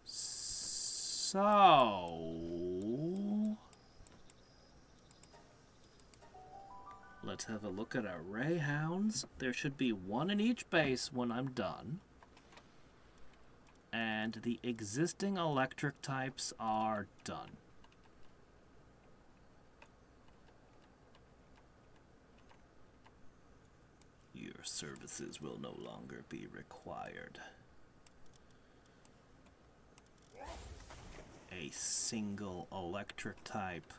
So... let's have a look at our Ray Hounds. There should be one in each base when I'm done. And the existing electric types are done. Your services will no longer be required. A single electric type.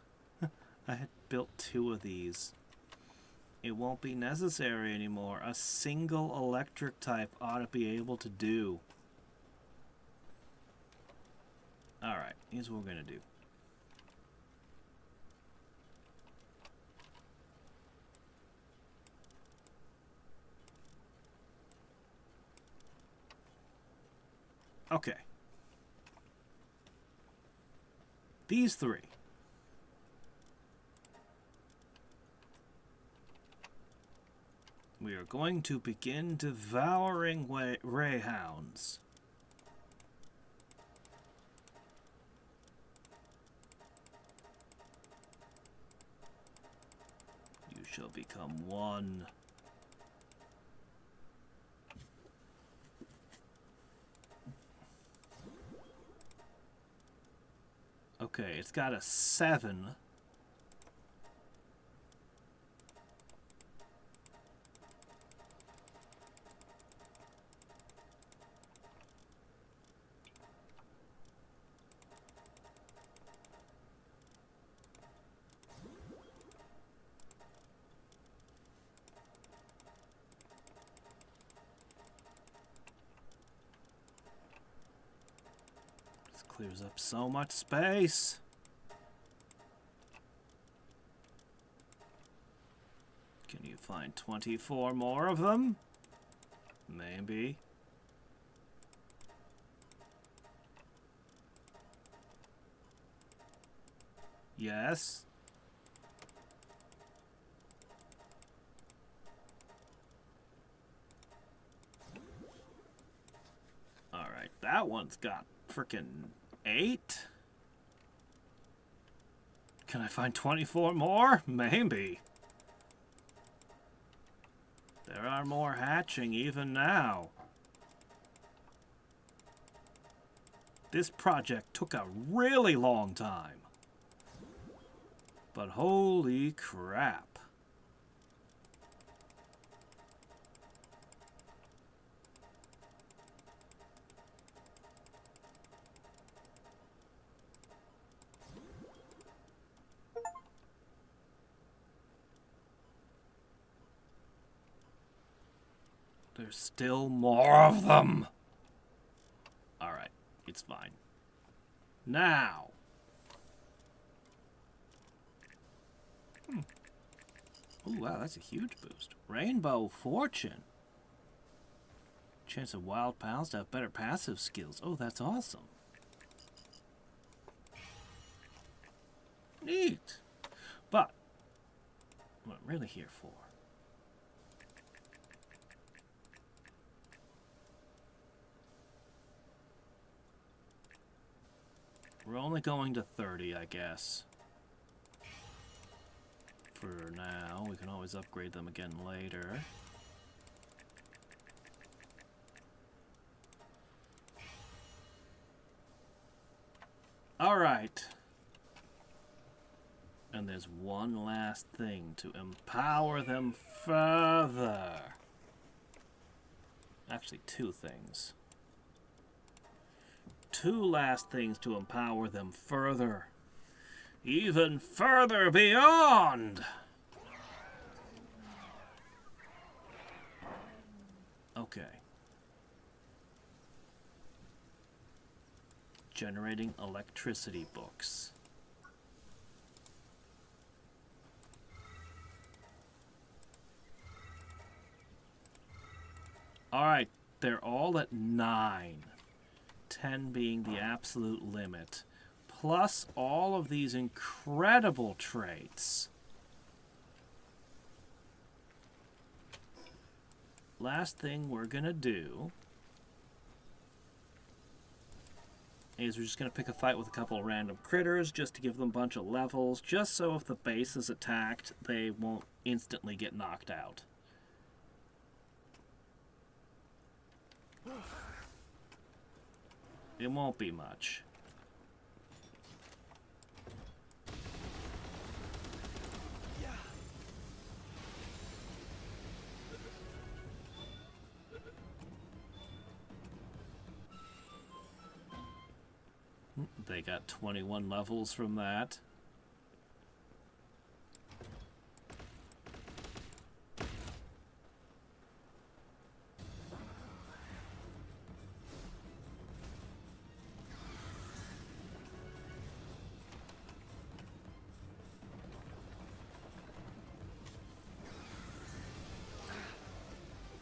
I had built 2 of these. It won't be necessary anymore. A single electric type ought to be able to do. Alright, here's what we're gonna do. Okay. These 3. We are going to begin devouring Ray Hounds. You shall become one. Okay, it's got a 7. Clears up so much space. Can you find 24 more of them? Maybe. Yes. Alright, that one's got frickin' 8? Can I find 24 more? Maybe. There are more hatching even now. This project took a really long time. But holy crap. There's still more of them. Alright, it's fine. Now. Ooh, wow, that's a huge boost. Rainbow Fortune. Chance of wild pals to have better passive skills. Oh, that's awesome. Neat. But what I'm really here for, we're only going to 30, I guess. For now, we can always upgrade them again later. All right. And there's one last thing to empower them further. Actually, two things. Two last things to empower them further. Even further beyond! Okay. Generating electricity books. Alright, they're all at 9. 10 being the absolute limit. Plus all of these incredible traits. Last thing we're gonna do is we're just gonna pick a fight with a couple of random critters just to give them a bunch of levels, just so if the base is attacked, they won't instantly get knocked out. It won't be much. They got 21 levels from that.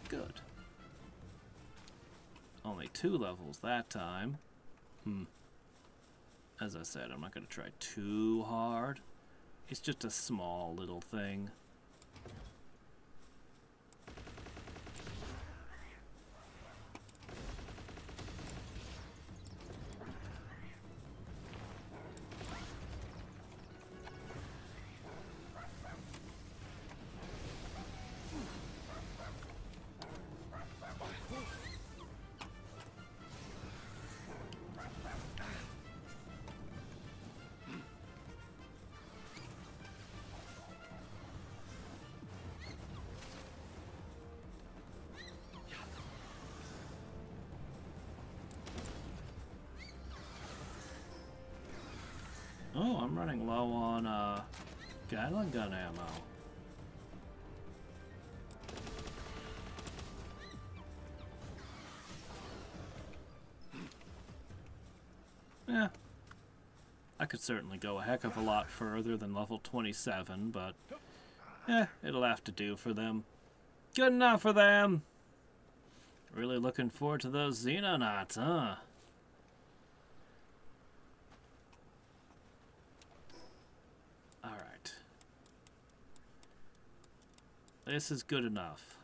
Good. Only 2 levels that time. As I said, I'm not going to try too hard. It's just a small little thing. Oh, I'm running low on Gatling gun ammo. Yeah. I could certainly go a heck of a lot further than level 27, but it'll have to do for them. Good enough for them. Really looking forward to those Xenonauts, huh? Alright. This is good enough.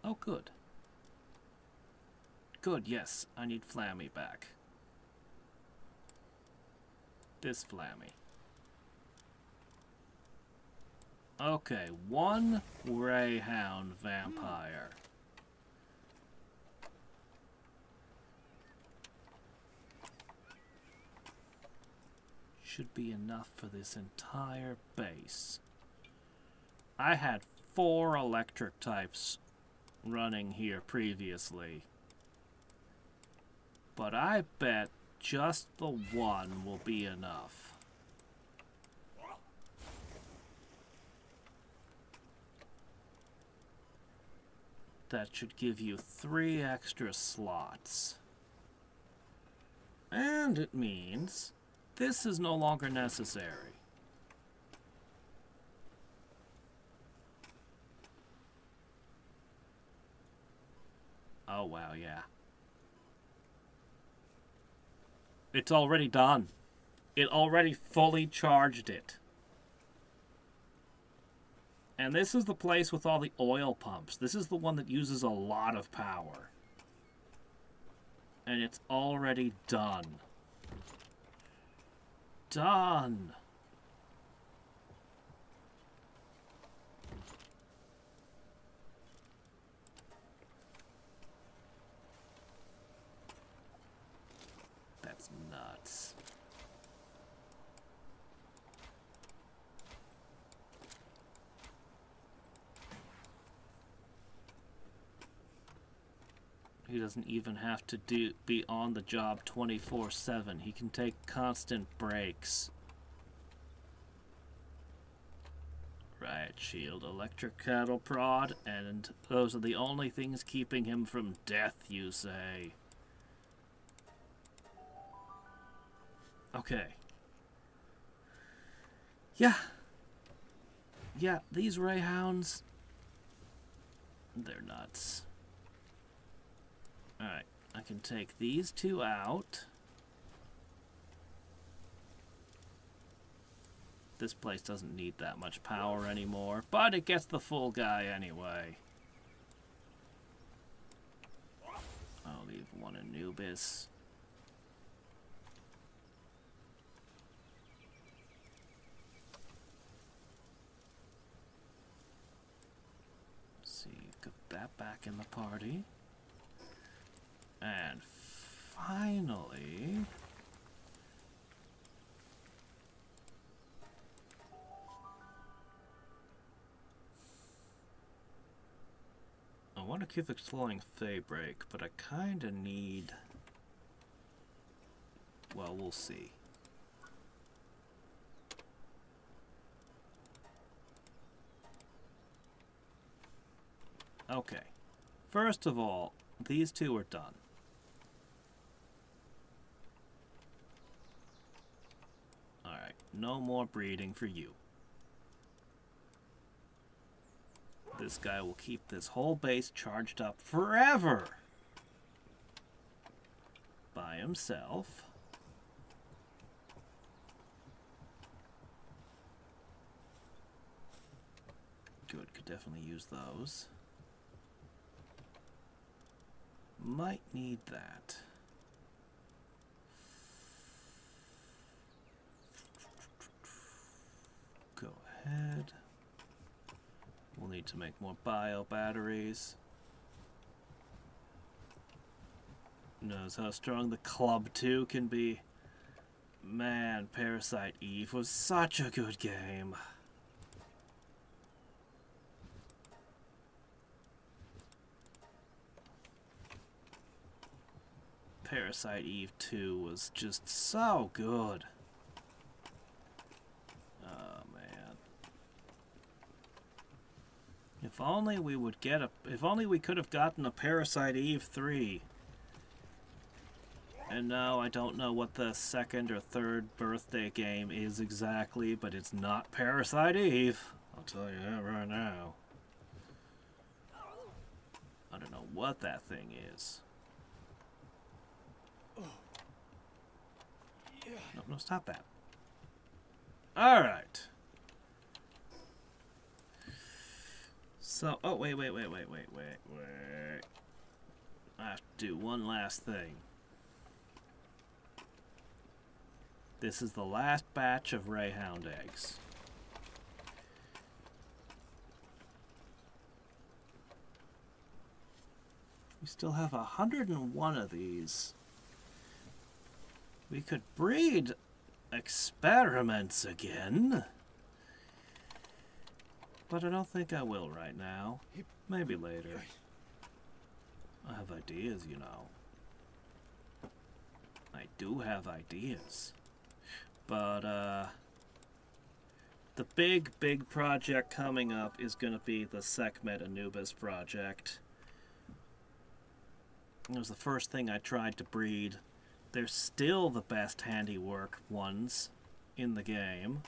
Oh, good. Good, yes. I need Flammy back. This Flammy. Okay, 1 Greyhound Vampire. Should be enough for this entire base. I had 4 electric types running here previously, but I bet just the 1 will be enough. That should give you 3 extra slots. And it means this is no longer necessary. Oh, wow, yeah. It's already done. It already fully charged it. And this is the place with all the oil pumps. This is the one that uses a lot of power. And it's already done. Done. That's nuts. He doesn't even have to be on the job 24/7. He can take constant breaks. Right, shield, electric cattle prod, and those are the only things keeping him from death, you say. Okay. Yeah. Yeah, these ray hounds, they're nuts. Alright, I can take these two out. This place doesn't need that much power anymore, but it gets the full guy anyway. I'll leave one Anubis. Let's see, get that back in the party. And finally, I want to keep exploring Faybreak, but I kind of need, well, we'll see. Okay, first of all, these two are done. Alright, no more breeding for you. This guy will keep this whole base charged up forever by himself. Good, could definitely use those. Might need that. Go ahead. We'll need to make more bio batteries. Knows how strong the Club 2 can be. Man, Parasite Eve was such a good game. Parasite Eve 2 was just so good. Oh man. If only we would get a, if only we could have gotten a Parasite Eve 3. And no, I don't know what the second or third birthday game is exactly, but it's not Parasite Eve. I'll tell you that right now. I don't know what that thing is. No, no, stop that. Alright. So, oh, wait. I have to do one last thing. This is the last batch of Rayhound eggs. We still have 101 of these. We could breed experiments again. But I don't think I will right now. Maybe later. I have ideas, you know. I do have ideas. But, the big project coming up is going to be the Sekhmet Anubis project. It was the first thing I tried to breed They're still the best handiwork ones in the game.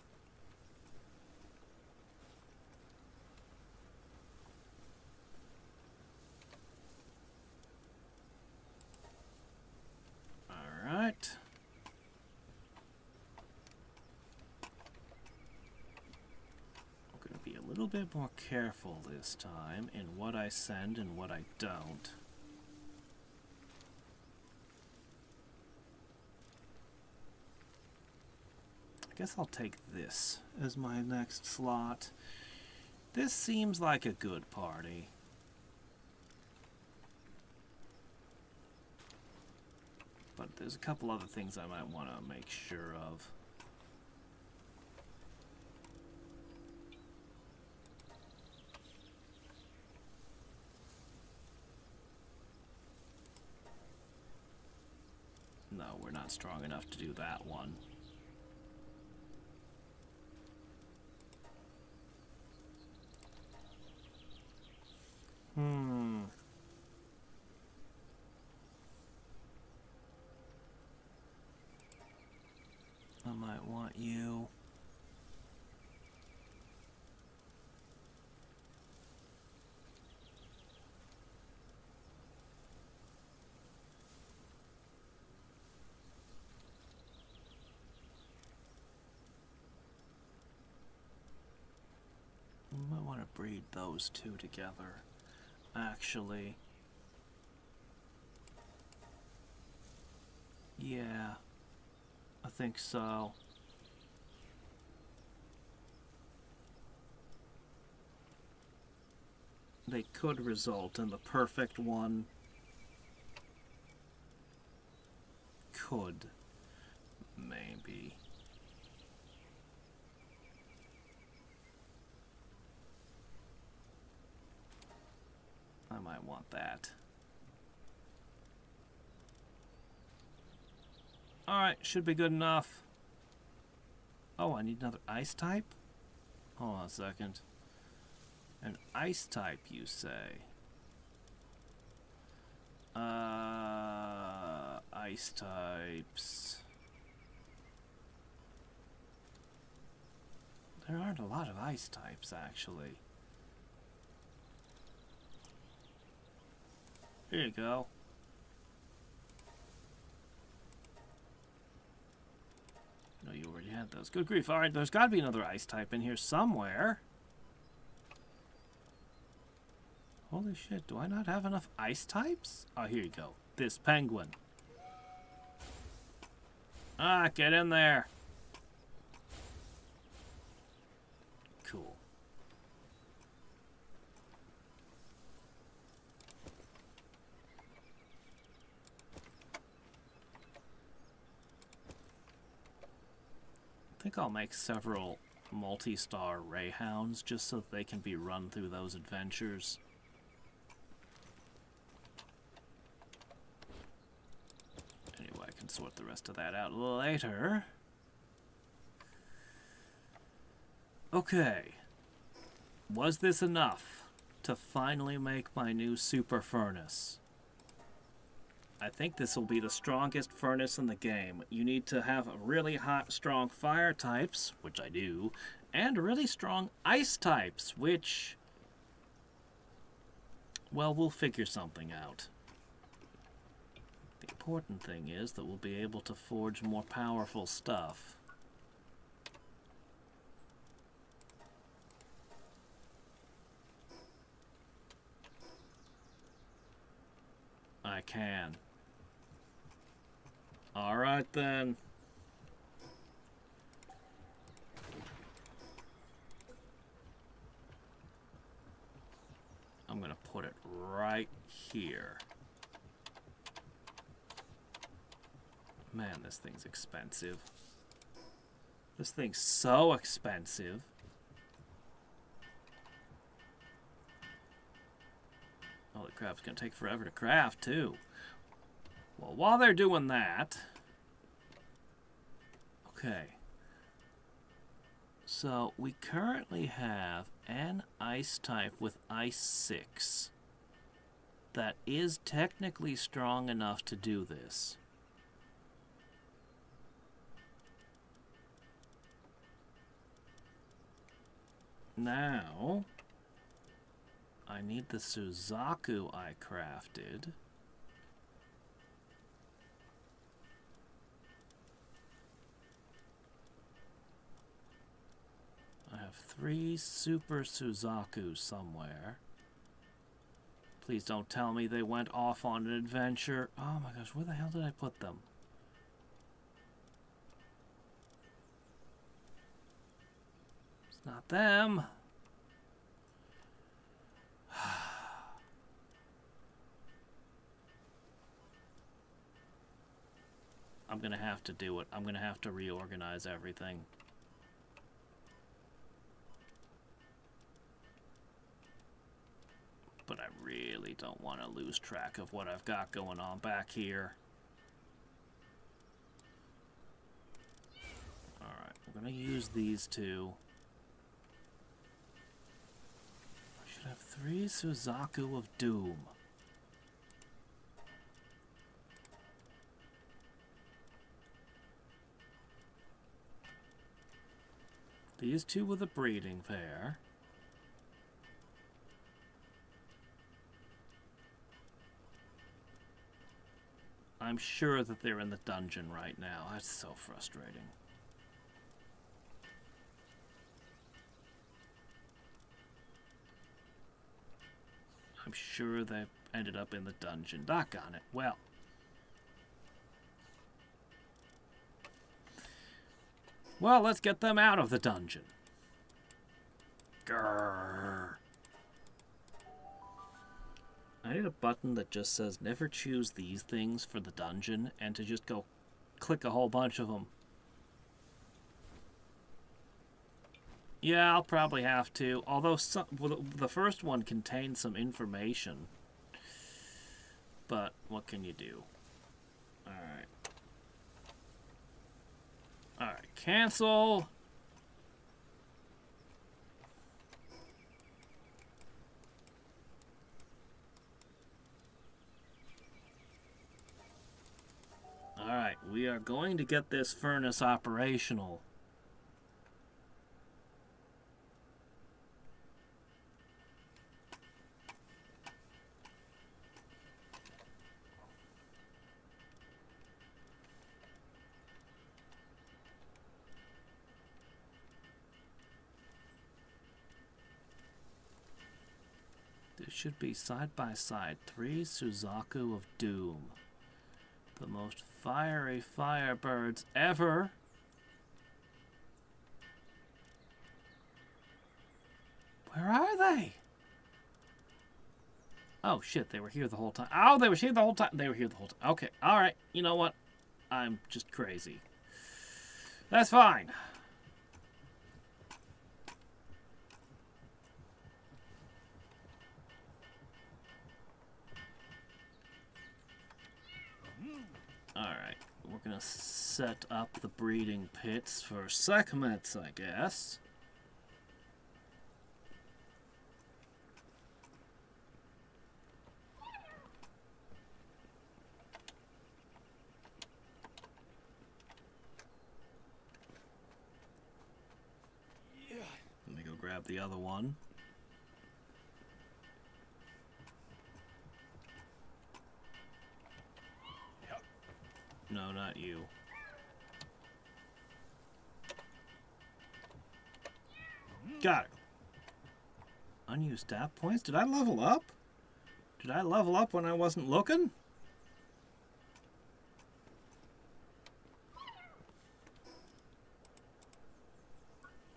Alright. I'm going to be a little bit more careful this time in what I send and what I don't. I guess I'll take this as my next slot. This seems like a good party. But there's a couple other things I might want to make sure of. No, we're not strong enough to do that one. I might want you. I might want to breed those two together, actually. Yeah, I think so. They could result in the perfect one. Could. Maybe. I might want that. Alright, should be good enough. Oh, I need another ice type? Hold on a second. An ice type, you say? Ice types. There aren't a lot of ice types, actually. Here you go. No, you already had those. Good grief. Alright, there's got to be another ice type in here somewhere. Holy shit, do I not have enough ice types? Oh, here you go. This penguin. Ah, get in there. Cool. I think I'll make several multi-star Rayhounds just so that they can be run through those adventures. Anyway, I can sort the rest of that out later. Okay. Was this enough to finally make my new super furnace? I think this will be the strongest furnace in the game. You need to have really hot, strong fire types, which I do, and really strong ice types, which, well, we'll figure something out. The important thing is that we'll be able to forge more powerful stuff. I can. Alright then. I'm gonna put it right here. Man, this thing's expensive. This thing's so expensive. Holy crap, it's gonna take forever to craft, too. Well, while they're doing that... Okay. So, we currently have an ice type with ice 6 that is technically strong enough to do this. Now, I need the Suzaku I crafted. I have 3 Super Suzaku somewhere. Please don't tell me they went off on an adventure. Oh my gosh, where the hell did I put them? It's not them. I'm gonna have to do it. I'm gonna have to reorganize everything. But I really don't want to lose track of what I've got going on back here. Alright, we're going to use these 2. I should have 3 Suzaku of Doom. These 2 with a breeding pair. I'm sure that they're in the dungeon right now. That's so frustrating. I'm sure they ended up in the dungeon. Doggone it. Well. Well, let's get them out of the dungeon. Grrr. I need a button that just says never choose these things for the dungeon and to just go click a whole bunch of them. Yeah, I'll probably have to. Although the first one contains some information. But what can you do? Alright. Alright, cancel. Alright, we are going to get this furnace operational. This should be side by side. 3 Suzaku of Doom. The most fiery firebirds ever. Where are they? Oh shit, they were here the whole time. Oh, they were here the whole time. They were here the whole time. Okay, alright. You know what? I'm just crazy. That's fine. Alright, we're gonna set up the breeding pits for Sekhmet, I guess. Let me go grab the other one. No, not you. Got it. Unused stat points? Did I level up? Did I level up when I wasn't looking?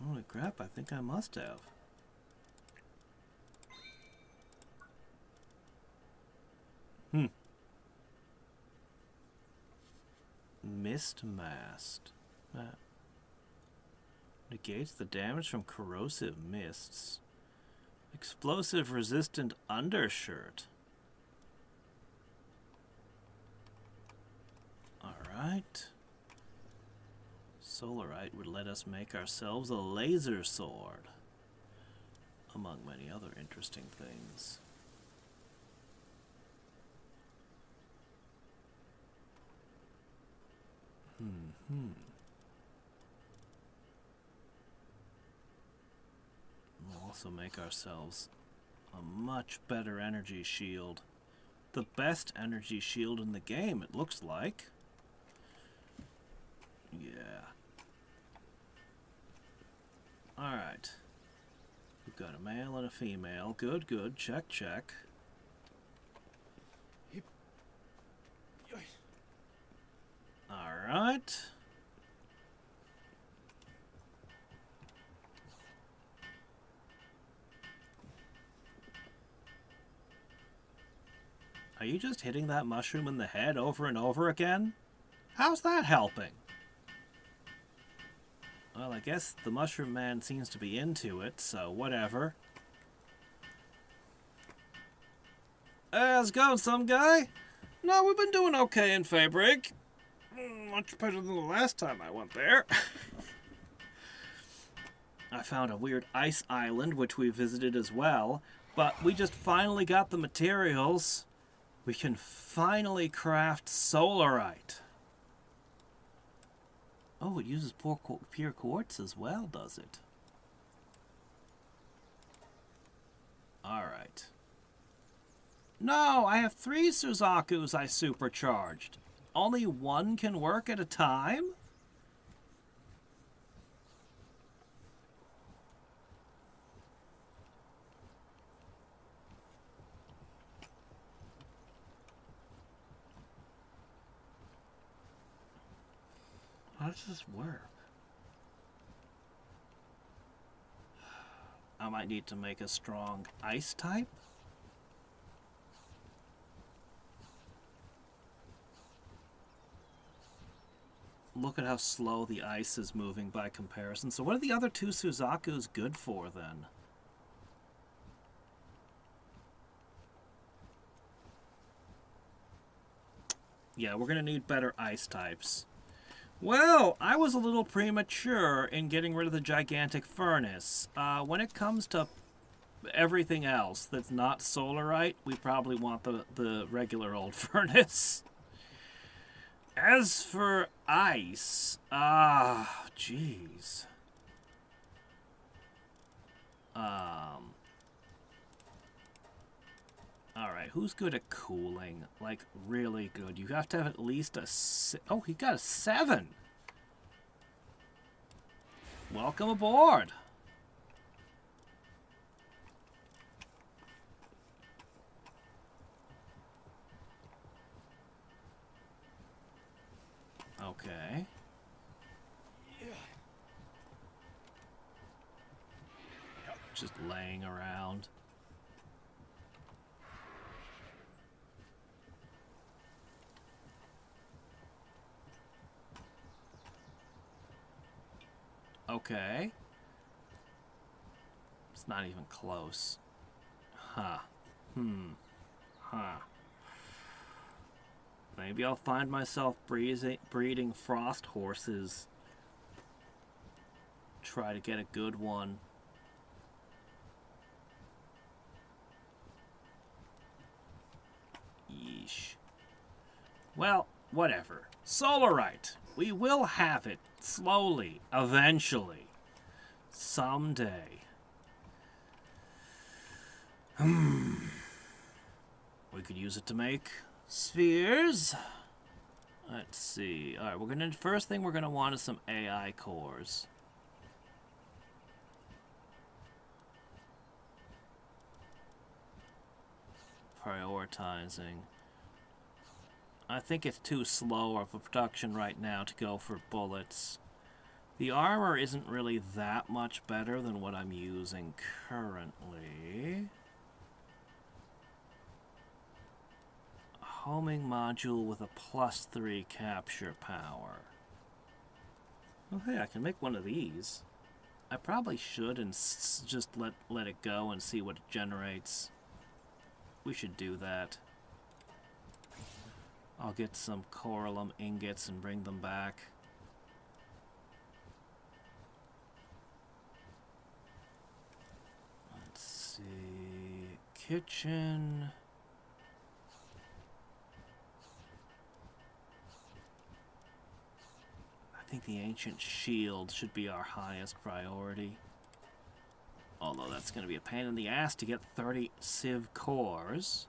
Holy crap, I think I must have. Mist Mast. Negates the damage from corrosive mists. Explosive resistant undershirt. Alright. Solarite would let us make ourselves a laser sword. Among many other interesting things. We'll also make ourselves a much better energy shield. The best energy shield in the game, it looks like. Yeah. Alright. We've got a male and a female. Good, good. Check, check. Alright. Are you just hitting that mushroom in the head over and over again? How's that helping? Well, I guess the mushroom man seems to be into it, so whatever. How's it going, some guy? No, we've been doing okay in Faybreak. Much better than the last time I went there. I found a weird ice island, which we visited as well, but we just finally got the materials. We can finally craft solarite. Oh, it uses pure quartz as well, does it? Alright. No, I have 3 Suzakus I supercharged. Only one can work at a time? How does this work? I might need to make a strong ice type. Look at how slow the ice is moving by comparison. So what are the other 2 Suzakus good for then? Yeah, we're going to need better ice types. Well, I was a little premature in getting rid of the gigantic furnace. When it comes to everything else that's not solarite, we probably want the regular old furnace. As for ice, jeez. Alright, who's good at cooling? Like, really good. You have to have at least a... Oh, he got a 7! Welcome aboard! Okay. Just laying around. Okay. It's not even close. Huh. Huh. Maybe I'll find myself breeding frost horses. Try to get a good one. Yeesh. Well, whatever. Solarite. We will have it. Slowly. Eventually. Someday. We could use it to make spheres. Let's see. Alright, first thing we're gonna want is some AI cores. Prioritizing. I think it's too slow of a production right now to go for bullets. The armor isn't really that much better than what I'm using currently. A homing module with a +3 capture power. Oh hey, I can make one of these. I probably should and just let it go and see what it generates. We should do that. I'll get some coralum ingots and bring them back. Let's see... Kitchen... I think the ancient shield should be our highest priority. Although that's going to be a pain in the ass to get 30 Civ cores.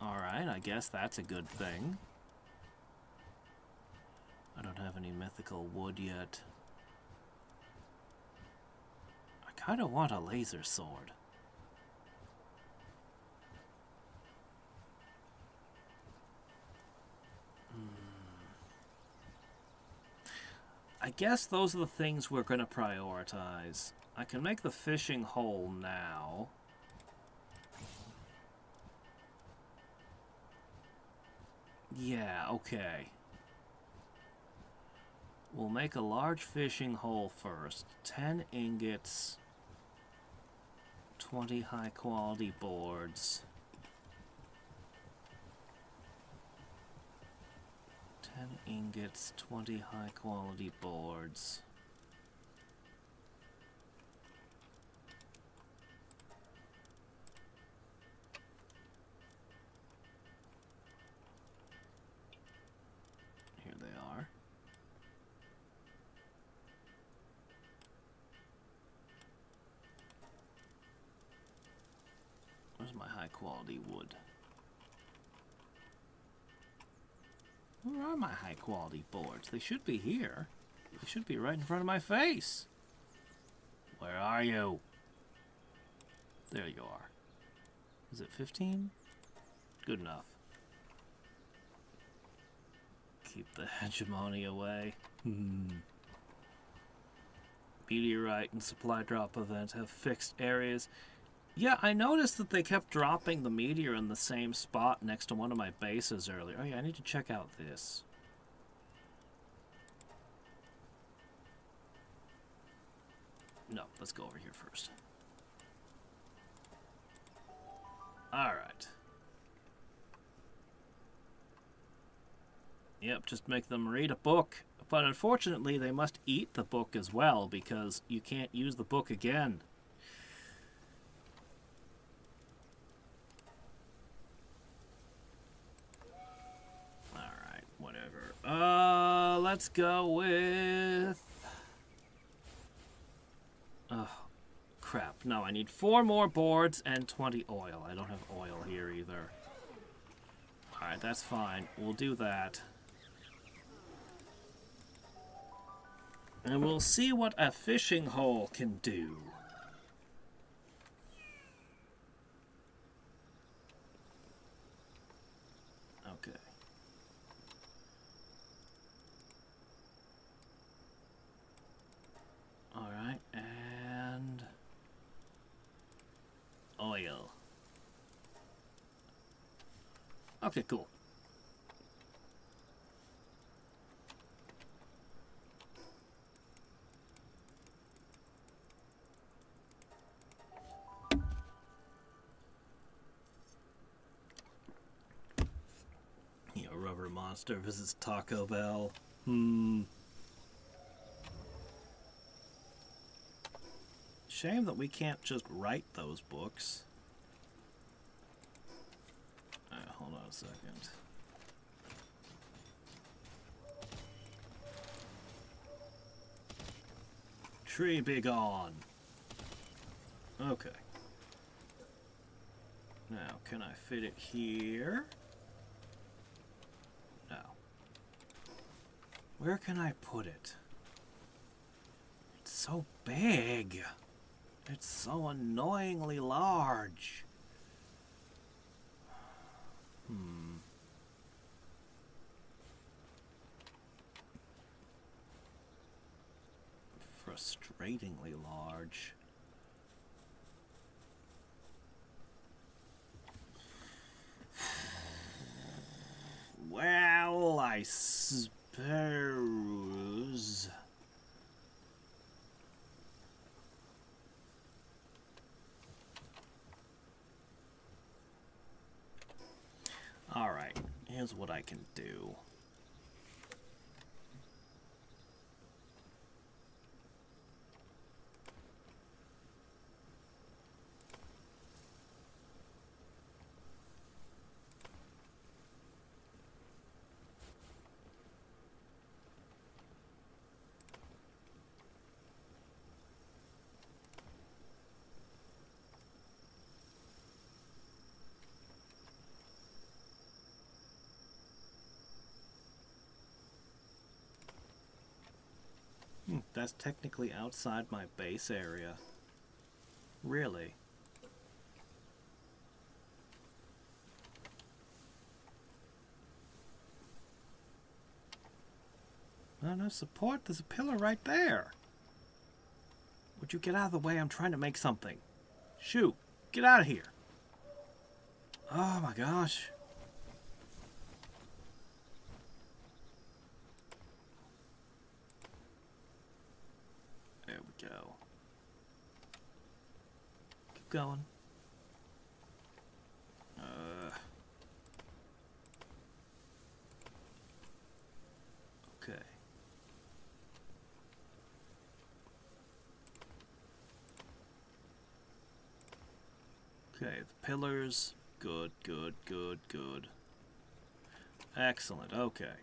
Alright, I guess that's a good thing. I don't have any mythical wood yet. I kind of want a laser sword. I guess those are the things we're going to prioritize. I can make the fishing hole now. Yeah, okay. We'll make a large fishing hole first. 10 ingots, 20 high quality boards. 10 ingots, 20 high quality boards. Here they are. Where's my high quality wood? Where are my high quality boards? They should be here. They should be right in front of my face. Where are you? There you are. Is it 15? Good enough. Keep the hegemony away. Meteorite and supply drop event have fixed areas. Yeah, I noticed that they kept dropping the meteor in the same spot next to one of my bases earlier. Oh yeah, I need to check out this. No, let's go over here first. Alright. Yep, just make them read a book. But unfortunately, they must eat the book as well, because you can't use the book again. Let's go with... Oh, crap. No, I need 4 more boards and 20 oil. I don't have oil here either. Alright, that's fine. We'll do that. And we'll see what a fishing hole can do. Okay. Alright, and oil. Okay, cool. You know, Rubber Monster visits Taco Bell. Shame that we can't just write those books. Hold on a second. Tree be gone. Okay. Now, can I fit it here? No. Where can I put it? It's so big. It's so annoyingly large. Frustratingly large. Well, I suppose... Alright, here's what I can do. that's technically outside my base area. Really? No, no support. There's a pillar right there. Would you get out of the way? I'm trying to make something. Shoot. Get out of here. Oh my gosh. There we go. Keep going. Okay. Okay, the pillars. Good, good, good, good. Excellent, okay.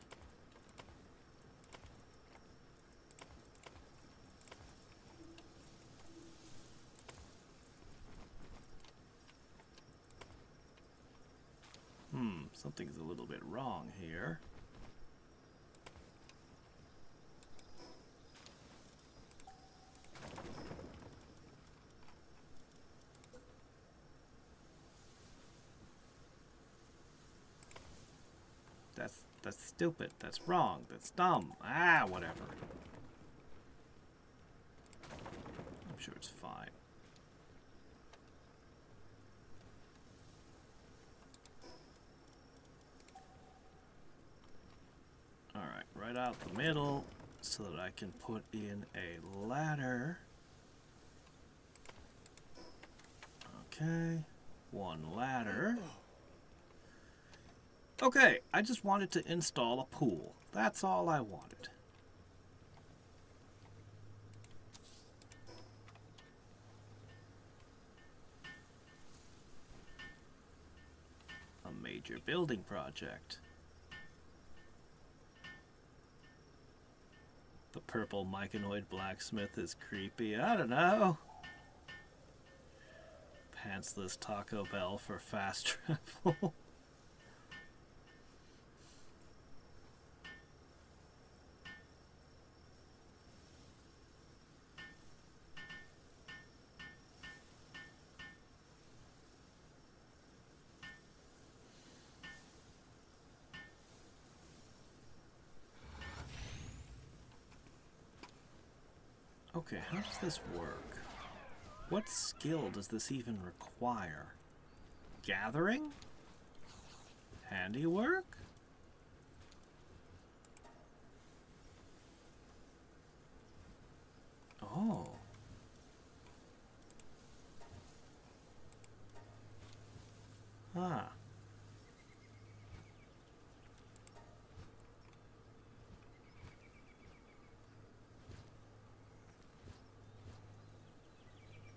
Something's a little bit wrong here. That's stupid. That's wrong. That's dumb. Ah, whatever. I'm sure it's fine. Alright, right out the middle so that I can put in a ladder. Okay, one ladder. Okay, I just wanted to install a pool. That's all I wanted. A major building project. The purple myconoid blacksmith is creepy. I don't know. Pantsless Taco Bell for fast travel. Okay, how does this work? What skill does this even require? Gathering? Handiwork? Oh. Ah.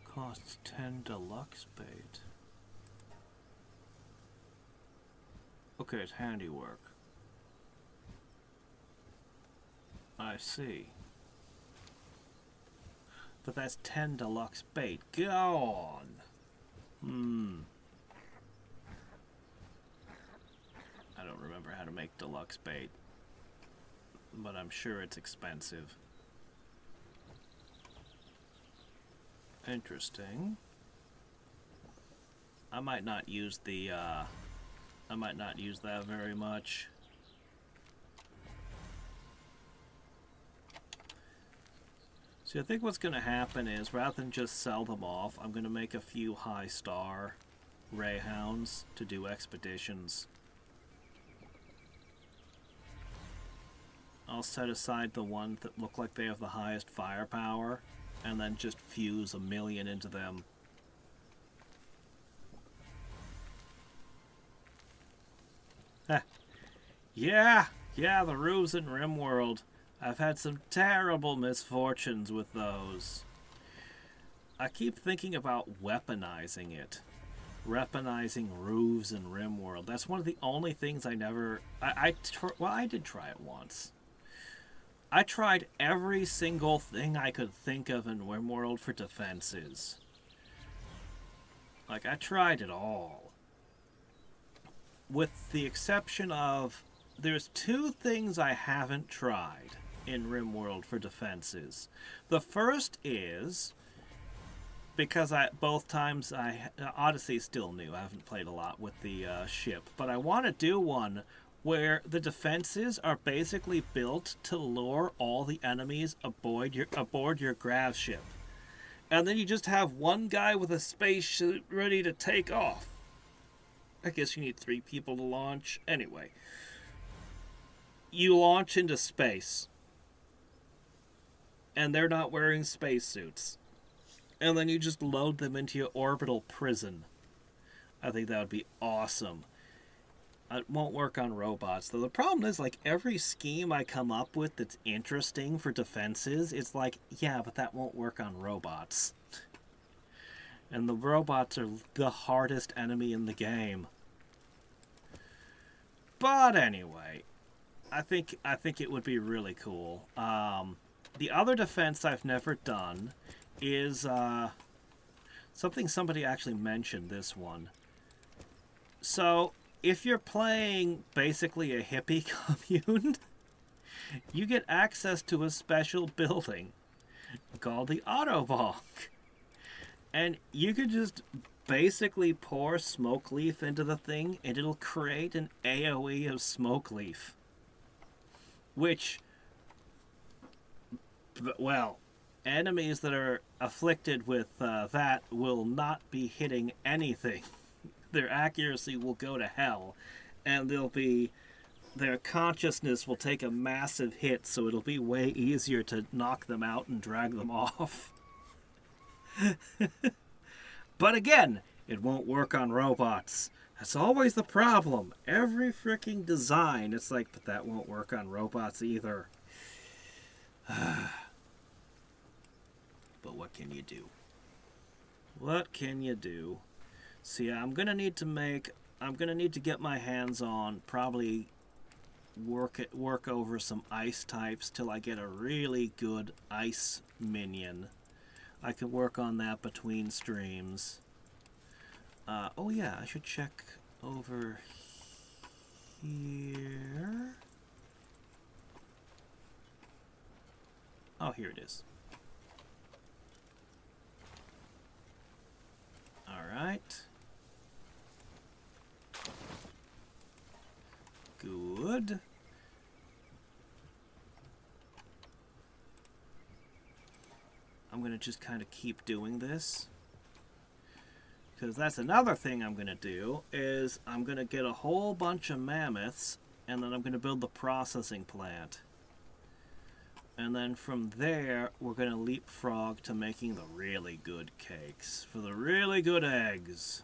Costs 10 deluxe bait. Okay, it's handiwork. I see. But that's 10 deluxe bait. Go on! I don't remember how to make deluxe bait. But I'm sure it's expensive. Interesting. I might not use the, I might not use that very much. See, I think what's going to happen is, rather than just sell them off, I'm going to make a few high-star Rayhounds to do expeditions. I'll set aside the ones that look like they have the highest firepower, and then just fuse 1,000,000 into them. Yeah, the roofs in RimWorld. I've had some terrible misfortunes with those. I keep thinking about weaponizing it. Weaponizing roofs in RimWorld. That's one of the only things I never... well, I did try it once. I tried every single thing I could think of in RimWorld for defenses. Like, I tried it all. With the exception of... There's two things I haven't tried. in RimWorld for defenses. The first is because both times Odyssey's still new. I haven't played a lot with the ship, but I want to do one where the defenses are basically built to lure all the enemies aboard your grav ship. And then you just have one guy with a spacesuit ready to take off. I guess you need 3 people to launch. Anyway, you launch into space. And they're not wearing spacesuits. And then you just load them into your orbital prison. I think that would be awesome. It won't work on robots, though. The problem is, like, every scheme I come up with that's interesting for defenses, it's like, yeah, but that won't work on robots. And the robots are the hardest enemy in the game. But anyway, I think it would be really cool. The other defense I've never done is something somebody actually mentioned this one. So, if you're playing basically a hippie commune, you get access to a special building called the Autobahn. And you could just basically pour smoke leaf into the thing and it'll create an AoE of smoke leaf. Which, well, enemies that are afflicted with that will not be hitting anything. Their accuracy will go to hell, and their consciousness will take a massive hit, so it'll be way easier to knock them out and drag them off. But again, it won't work on robots. That's always the problem. Every freaking design, it's like, but that won't work on robots either. But what can you do? What can you do? So yeah, I'm gonna need to get my hands on, probably work over some ice types till I get a really good ice minion. I can work on that between streams. Oh yeah, I should check over here. Oh, here it is. Alright. Good. I'm going to just kind of keep doing this. Because that's another thing I'm going to do, is I'm going to get a whole bunch of mammoths, and then I'm going to build the processing plant. And then from there, we're going to leapfrog to making the really good cakes. For the really good eggs.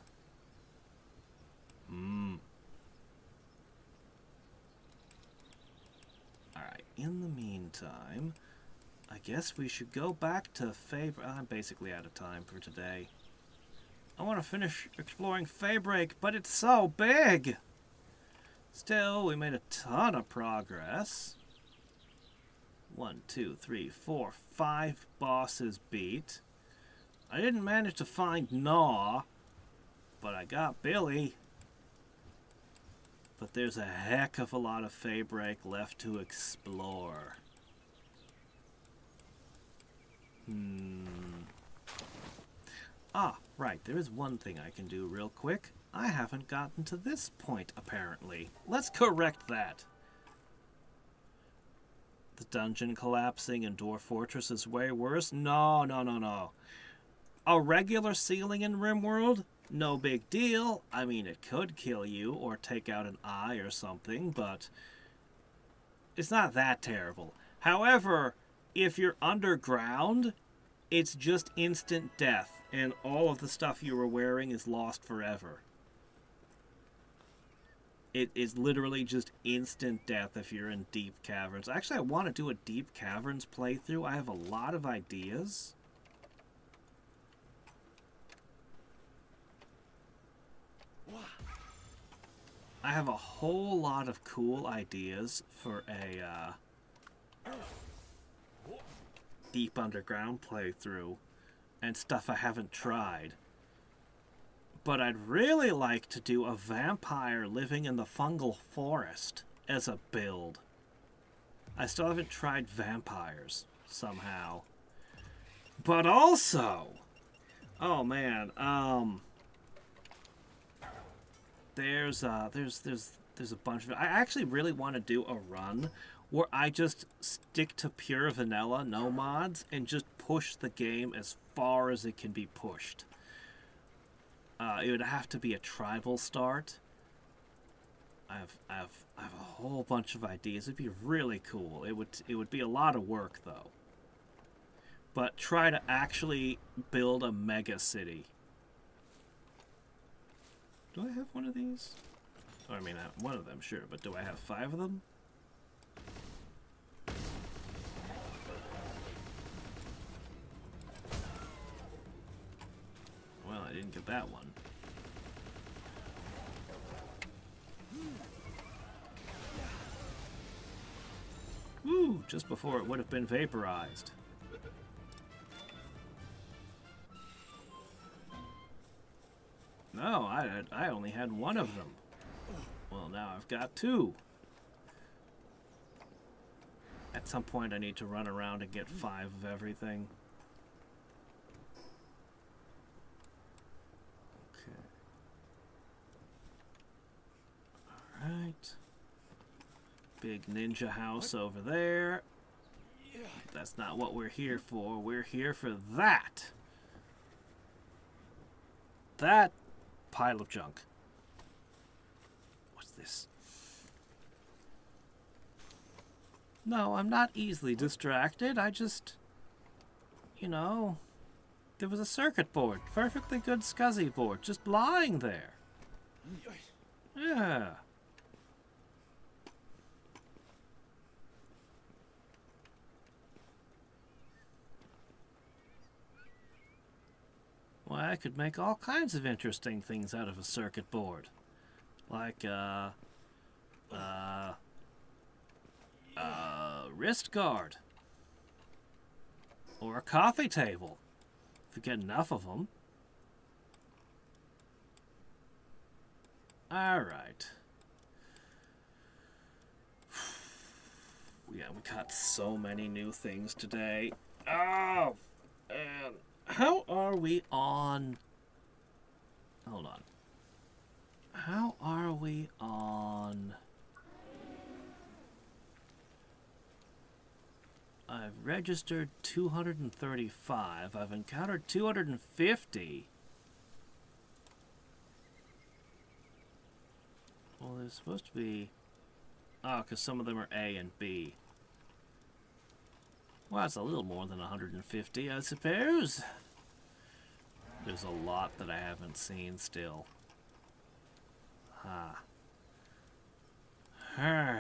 Alright, in the meantime, I guess we should go back to I'm basically out of time for today. I want to finish exploring Faybreak, but it's so big! Still, we made a ton of progress. 1, 2, 3, 4, 5 bosses beat. I didn't manage to find Gnaw, but I got Billy. But there's a heck of a lot of Faybreak left to explore. Ah, right, there is one thing I can do real quick. I haven't gotten to this point, apparently. Let's correct that. The dungeon collapsing in Dwarf Fortress is way worse? No, no, no, no. A regular ceiling in RimWorld? No big deal. I mean, it could kill you or take out an eye or something, but it's not that terrible. However, if you're underground, it's just instant death, and all of the stuff you were wearing is lost forever. It is literally just instant death if you're in deep caverns. Actually, I want to do a deep caverns playthrough. I have a lot of ideas. I have a whole lot of cool ideas for a deep underground playthrough and stuff I haven't tried. But I'd really like to do a vampire living in the fungal forest as a build. I still haven't tried vampires somehow. But also, oh man, there's a bunch of. I actually really want to do a run where I just stick to pure vanilla, no mods, and just push the game as far as it can be pushed. It would have to be a tribal start. I have a whole bunch of ideas. It'd be really cool. It would be a lot of work though. But try to actually build a mega city. Do I have one of these? Oh, I mean, I have one of them, sure, but do I have 5 of them? Well, I didn't get that one. Woo! Just before it would have been vaporized. No, I only had 1 of them. Well, now I've got 2. At some point I need to run around and get 5 of everything. Okay. Alright. Big ninja house over there. That's not what we're here for. We're here for that. That pile of junk. What's this? No, I'm not easily distracted. I just, you know, there was a circuit board. Perfectly good SCSI board. Just lying there. Yeah. Why, I could make all kinds of interesting things out of a circuit board. Like, wrist guard. Or a coffee table. If you get enough of them. Alright. Yeah, we got so many new things today. Oh, man. How are we on... Hold on. How are we on... I've registered 235. I've encountered 250. Well, there's supposed to be... Oh, because some of them are A and B. Well, that's a little more than 150, I suppose. There's a lot that I haven't seen still. Huh. I've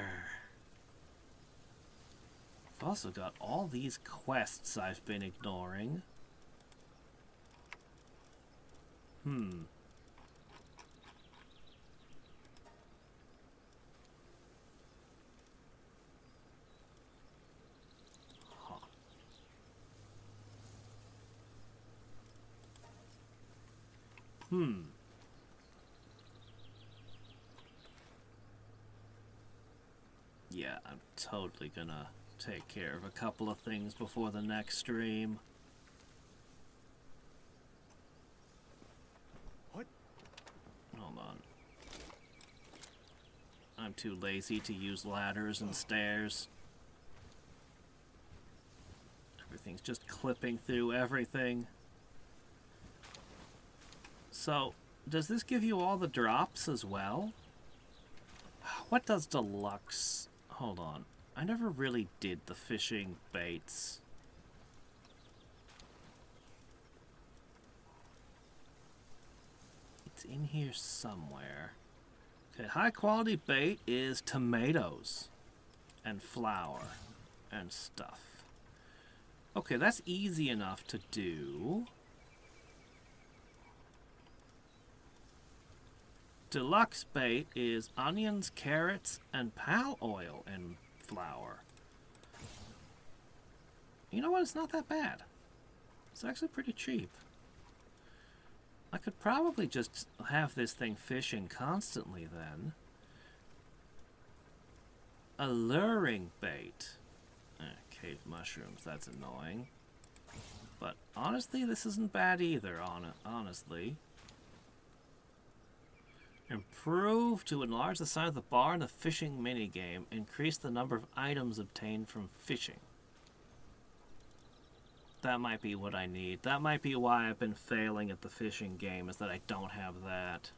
also got all these quests I've been ignoring. Yeah, I'm totally gonna take care of a couple of things before the next stream. What? Hold on. I'm too lazy to use ladders and stairs. Everything's just clipping through everything. So, does this give you all the drops as well? What does deluxe... Hold on. I never really did the fishing baits. It's in here somewhere. Okay, high quality bait is tomatoes and flour and stuff. Okay, that's easy enough to do. Deluxe bait is onions, carrots, and pal oil and flour. You know what? It's not that bad. It's actually pretty cheap. I could probably just have this thing fishing constantly then. Alluring bait. Cave mushrooms, that's annoying. But honestly, this isn't bad either, honestly. Improve to enlarge the size of the bar in the fishing minigame. Increase the number of items obtained from fishing. That might be what I need. That might be why I've been failing at the fishing game, is that I don't have that.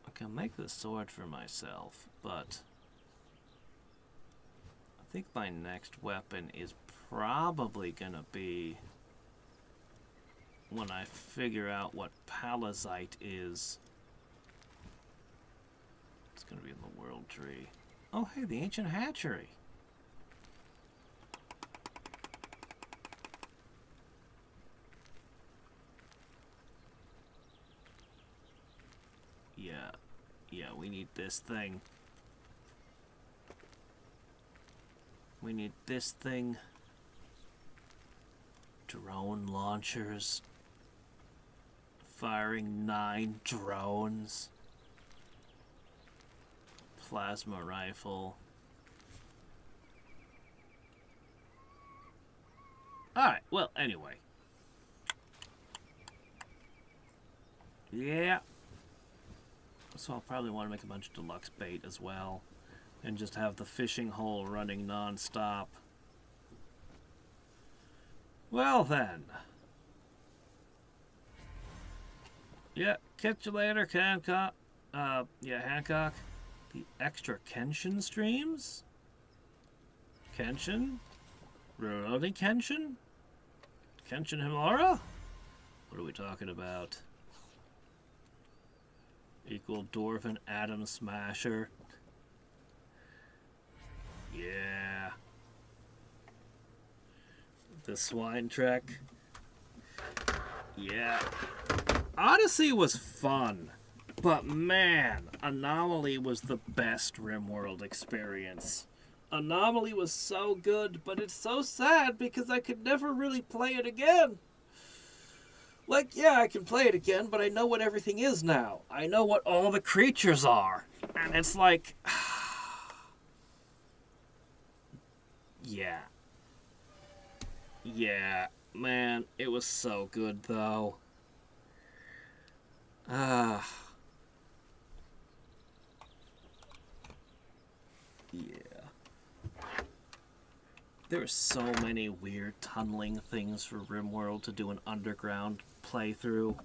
I can make the sword for myself, but I think my next weapon is probably gonna be when I figure out what Palazite is. It's gonna be in the world tree. Oh hey, the ancient hatchery. Yeah, we need this thing. We need this thing. Drone launchers. Firing 9 drones. Plasma rifle. Alright, well, anyway. Yeah. So I'll probably want to make a bunch of deluxe bait as well. And just have the fishing hole running non-stop. Well then. Yeah, catch you later, Hancock. Hancock. The extra Kenshin streams? Kenshin? Rurouni Kenshin? Kenshin Himura? What are we talking about? Equal Dwarven Atom Smasher. Yeah. The Swine Trek. Yeah. Odyssey was fun, but man, Anomaly was the best RimWorld experience. Anomaly was so good, but it's so sad because I could never really play it again. Like, yeah, I can play it again, but I know what everything is now. I know what all the creatures are. And it's like... yeah. Yeah, man, it was so good, though. Yeah. There are so many weird tunneling things for RimWorld to do an underground playthrough.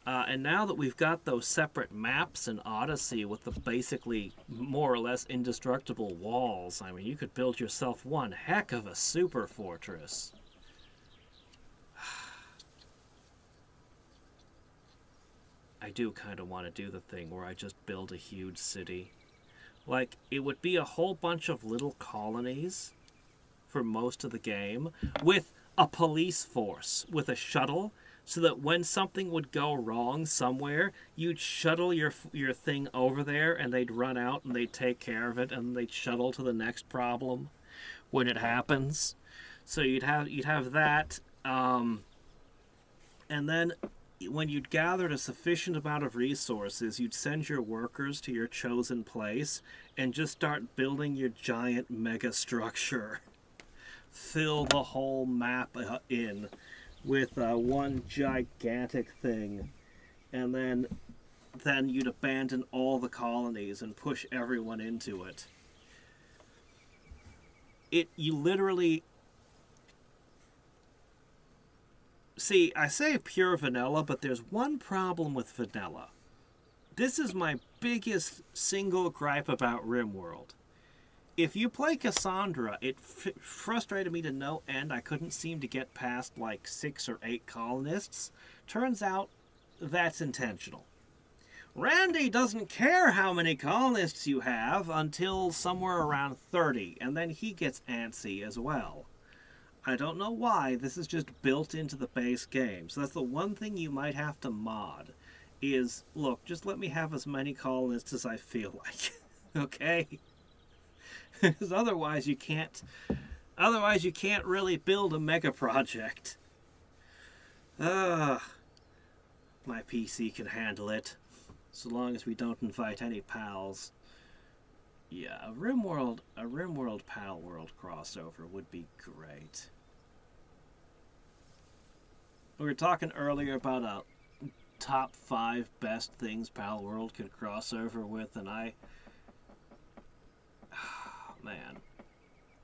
And now that we've got those separate maps in Odyssey with the basically more or less indestructible walls, I mean, you could build yourself one heck of a super fortress. I do kind of want to do the thing where I just build a huge city. Like, it would be a whole bunch of little colonies for most of the game with a police force, with a shuttle, so that when something would go wrong somewhere, you'd shuttle your thing over there and they'd run out and they'd take care of it and they'd shuttle to the next problem when it happens. So you'd have that, and then when you'd gathered a sufficient amount of resources, you'd send your workers to your chosen place and just start building your giant mega structure. Fill the whole map in with one gigantic thing. And then you'd abandon all the colonies and push everyone into it. You literally... See, I say pure vanilla, but there's one problem with vanilla. This is my biggest single gripe about RimWorld. If you play Cassandra, it frustrated me to no end. I couldn't seem to get past like 6 or 8 colonists. Turns out that's intentional. Randy doesn't care how many colonists you have until somewhere around 30, and then he gets antsy as well. I don't know why, this is just built into the base game. So that's the one thing you might have to mod, is, look, just let me have as many colonists as I feel like, okay? Because otherwise you can't really build a mega project. My PC can handle it, so long as we don't invite any pals. Yeah, a RimWorld Palworld crossover would be great. We were talking earlier about a top 5 best things Palworld could cross over with, and man.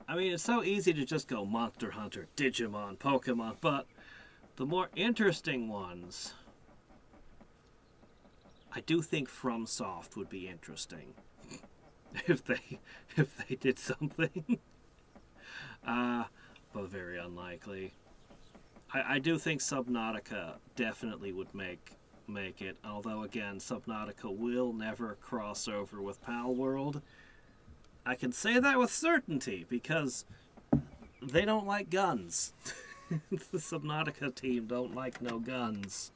I mean, it's so easy to just go Monster Hunter, Digimon, Pokemon, but the more interesting ones, I do think FromSoft would be interesting if they did something. But very unlikely. I do think Subnautica definitely would make it, although again, Subnautica will never cross over with Palworld. I can say that with certainty because they don't like guns. The Subnautica team don't like no guns.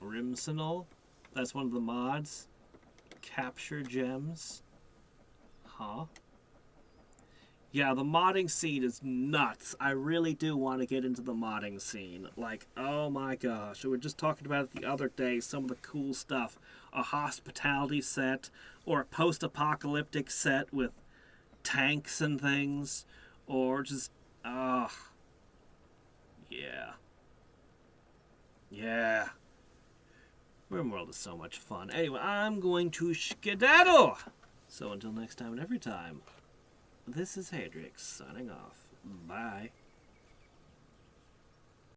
Rimsenal, that's one of the mods. Capture gems. Huh? Yeah, the modding scene is nuts. I really do want to get into the modding scene. Like, oh my gosh. We were just talking about it the other day. Some of the cool stuff. A hospitality set. Or a post-apocalyptic set with tanks and things. Or just, yeah. Yeah. RimWorld is so much fun. Anyway, I'm going to skedaddle. So until next time and every time. This is Hadriex signing off. Bye.